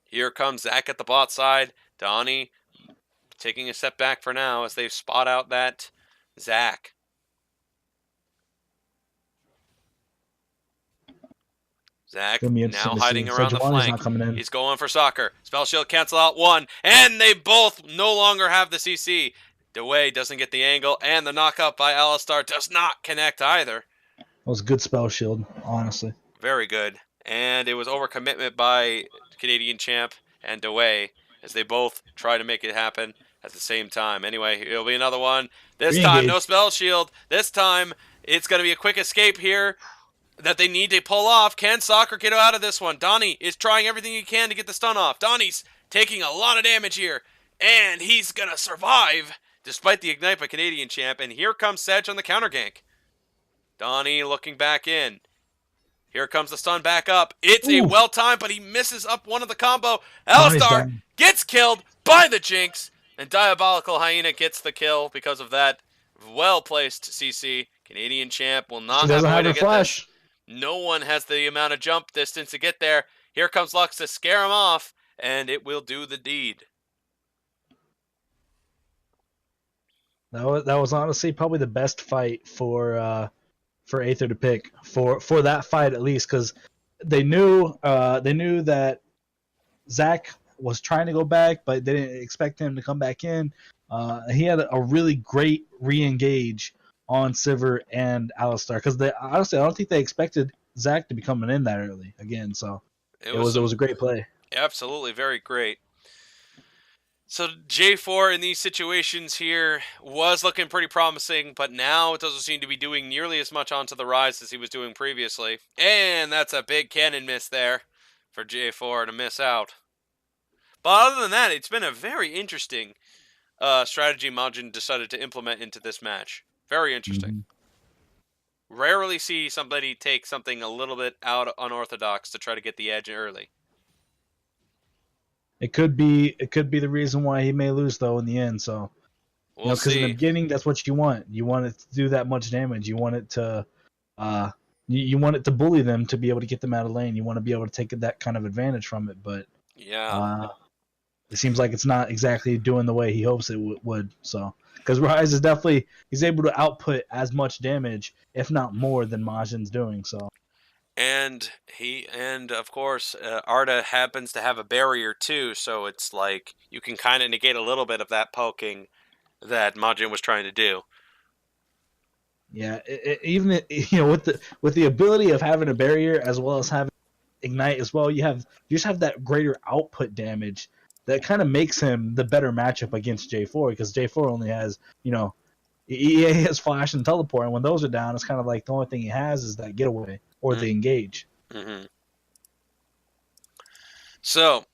Here comes Zach at the bot side. Donnie taking a step back for now as they spot out that Zach. Zach now hiding around the flank. He's going for soccer. Spell shield cancel out one, and they both no longer have the CC. DeWay doesn't get the angle, and the knockup by Alistar does not connect either. That was a good spell shield, honestly. Very good. And it was overcommitment by Canadian Champ and DeWay as they both try to make it happen at the same time. Anyway, it'll be another one. This time, no spell shield. This time, it's going to be a quick escape here that they need to pull off. Can Soccer get out of this one? Donnie is trying everything he can to get the stun off. Donnie's taking a lot of damage here, and he's going to survive despite the ignite by Canadian Champ. And here comes Sedge on the counter gank. Donnie looking back in. Here comes the stun back up. It's a well-timed, but he misses up one of the combo. Alistar gets killed by the Jinx, and Diabolical Hyena gets the kill because of that well-placed CC. Canadian Champ will not have a way to get this. No one has the amount of jump distance to get there. Here comes Lux to scare him off, and it will do the deed. That was honestly probably the best fight for Aether to pick for that fight at least, because they knew that Zach was trying to go back, but they didn't expect him to come back in. He had a really great re-engage on Sivir and Alistar because honestly I don't think they expected Zach to be coming in that early again. So it was a great play. Absolutely, very great. So J4 in these situations here was looking pretty promising, but now it doesn't seem to be doing nearly as much onto the Rise as he was doing previously. And that's a big cannon miss there for J4 to miss out. But other than that, it's been a very interesting strategy Majin decided to implement into this match. Very interesting. Mm-hmm. Rarely see somebody take something a little bit out unorthodox to try to get the edge early. It could be the reason why he may lose though in the end. So, because in the beginning that's what you want. You want it to do that much damage. You want it to, you want it to bully them to be able to get them out of lane. You want to be able to take that kind of advantage from it. But it seems like it's not exactly doing the way he hopes it would. So, because Rise is he's able to output as much damage, if not more, than Majin's doing. So. And of course, Arda happens to have a barrier too, so it's like you can kind of negate a little bit of that poking that Majin was trying to do. Yeah, even with the ability of having a barrier as well as having ignite as well, you just have that greater output damage that kind of makes him the better matchup against J4 because J4 only has he has flash and teleport, and when those are down, it's kind of like the only thing he has is that getaway or the engage. Mm-hmm. So,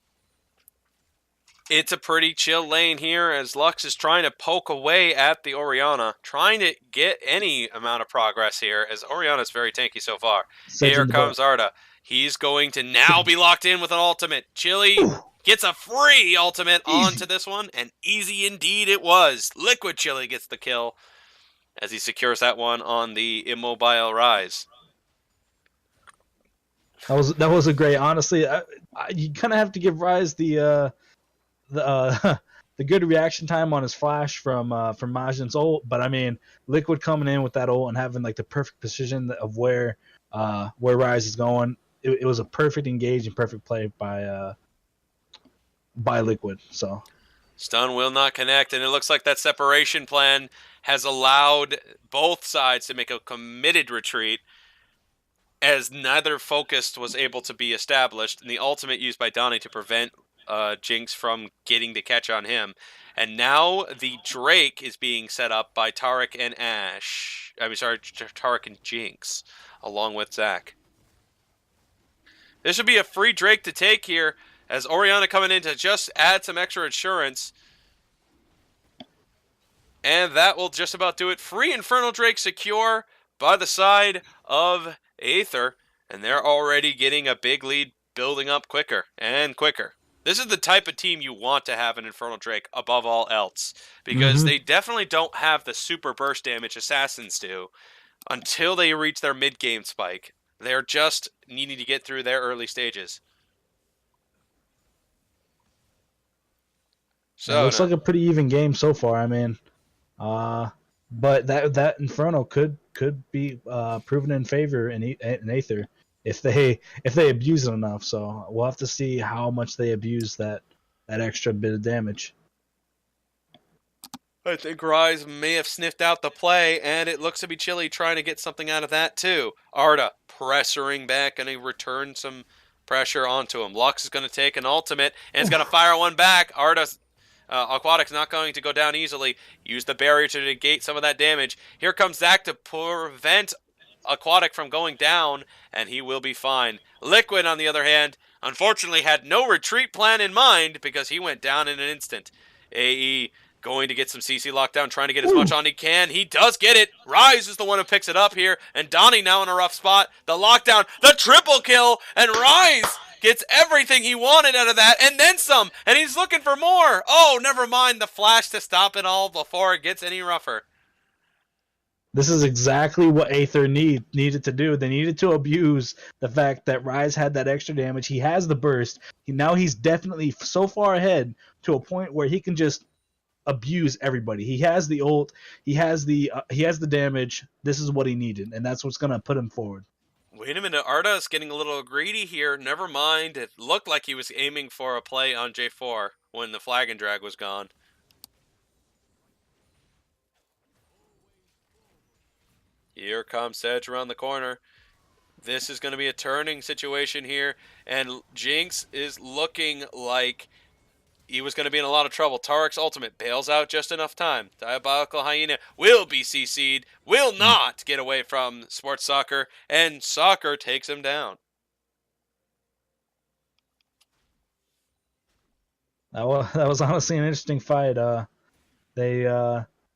It's a pretty chill lane here as Lux is trying to poke away at the Orianna, trying to get any amount of progress here as Orianna's very tanky so far. Here Sedging the comes butt. Arda. He's going to now be locked in with an ultimate. Chili gets a free ultimate onto this one, and easy indeed it was. Liquid Chili gets the kill as he secures that one on the immobile Rise. That was a great. Honestly, you kind of have to give Rise the the good reaction time on his flash from Majin's ult, but I mean, Liquid coming in with that ult and having like the perfect precision of where Rise is going. It was a perfect engage and perfect play by Liquid. So Stun will not connect, and it looks like that separation plan has allowed both sides to make a committed retreat as neither focused was able to be established, and the ultimate used by Donnie to prevent Jinx from getting the catch on him. And now the Drake is being set up by Taric and Ashe. I mean, sorry, Taric and Jinx, along with Zac. This should be a free Drake to take here, as Orianna coming in to just add some extra insurance. And that will just about do it. Free Infernal Drake secure by the side of Aether. And they're already getting a big lead, building up quicker and quicker. This is the type of team you want to have an Infernal Drake above all else. Because they definitely don't have the super burst damage Assassins do until they reach their mid-game spike. They're just needing to get through their early stages. So it looks like a pretty even game so far. I mean, but that Inferno could be proven in favor in Aether if they abuse it enough. So we'll have to see how much they abuse that extra bit of damage. I think Rise may have sniffed out the play, and it looks to be Chili trying to get something out of that too. Arda pressuring back, and he returns some pressure onto him. Lux is going to take an ultimate, and is going to fire one back. Arda's Aquatic's not going to go down easily. Use the barrier to negate some of that damage. Here comes Zac to prevent Aquatic from going down, and he will be fine. Liquid, on the other hand, unfortunately had no retreat plan in mind because he went down in an instant. AE going to get some CC lockdown, trying to get as much on he can. He does get it. Rise is the one who picks it up here, and Donnie now in a rough spot. The lockdown, the triple kill, and Rise gets everything he wanted out of that, and then some, and he's looking for more. Oh, never mind the flash to stop it all before it gets any rougher. This is exactly what Aether needed to do. They needed to abuse the fact that Rise had that extra damage. He has the burst. Now he's definitely so far ahead to a point where he can just abuse everybody. He has the ult. He has the damage. This is what he needed, and that's what's gonna put him forward. Wait a minute, Arda is getting a little greedy here. Never mind. It looked like he was aiming for a play on J4 when the flag and drag was gone. Here comes Sedge around the corner. This is going to be a turning situation here, and Jinx is looking like he was going to be in a lot of trouble. Taric's ultimate bails out just enough time. Diabolical Hyena will be CC'd, will not get away from Sports Soccer, and Soccer takes him down. That was honestly an interesting fight.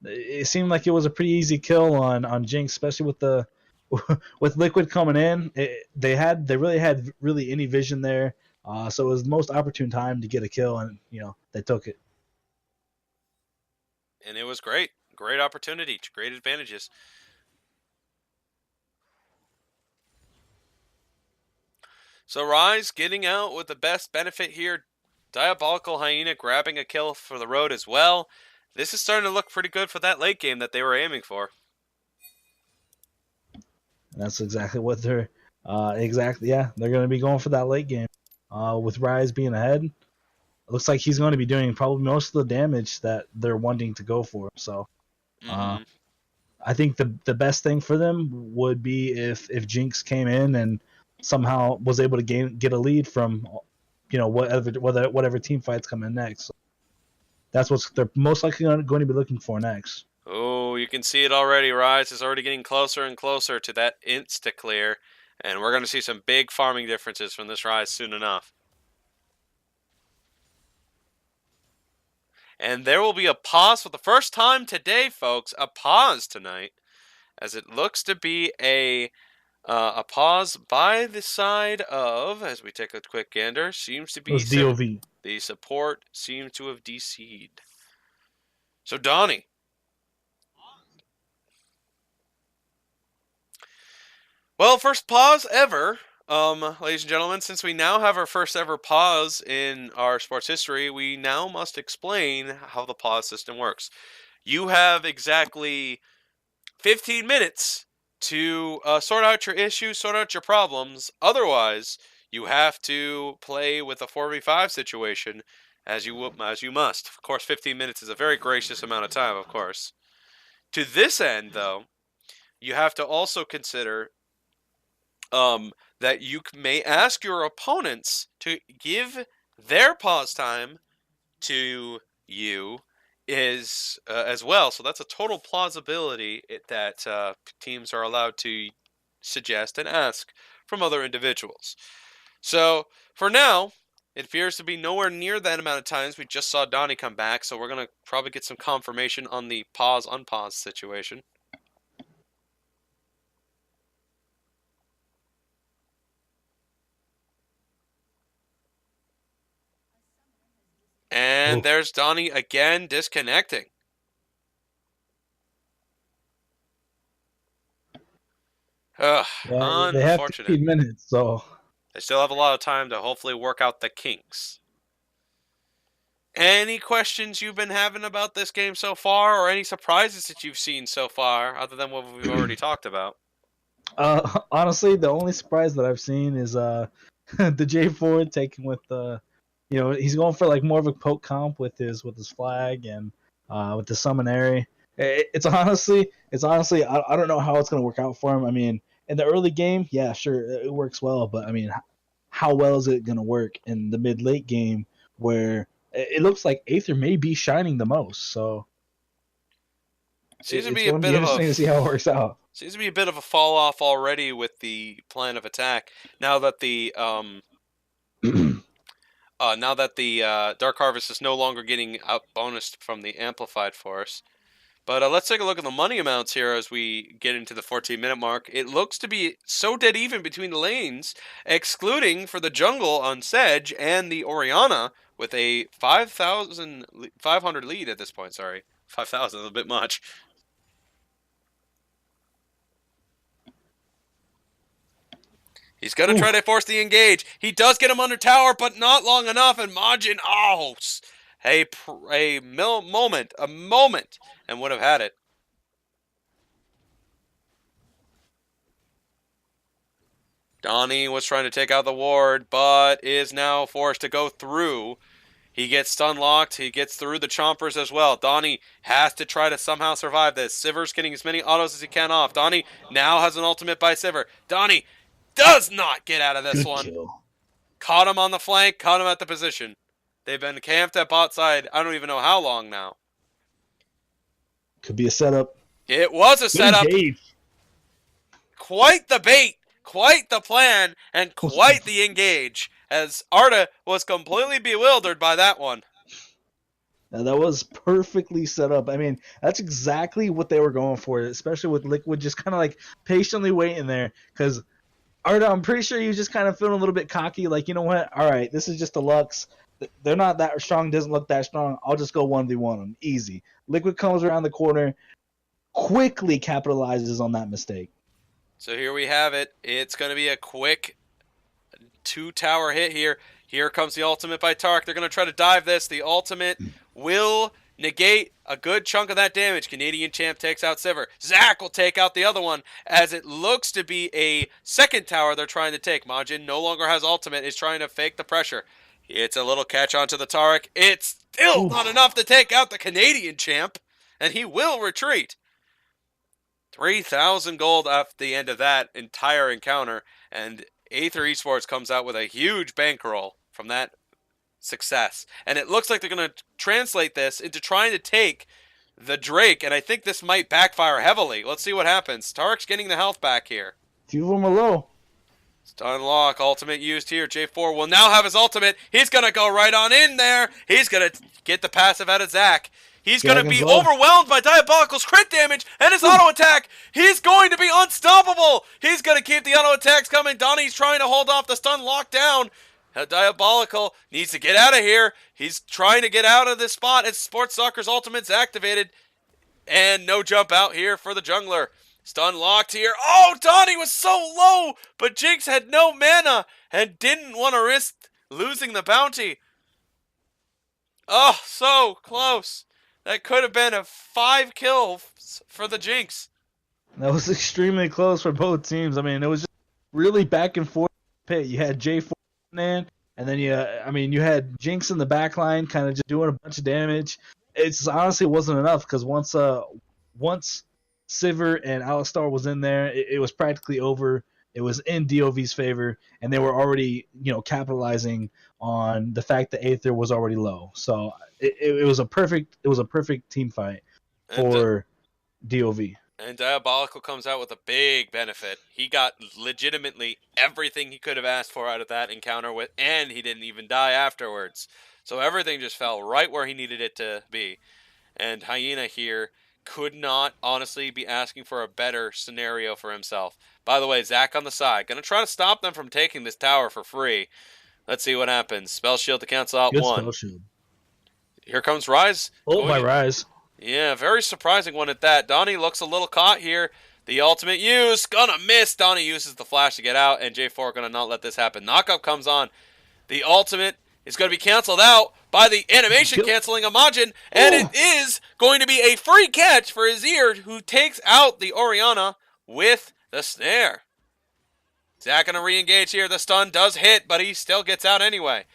It seemed like it was a pretty easy kill on Jinx, especially with the with Liquid coming in. They really had any vision there. So it was the most opportune time to get a kill, and they took it. And it was great. Great opportunity. Great advantages. So Rise getting out with the best benefit here. Diabolical Hyena grabbing a kill for the road as well. This is starting to look pretty good for that late game that they were aiming for. And that's exactly what they're they're going to be going for that late game. With Rise being ahead, it looks like he's going to be doing probably most of the damage that they're wanting to go for. So I think the best thing for them would be if Jinx came in and somehow was able to get a lead from whatever team fights come in next. So that's what they're most likely going to be looking for next. Oh, you can see it already. Rise is already getting closer and closer to that insta-clear. And we're going to see some big farming differences from this Rise soon enough. And there will be a pause for the first time today, folks. A pause tonight, as it looks to be a pause by the side of, as we take a quick gander, seems to It be was DOV. the support seems to have DC'd. So Donnie, well, first pause ever. Ladies and gentlemen, since we now have our first ever pause in our sports history, we now must explain how the pause system works. You have exactly 15 minutes to sort out your issues, sort out your problems. Otherwise, you have to play with a 4v5 situation as you must. Of course, 15 minutes is a very gracious amount of time, of course. To this end, though, you have to also consider that you may ask your opponents to give their pause time to you is as well. So that's a total plausibility that teams are allowed to suggest and ask from other individuals. So for now, it appears to be nowhere near that amount of times. We just saw Donnie come back, so we're going to probably get some confirmation on the pause-unpause situation. And there's Donnie again disconnecting. Yeah, they have Unfortunate. 15 minutes, so They still have a lot of time to hopefully work out the kinks. Any questions you've been having about this game so far, or any surprises that you've seen so far, other than what we've already talked about? honestly, the only surprise that I've seen is the J4 taking with he's going for like more of a poke comp with his flag and with the summonary. It's honestly I don't know how it's gonna work out for him. I mean, in the early game, yeah, sure, it works well, but I mean, how well is it gonna work in the mid late game where it looks like Aether may be shining the most? So Seems to it's be a going to bit be of interesting to see how it works out. Seems to be a bit of a fall off already with the plan of attack. Now that the Dark Harvest is no longer getting out bonused from the amplified force. But let's take a look at the money amounts here as we get into the 14-minute mark. It looks to be so dead even between the lanes, excluding for the jungle on Sedge and the Orianna with a 500 lead at this point. Sorry, 5,000 is a bit much. He's going to try to force the engage. He does get him under tower, but not long enough. And Majin, a moment, and would have had it. Donnie was trying to take out the ward, but is now forced to go through. He gets stun locked. He gets through the chompers as well. Donnie has to try to somehow survive this. Sivir's getting as many autos as he can off. Donnie now has an ultimate by Sivir. Donnie does not get out of this one. Kill. Caught him on the flank, caught him at the position. They've been camped at bot side, I don't even know how long now. Could be a setup. It was a setup. Engage. Quite the bait, quite the plan, and quite the engage, as Arda was completely bewildered by that one. Now, that was perfectly set up. I mean, that's exactly what they were going for, especially with Liquid just kind of like patiently waiting there. Because Arda, I'm pretty sure you just kind of feeling a little bit cocky, like, you know what? All right, this is just a Lux. They're not that strong, doesn't look that strong. I'll just go 1v1 them. Easy. Liquid comes around the corner, quickly capitalizes on that mistake. So here we have it. It's going to be a quick 2-tower hit here. Here comes the ultimate by Tark. They're going to try to dive this. The ultimate will negate a good chunk of that damage. Canadian Champ takes out Sivir. Zac will take out the other one, as it looks to be a second tower they're trying to take. Majin no longer has ultimate, is trying to fake the pressure. It's a little catch onto the Taric. It's still not enough to take out the Canadian Champ, and he will retreat. 3,000 gold at the end of that entire encounter, and Aether Esports comes out with a huge bankroll from that success. And it looks like they're going to translate this into trying to take the Drake, and I think this might backfire heavily. Let's see what happens. Tarik's getting the health back here. Few of them are low. Stun lock, ultimate used here. J4 will now have his ultimate. He's going to go right on in there. He's going to get the passive out of Zach. He's going to be overwhelmed by Diabolical's crit damage and his auto attack. He's going to be unstoppable. He's going to keep the auto attacks coming. Donnie's trying to hold off the stun lockdown. Diabolical needs to get out of here. He's trying to get out of this spot. It's Sports Soccer's ultimate's activated. And no jump out here for the jungler. Stun locked here. Oh, Donnie was so low, but Jinx had no mana and didn't want to risk losing the bounty. Oh, so close. That could have been a 5 kills for the Jinx. That was extremely close for both teams. I mean, it was just really back and forth. Pit. You had J4 in, and then you had Jinx in the back line, kind of just doing a bunch of damage. It's honestly wasn't enough because once Sivir and Alistar was in there, it was practically over. It was in DOV's favor, and they were already capitalizing on the fact that Aether was already low. So it was a perfect team fight for DOV. And Diabolical comes out with a big benefit. He got legitimately everything he could have asked for out of that encounter with, and he didn't even die afterwards. So everything just fell right where he needed it to be. And Hyena here could not honestly be asking for a better scenario for himself. By the way, Zach on the side. Going to try to stop them from taking this tower for free. Let's see what happens. Spell Shield to cancel out Good one. Spell Shield. Here comes Rise. Oh, my Rise. Yeah, very surprising one at that. Donnie looks a little caught here. The ultimate use. Gonna miss. Donnie uses the flash to get out, and J4 gonna not let this happen. Knockup comes on. The ultimate is going to be canceled out by the animation canceling Imagine, and it is going to be a free catch for Azir, who takes out the Orianna with the snare. Zach going to re-engage here. The stun does hit, but he still gets out anyway.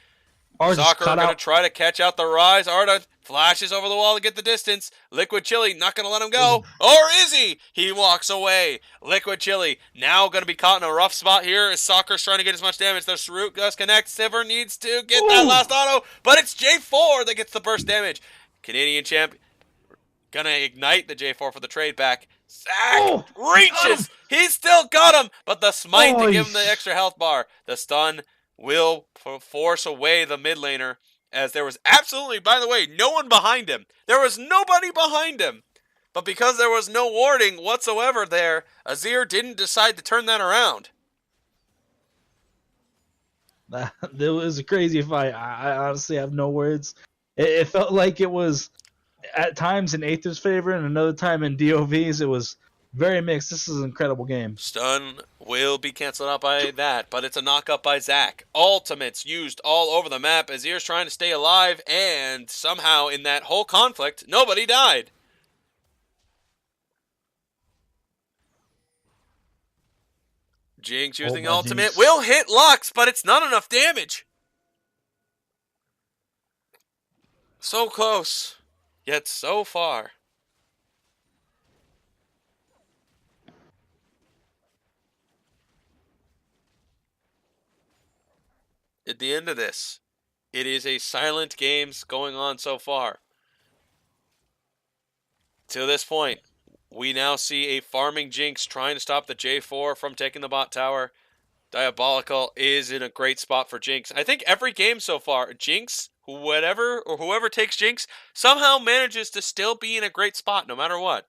Soccer going to try to catch out the Rise. Arda flashes over the wall to get the distance. Liquid Chili not going to let him go. Or is he? He walks away. Liquid Chili now going to be caught in a rough spot here as Soccer's trying to get as much damage. The root does connect. Sivir needs to get that last auto, but it's J4 that gets the burst damage. Canadian champ going to ignite the J4 for the trade back. Zach reaches. He's still got him, but the smite to give him the extra health bar. The stun will force away the mid laner, as there was absolutely, by the way, no one behind him. There was nobody behind him. But because there was no warding whatsoever there, Azir didn't decide to turn that around. It was a crazy fight. I honestly have no words. It felt like it was at times in Aether's favor and another time in DOV's. It was very mixed. This is an incredible game. Stun will be canceled out by that, but it's a knockup by Zach. Ultimates used all over the map. Azir's trying to stay alive, and somehow in that whole conflict, nobody died. Jinx using ultimate. Jinx will hit Lux, but it's not enough damage. So close, yet so far. At the end of this, it is a silent games going on so far. To this point, we now see a farming Jinx trying to stop the J4 from taking the bot tower. Diabolical is in a great spot for Jinx. I think every game so far, Jinx, whoever takes Jinx, somehow manages to still be in a great spot no matter what.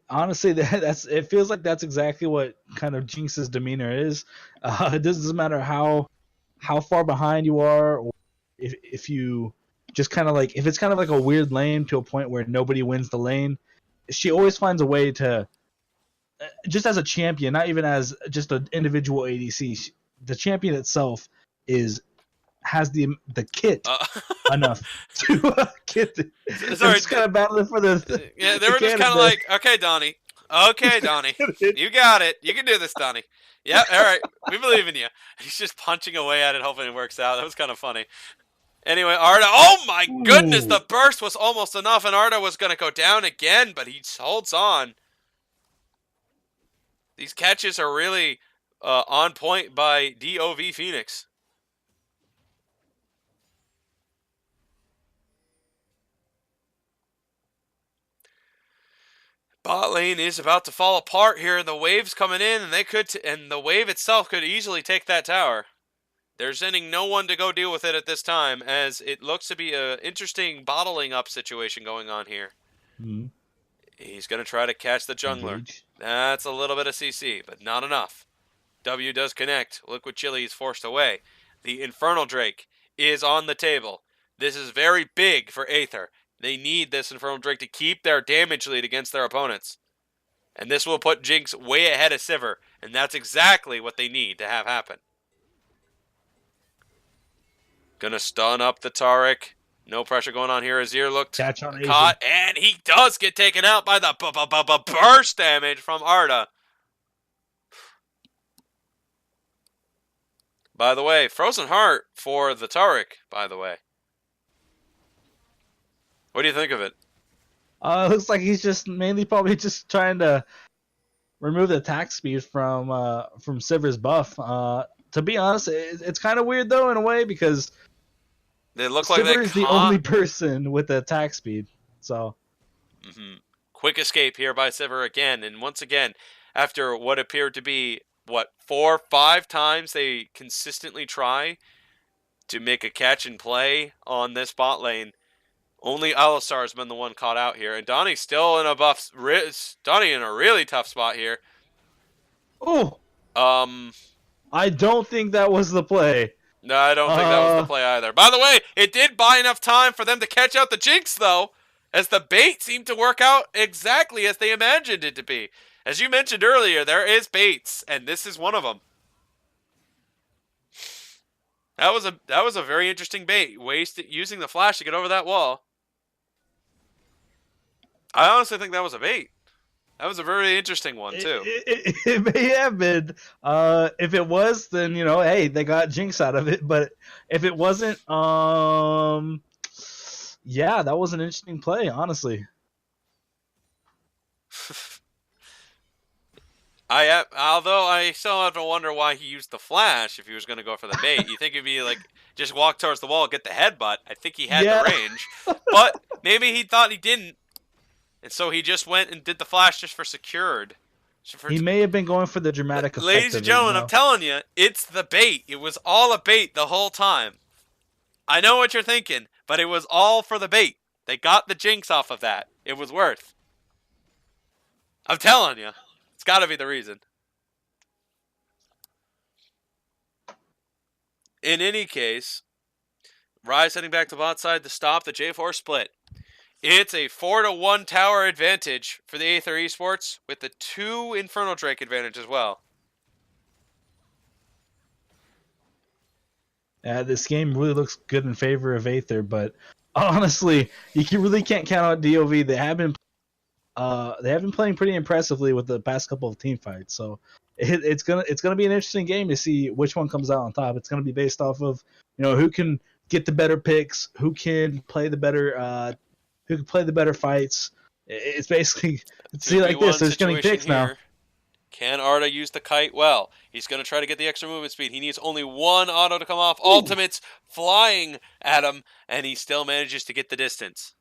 Honestly, it feels like that's exactly what kind of Jinx's demeanor is. It doesn't matter how far behind you are, or if you just kind of like, if it's kind of like a weird lane to a point where nobody wins the lane, she always finds a way to, just as a champion, not even as just an individual ADC, the champion itself has the kit enough to get the, sorry, just kind of battling for the yeah, they were just kind of like, okay, Donnie, you got it, you can do this, Donnie. Yeah, all right, we believe in you. He's just punching away at it, hoping it works out. That was kind of funny. Anyway, Arda, oh my goodness, the burst was almost enough, and Arda was going to go down again, but he holds on. These catches are really on point by DOV Phoenix. Bot lane is about to fall apart here. The wave's coming in, and and the wave itself could easily take that tower. They're sending no one to go deal with it at this time, as it looks to be an interesting bottling up situation going on here. Mm-hmm. He's going to try to catch the jungler. Engage. That's a little bit of CC, but not enough. W does connect. Liquid Chili is forced away. The Infernal Drake is on the table. This is very big for Aether. They need this Infernal Drake to keep their damage lead against their opponents. And this will put Jinx way ahead of Sivir, and that's exactly what they need to have happen. Gonna stun up the Taric. No pressure going on here. Azir looked Catch on caught, and he does get taken out by the burst damage from Arda. By the way, Frozen Heart for the Taric, by the way. What do you think of it? Looks like he's just mainly probably just trying to remove the attack speed from Sivir's buff. To be honest, it's kind of weird though in a way because They look like Sivir is the only person with the attack speed. So, Quick escape here by Sivir again, and once again, after what appeared to be 4 or 5 times they consistently try to make a catch and play on this bot lane. Only Alistar has been the one caught out here, and Donnie's still in a buff. Donnie in a really tough spot here. oh, Um, I don't think that was the play. no, I don't think that was the play either. By the way, it did buy enough time for them to catch out the Jinx, though, as the bait seemed to work out exactly as they imagined it to be. As you mentioned earlier, there is baits, and this is one of them. That was a very interesting bait. Using the flash to get over that wall. I honestly think that was a bait. That was a very interesting one too. It may have been. If it was, then hey, they got Jinx out of it. But if it wasn't, yeah, that was an interesting play, honestly. Although I still have to wonder why he used the flash if he was going to go for the bait. You think it'd be like just walk towards the wall, get the headbutt. I think he had the range, but maybe he thought he didn't, and so he just went and did the flash just for secured. He may have been going for the dramatic effect. Ladies and gentlemen, I'm telling you, it's the bait. It was all a bait the whole time. I know what you're thinking, but it was all for the bait. They got the Jinx off of that. It was worth. I'm telling you. It's got to be the reason. In any case, Rise heading back to bot side to stop the J4 split. It's a 4-1 tower advantage for the Aether Esports with the 2 Infernal Drake advantage as well. This game really looks good in favor of Aether, but honestly, really can't count out DOV. They have been playing pretty impressively with the past couple of team fights. So it's gonna be an interesting game to see which one comes out on top. It's gonna be based off of who can get the better picks, who can play the better fights. It's basically see like this. There's gonna be picks now. Can Arda use the kite well? He's going to try to get the extra movement speed. He needs only 1 auto to come off. Ooh. Ultimates flying at him, and he still manages to get the distance.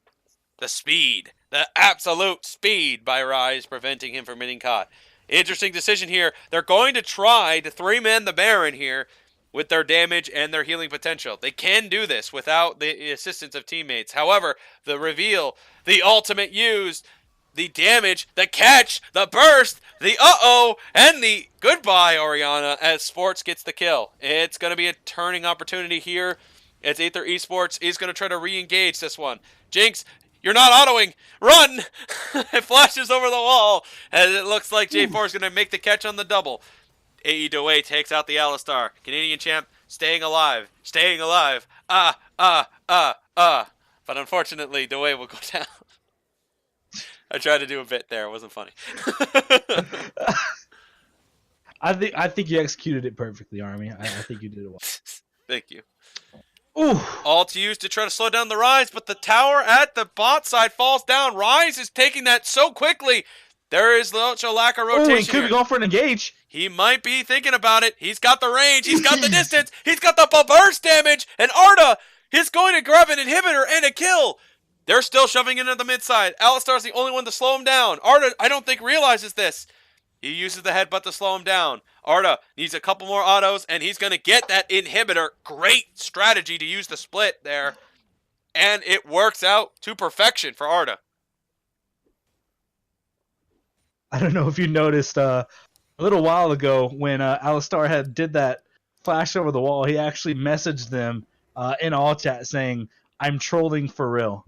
The speed. The absolute speed by Rise, preventing him from getting caught. Interesting decision here. They're going to try to 3-man the Baron here with their damage and their healing potential. They can do this without the assistance of teammates. However, the reveal, the ultimate used, the damage, the catch, the burst, the uh-oh, and the goodbye, Orianna, as Sports gets the kill. It's going to be a turning opportunity here as Aether Esports is going to try to re-engage this one. Jinx, you're not autoing. Run! It flashes over the wall as it looks like J4 is going to make the catch on the double. AE Dewey takes out the Alistar. Canadian champ staying alive. Staying alive. But unfortunately, Dewey will go down. I tried to do a bit there. It wasn't funny. I think you executed it perfectly, Army. I think you did it well. Thank you. Ooh. Ult used to try to slow down the Rise, but the tower at the bot side falls down. Rise is taking that so quickly. There is such a lack of rotation. He could be going for an engage. He might be thinking about it. He's got the range. He's got the distance. He's got the burst damage. And Arda is going to grab an inhibitor and a kill. They're still shoving into the mid side. Alistar's the only one to slow him down. Arda, I don't think, realizes this. He uses the headbutt to slow him down. Arda needs a couple more autos, and he's going to get that inhibitor. Great strategy to use the split there. And it works out to perfection for Arda. I don't know if you noticed a little while ago when Alistar had did that flash over the wall, he actually messaged them in all chat saying, "I'm trolling for real."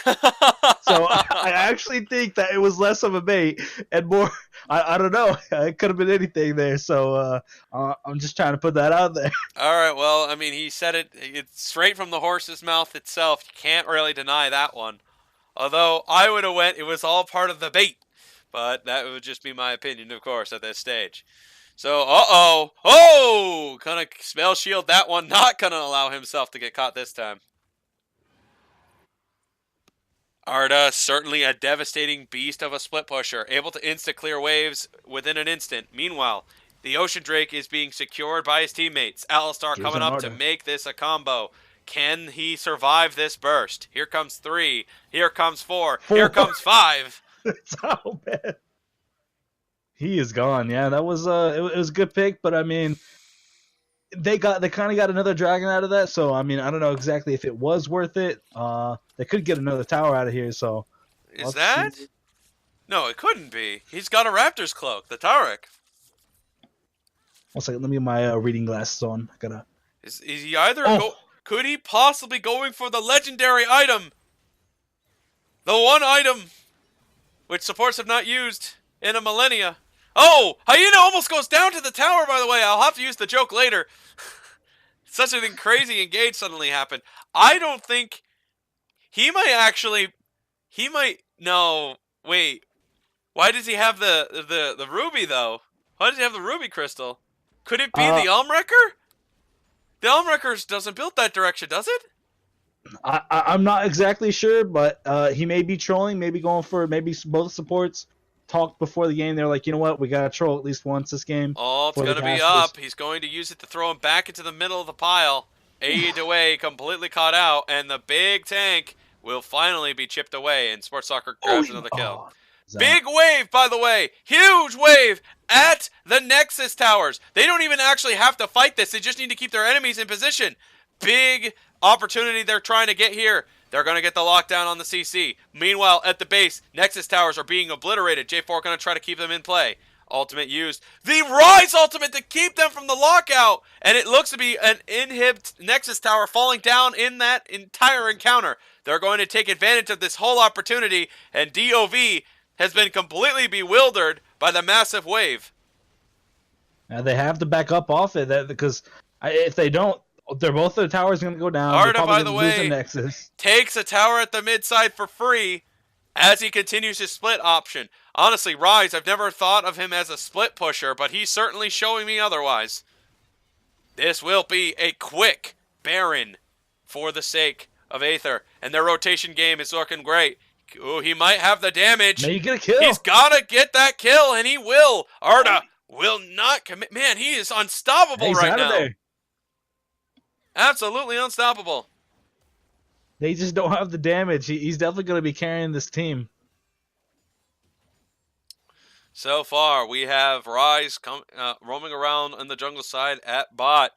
So I actually think that it was less of a bait and more. I don't know. It could have been anything there. So I'm just trying to put that out there. All right, well, I mean, he said it's straight from the horse's mouth itself. You can't really deny that one. Although I would have went, it was all part of the bait. But that would just be my opinion, of course, at this stage. So, gonna spell shield that one. Not gonna allow himself to get caught this time. Arda, certainly a devastating beast of a split pusher, able to insta-clear waves within an instant. Meanwhile, the Ocean Drake is being secured by his teammates. Alistar coming up to make this a combo. Can he survive this burst? Here comes 3. Here comes 4. Here comes 5. It's how bad. He is gone. Yeah, that was it was a good pick, but I mean, they kind of got another dragon out of that. So I mean, I don't know exactly if it was worth it. They could get another tower out of here. So is that? No, it couldn't be. He's got a Raptor's cloak, the Taurik. 1 second, let me get my reading glasses on. I gotta. Is he either could he possibly going for the legendary item? The one item which supports have not used in a millennia. Oh, Hyena almost goes down to the tower, by the way. I'll have to use the joke later. Such a crazy engage suddenly happened. I don't think he might no, wait. Why does he have the ruby though? Why does he have the ruby crystal? Could it be the Almwrecker? The Almwrecker doesn't build that direction, does it? I'm not exactly sure, but he may be trolling, maybe going for both supports. Talked before the game, they're like, you know what, we gotta troll at least once this game. Oh, it's gonna be up. He's going to use it to throw him back into the middle of the pile. Aid away, completely caught out, and the big tank will finally be chipped away, and Sports Soccer grabs another kill. Big wave, by the way. Huge wave at the Nexus towers. They don't even actually have to fight this. They just need to keep their enemies in position. Big opportunity they're trying to get here. They're going to get the lockdown on the CC. Meanwhile, at the base, Nexus towers are being obliterated. J4 going to try to keep them in play. Ultimate used. The Rise ultimate to keep them from the lockout. And it looks to be an inhib Nexus tower falling down in that entire encounter. They're going to take advantage of this whole opportunity. And DOV has been completely bewildered by the massive wave. Now they have to back up off it because if they don't, both their towers going to go down. Arda, by the way, Nexus. Takes a tower at the mid side for free as he continues his split option. Honestly, Rise, I've never thought of him as a split pusher, but he's certainly showing me otherwise. This will be a quick Baron for the sake of Aether, and their rotation game is looking great. Ooh, he might have the damage. May you get a kill. He's got to get that kill, and he will. Arda will not commit. Man, he is unstoppable right now. There. Absolutely unstoppable. They just don't have the damage. He's definitely going to be carrying this team. So far, we have Rise roaming around on the jungle side at bot.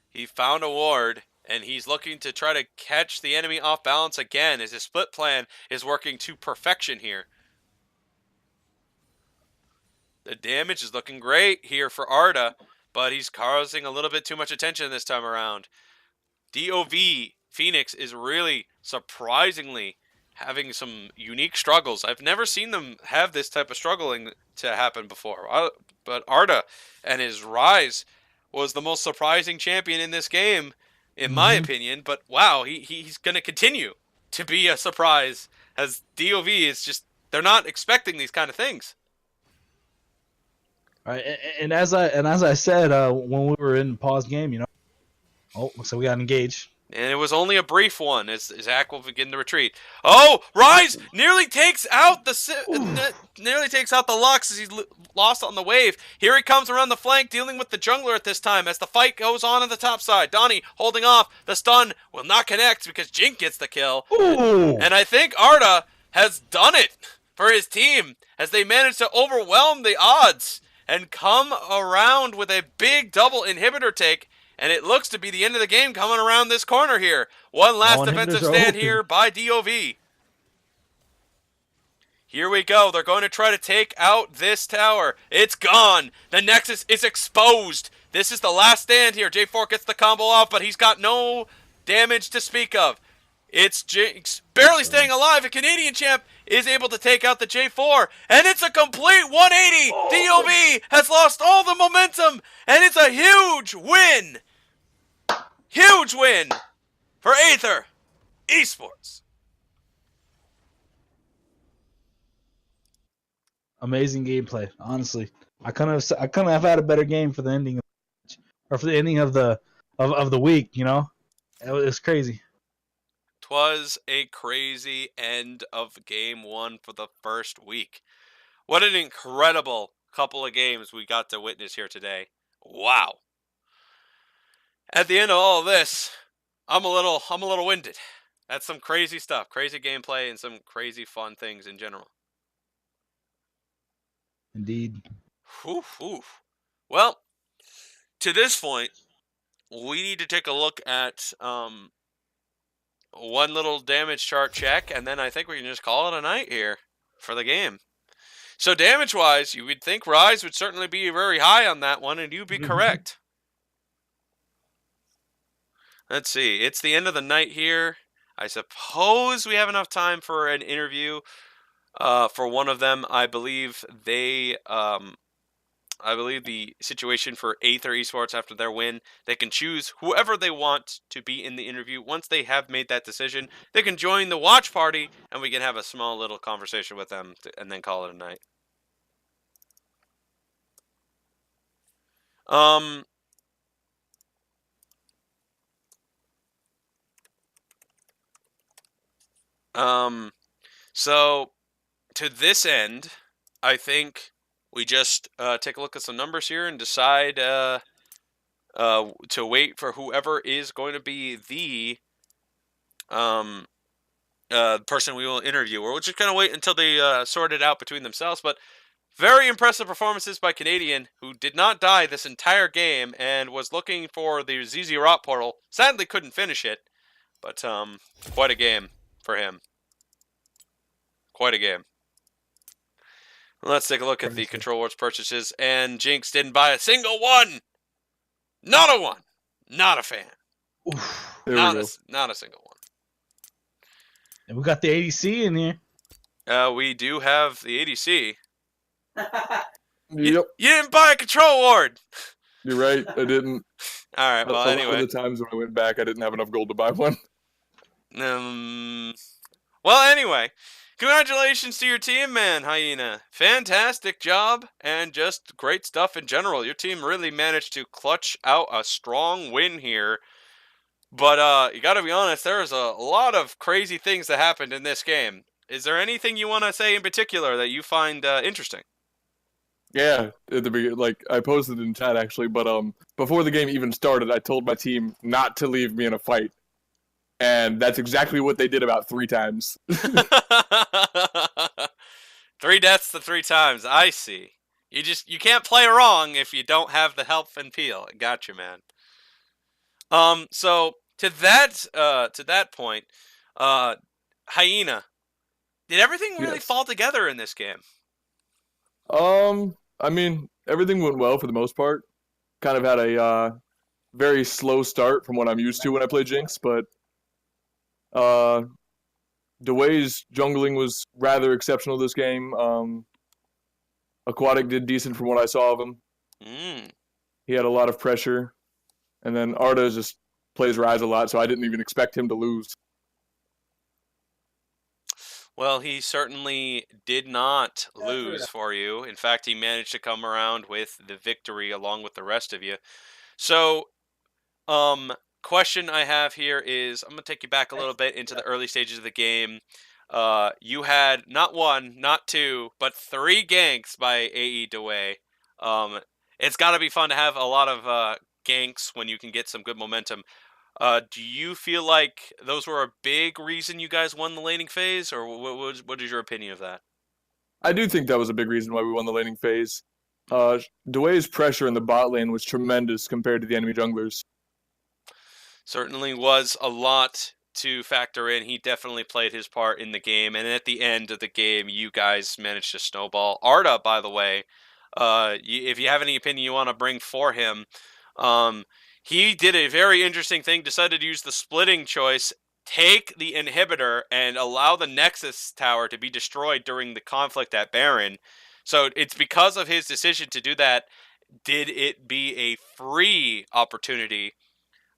He found a ward, and he's looking to try to catch the enemy off balance again as his split plan is working to perfection here. The damage is looking great here for Arda, but he's causing a little bit too much attention this time around. DOV Phoenix is really surprisingly having some unique struggles. I've never seen them have this type of struggling to happen before. But Arda and his Rise was the most surprising champion in this game, in my opinion. But wow, he's going to continue to be a surprise as DOV is just, they're not expecting these kind of things. All right, and as I said when we were in pause game, you know. Oh, so we got engaged. And it was only a brief one as Zach will begin to retreat. Oh, Rise nearly takes out the Lux as he's lost on the wave. Here he comes around the flank, dealing with the jungler at this time as the fight goes on the top side. Donnie holding off. The stun will not connect because Jink gets the kill. And I think Arda has done it for his team as they manage to overwhelm the odds and come around with a big double inhibitor take. And it looks to be the end of the game coming around this corner here. One last defensive stand here by DOV. Here we go. They're going to try to take out this tower. It's gone. The Nexus is exposed. This is the last stand here. J4 gets the combo off, but he's got no damage to speak of. It's Jinx barely staying alive. A Canadian champ is able to take out the J4, and it's a complete 180. DOV has lost all the momentum, and it's a huge win. Huge win for Aether Esports. Amazing gameplay, honestly. I couldn't have had a better game for the ending, or for the ending of the week. You know, it was crazy. 'Twas a crazy end of game one for the first week. What an incredible couple of games we got to witness here today. Wow. At the end of all of this, I'm a little winded. That's some crazy stuff, crazy gameplay, and some crazy fun things in general. Indeed. Whew, whew. Well, to this point, we need to take a look at one little damage chart check, and then I think we can just call it a night here for the game. So damage-wise, you would think Rise would certainly be very high on that one, and you'd be correct. Let's see. It's the end of the night here. I suppose we have enough time for an interview for one of them. I believe the situation for Aether Esports after their win, they can choose whoever they want to be in the interview. Once they have made that decision, they can join the watch party, and we can have a small little conversation with them and then call it a night. So to this end, I think we just take a look at some numbers here and decide to wait for whoever is going to be the person we will interview. We'll just kind of wait until they sort it out between themselves. But very impressive performances by Canadian, who did not die this entire game and was looking for the ZZ Rot portal. Sadly, couldn't finish it, but quite a game for him. Quite a game. Let's take a look at the Control Wars purchases, and Jinx didn't buy a single one. Not a one. Not a fan. Not a single one. And we got the ADC in here. We do have the ADC. Yep. You didn't buy a Control Ward. You're right. I didn't. All right. Well, anyway. One of the times when I went back, I didn't have enough gold to buy one. Well, anyway. Congratulations to your team, man, Hyena. Fantastic job, and just great stuff in general. Your team really managed to clutch out a strong win here. But you gotta be honest, there's a lot of crazy things that happened in this game. Is there anything you want to say in particular that you find interesting? Yeah, at the beginning, like I posted in chat actually, but before the game even started, I told my team not to leave me in a fight. And that's exactly what they did about 3 times. 3 deaths to 3 times. I see. You can't play wrong if you don't have the health and peel. Gotcha, man. So to that point, Hyena, did everything really fall together in this game? I mean, everything went well for the most part. Kind of had a very slow start from what I'm used to when I play Jinx, but Dewey's jungling was rather exceptional this game. Aquatic did decent from what I saw of him. He had a lot of pressure. And then Arda just plays Rise a lot, so I didn't even expect him to lose. Well, he certainly did not lose for you. In fact, he managed to come around with the victory along with the rest of you. So, question I have here is, I'm going to take you back a little bit into the early stages of the game. You had not one, not two, but 3 ganks by AE Dewey. It's got to be fun to have a lot of ganks when you can get some good momentum. Do you feel like those were a big reason you guys won the laning phase, or what is your opinion of that? I do think that was a big reason why we won the laning phase. Dway's pressure in the bot lane was tremendous compared to the enemy junglers. Certainly was a lot to factor in. He definitely played his part in the game, and at the end of the game, you guys managed to snowball. Arda, by the way, if you have any opinion you want to bring for him, he did a very interesting thing, decided to use the splitting choice, take the inhibitor, and allow the Nexus tower to be destroyed during the conflict at Baron. So it's because of his decision to do that, did it be a free opportunity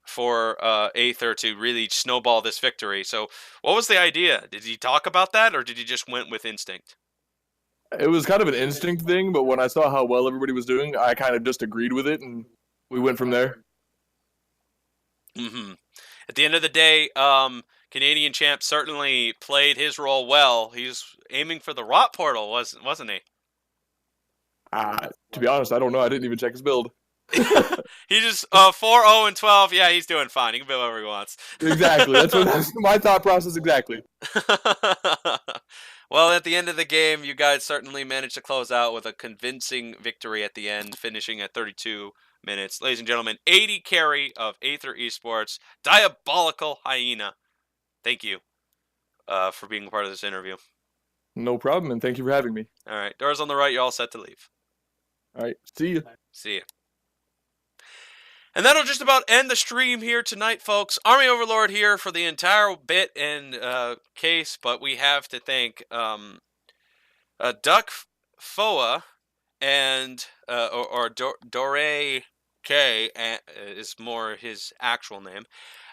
for Aether to really snowball this victory. So what was the idea? Did he talk about that, or did he just went with instinct? It was kind of an instinct thing, but when I saw how well everybody was doing, I kind of just agreed with it, and we went from there. Mm-hmm. At the end of the day, Canadian champ certainly played his role well. He's aiming for the rot portal, wasn't he? To be honest, I don't know. I didn't even check his build. He just 4-0-12. Yeah, he's doing fine. He can build whatever he wants. Exactly. That's my thought process. Exactly. Well, at the end of the game, you guys certainly managed to close out with a convincing victory at the end, finishing at 32 minutes. Ladies and gentlemen, 80 carry of Aether Esports, Diabolical Hyena. Thank you for being a part of this interview. No problem, and thank you for having me. All right, doors on the right. You're all set to leave. All right. See you. See ya. And that'll just about end the stream here tonight, folks. Army Overlord here for the entire bit and case, but we have to thank Duck Foa and Dore K is more his actual name,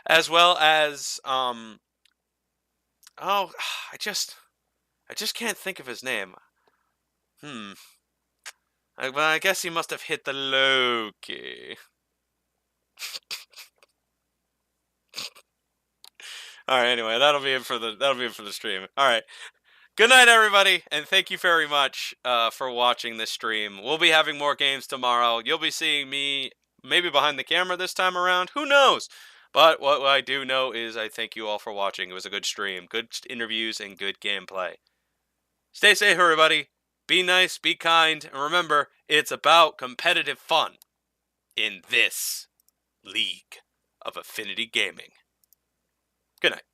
as well as I just can't think of his name. Well, I guess he must have hit the low key. All right. Anyway, that'll be it for the stream. All right. Good night, everybody, and thank you very much for watching this stream. We'll be having more games tomorrow. You'll be seeing me maybe behind the camera this time around. Who knows? But what I do know is I thank you all for watching. It was a good stream, good interviews, and good gameplay. Stay safe, everybody. Be nice, be kind, and remember, it's about competitive fun in this league of Affinity Gaming. Good night.